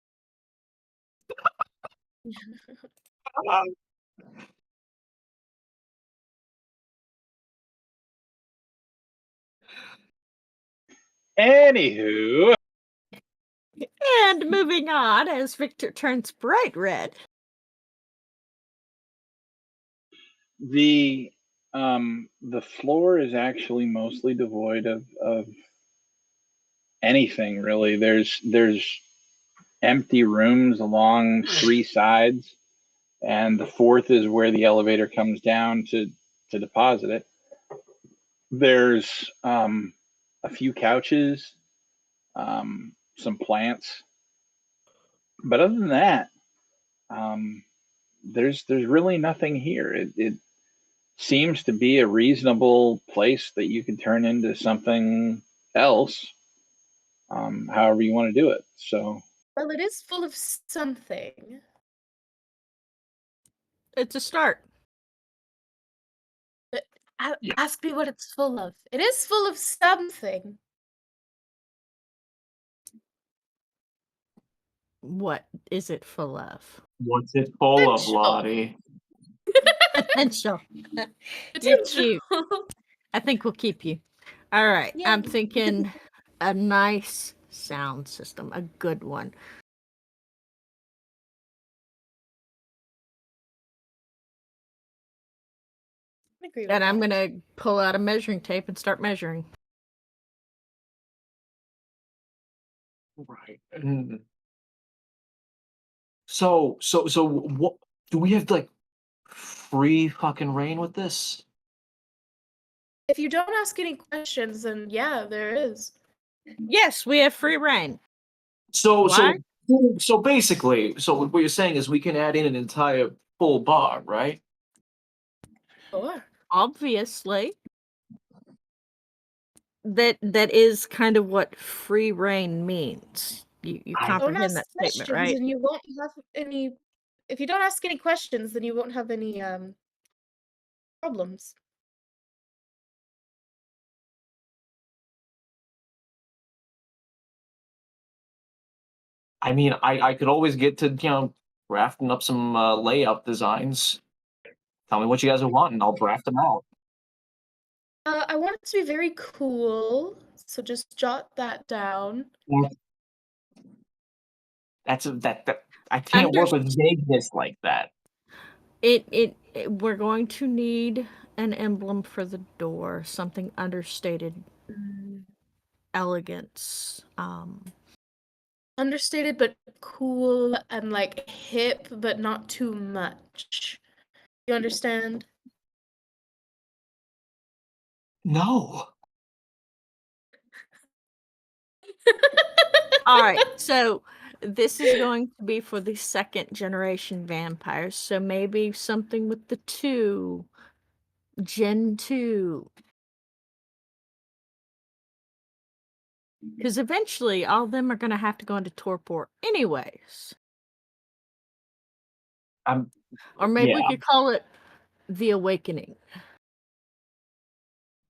Anywho,
And moving on, as Victor turns bright red.
the floor is actually mostly devoid of anything really. There's empty rooms along three sides, and the fourth is where the elevator comes down to deposit it. There's a few couches, some plants, but other than that, there's really nothing here. It seems to be a reasonable place that you can turn into something else, however you want to do it. So
Well, it is full of something.
It's a start.
Yeah.
Ask me what it's full of. It is full of something.
What is it full of?
What's it full of,
Potential.
Lottie?
Potential. You're
Potential.
cute. I think we'll keep you. All right. I'm
Yay.
thinking a nice sound system, a good one.
I agree with
And I'm
that.
going to pull out a measuring tape and start measuring.
Right. So what do we have like free fucking reign with this?
If you don't ask any questions, then yeah, there is.
Yes, we have free reign.
So
Why?
so basically, so what you're saying is we can add in an entire full bar, right?
Sure.
Obviously. That is kind of what free reign means. You
I
Don't
comprehend
ask
that statement,
questions,
right?
and you won't have any. If you don't ask any questions, then you won't have any problems.
I mean, I could always get to, drafting up some layout designs. Tell me what you guys want, and I'll draft them out.
I want it to be very cool, so just jot that down.
That I can't work with vagueness like that.
We're going to need an emblem for the door, something understated, elegance.
Understated but cool and like hip, but not too much. You understand?
No.
All right, so this is going to be for the second generation vampires, so maybe something with the 2, Gen 2. Because eventually all of them are going to have to go into torpor anyways. Or maybe we could call it the Awakening.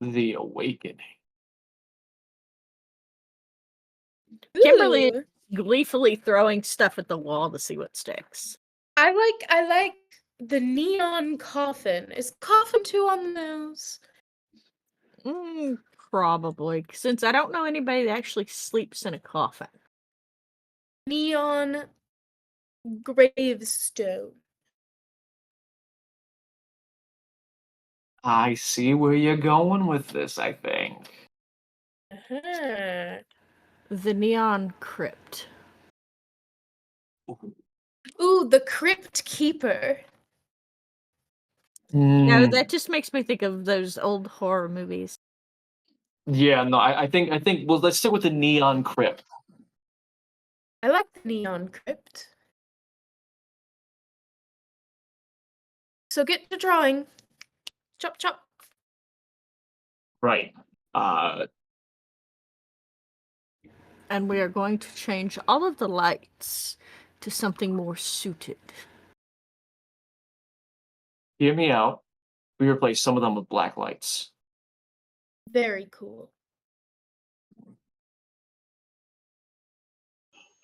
The Awakening.
Kimberly
Ooh.
is gleefully throwing stuff at the wall to see what sticks.
I like the neon coffin. Is coffin too on the nose?
Probably, since I don't know anybody that actually sleeps in a coffin.
Neon gravestone.
I see where you're going with this, I think.
Uh-huh.
The Neon Crypt.
Ooh, the Crypt Keeper.
No, that just makes me think of those old horror movies.
Yeah, no, I think well, let's stick with the Neon Crypt.
I like the Neon Crypt. So get to drawing. Chop chop.
Right.
And we are going to change all of the lights to something more suited.
Hear me out. We replace some of them with black lights.
Very cool.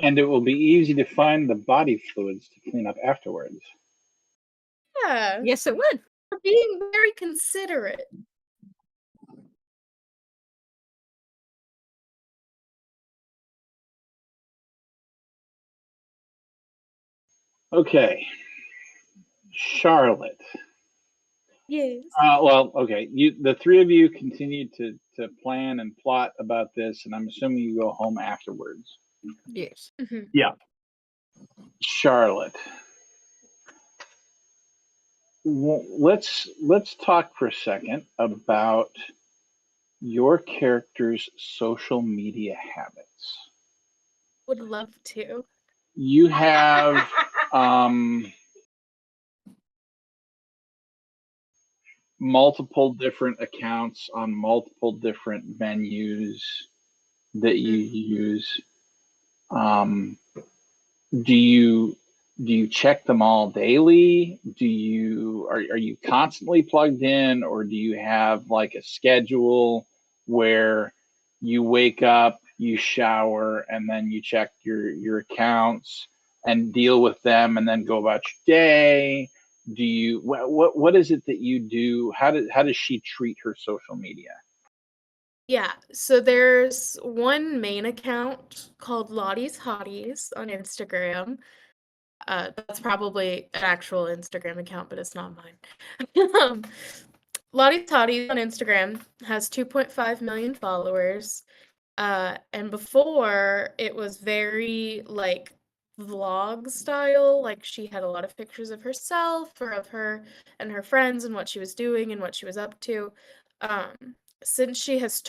And it will be easy to find the body fluids to clean up afterwards.
Yeah.
Yes, it would.
You're being very considerate.
Okay. Charlotte.
Yes.
Well, okay. The three of you continue to plan and plot about this, and I'm assuming you go home afterwards.
Yes.
Mm-hmm.
Yeah.
Charlotte. Well, let's talk for a second about your character's social media habits.
Would love to.
You have multiple different accounts on multiple different venues that you use. Do you check them all daily? Are you constantly plugged in, or do you have like a schedule where you wake up, you shower, and then you check your accounts and deal with them, and then go about your day? Do you what is it that you do? How does she treat her social media?
Yeah, so there's one main account called Lottie's Hotties on Instagram. That's probably an actual Instagram account, but it's not mine. Lottie's Hotties on Instagram has 2.5 million followers. And before it was very like vlog style, like she had a lot of pictures of herself or of her and her friends and what she was doing and what she was up to. Since she has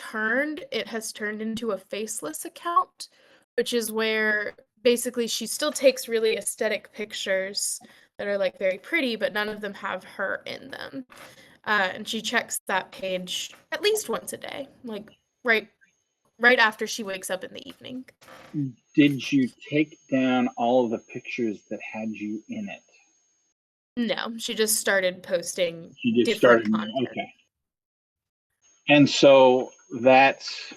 it has turned into a faceless account, which is where basically she still takes really aesthetic pictures that are like very pretty, but none of them have her in them. And she checks that page at least once a day, like right after she wakes up in the evening.
Did you take down all of the pictures that had you in it?
No, she just started posting
She just
different
started.
content.
Okay. And so that's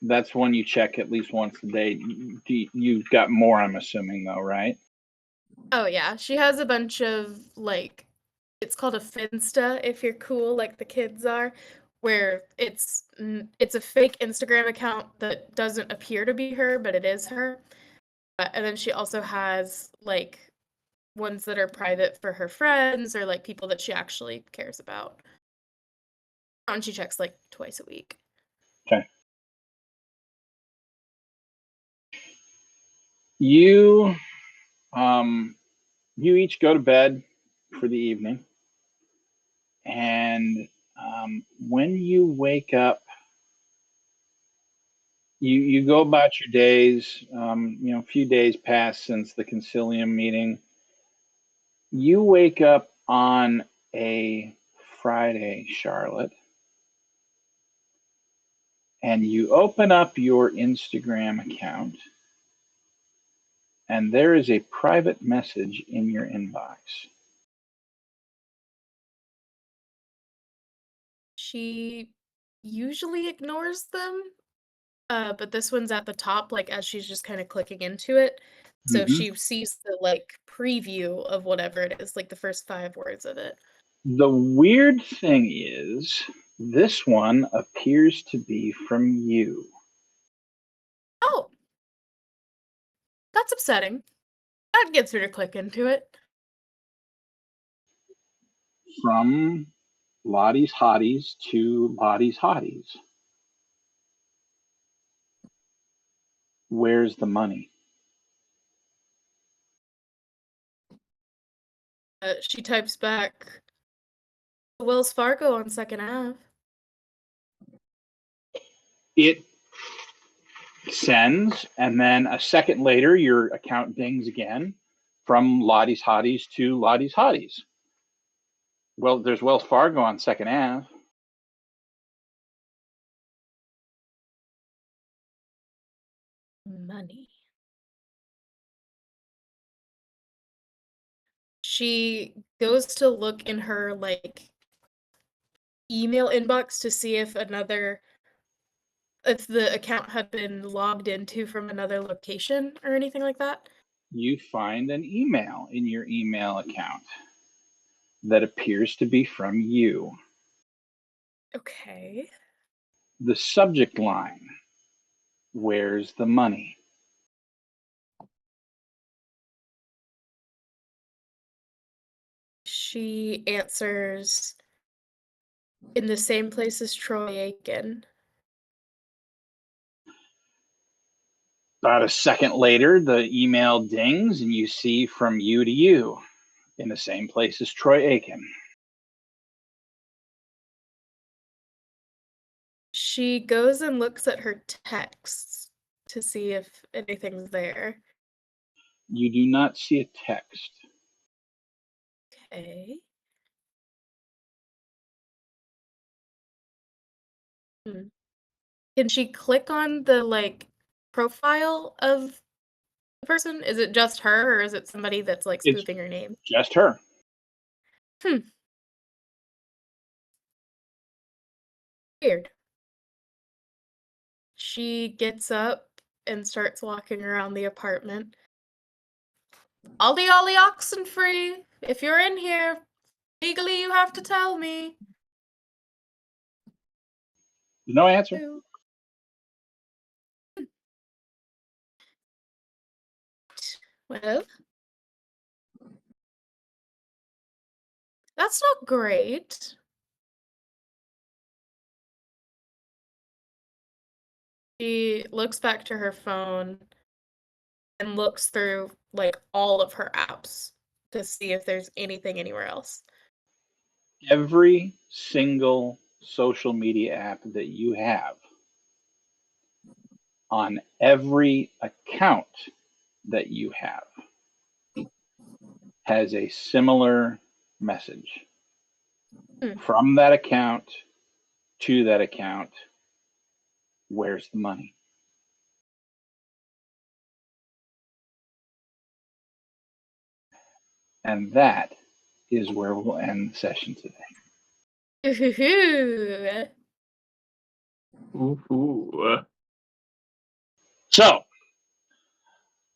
That's one you check at least once a day. You've got more, I'm assuming, though, right?
Oh yeah, she has a bunch of like, it's called a Finsta if you're cool like the kids are, where it's a fake Instagram account that doesn't appear to be her, but it is her. And then she also has like ones that are private for her friends or like people that she actually cares about. And she checks like twice a week.
Okay. You you each go to bed for the evening, and when you wake up, you go about your days. A few days pass since the concilium meeting. You wake up on a Friday, Charlotte, and you open up your Instagram account, and there is a private message in your inbox.
She usually ignores them, but this one's at the top, like as she's just kind of clicking into it. So
Mhm.
she sees the like preview of whatever it is, like the first 5 words of it.
The weird thing is, this one appears to be from you.
Oh, that's upsetting. That gets her to click into it.
From Lottie's Hotties to Lottie's Hotties. Where's the money?
She types back, Wells Fargo on 2nd Ave.
It sends, and then a second later, your account dings again from Lottie's Hotties to Lottie's Hotties. Well, there's Wells Fargo on 2nd Ave.
Money. She goes to look in her like email inbox to see if the account had been logged into from another location or anything like that.
You find an email in your email account that appears to be from you.
Okay.
The subject line, where's the money?
She answers, in the same place as Troy Aiken.
About a second later, the email dings, and you see from you to you, in the same place as Troy Aiken.
She goes and looks at her texts to see if anything's there.
You do not see a text.
Okay. Can she click on the like profile of the person? Is it just her or is it somebody that's like
It's
spoofing her name?
just her.
Weird. She gets up and starts walking around the apartment. Ollie Ollie Oxenfree, if you're in here, legally you have to tell me.
No answer.
Who? Well, that's not great. She looks back to her phone and looks through like all of her apps to see if there's anything anywhere else.
Every single social media app that you have, on every account that you have, has a similar message. From that account to that account, where's the money? And that is where we'll end the session today.
Ooh.
Ooh.
So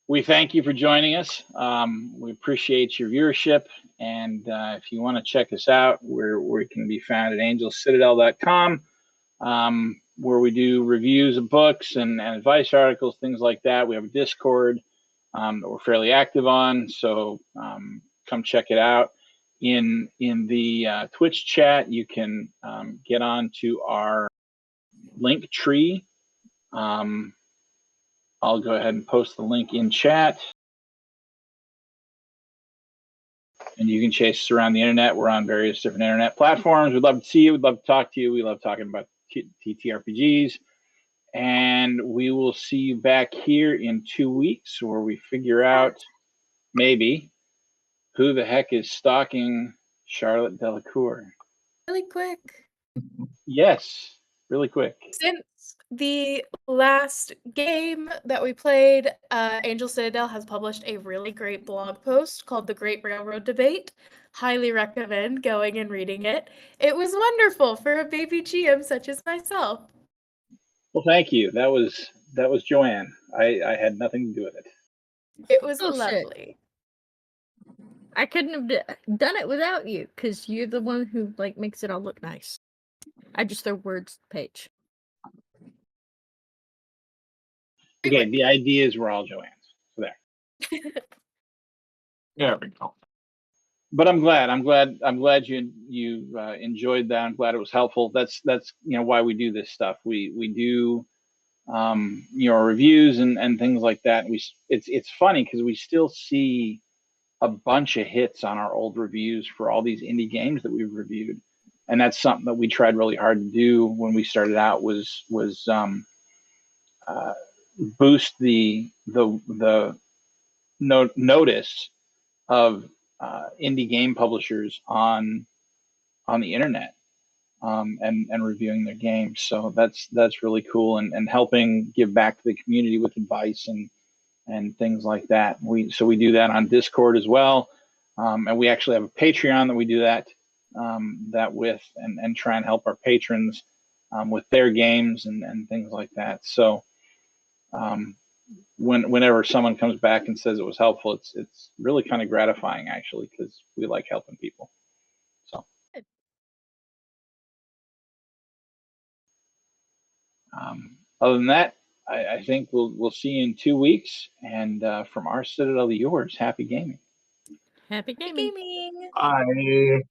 we thank you for joining us. We appreciate your viewership. And if you want to check us out, we can be found at angelcitadel.com, where we do reviews of books and advice articles, things like that. We have a Discord that we're fairly active on, so come check it out. In the Twitch chat, you can get on to our link tree. I'll go ahead and post the link in chat. And you can chase us around the internet. We're on various different internet platforms. We'd love to see you. We'd love to talk to you. We love talking about TTRPGs. And we will see you back here in 2 weeks, where we figure out maybe who the heck is stalking Charlotte Delacour.
Really quick.
Yes, really quick.
Since the last game that we played, Angel Citadel has published a really great blog post called The Great Railroad Debate. Highly recommend going and reading it. It was wonderful for a baby GM such as myself.
Well, thank you. That was Joanne. I had nothing to do with it.
It was
Bullshit.
lovely.
I couldn't have done it without you, because you're the one who like makes it all look nice. I just throw words to the page.
Okay, the ideas were all Joanne's. So there.
There we go.
But I'm glad you enjoyed that. I'm glad it was helpful. That's why we do this stuff. We do reviews and things like that. It's funny because we still see a bunch of hits on our old reviews for all these indie games that we've reviewed, and that's something that we tried really hard to do when we started out. Was boost the notice of indie game publishers on the internet, and reviewing their games. So that's really cool, and helping give back to the community with advice and things like that. We do that on Discord as well, and we actually have a Patreon that we do that with, and try and help our patrons with their games and things like that. So whenever someone comes back and says it was helpful, it's really kind of gratifying, actually, because we like helping people. So other than that, I think we'll see you in 2 weeks. And from our Citadel to yours, happy gaming.
Happy gaming.
Gaming.
Bye.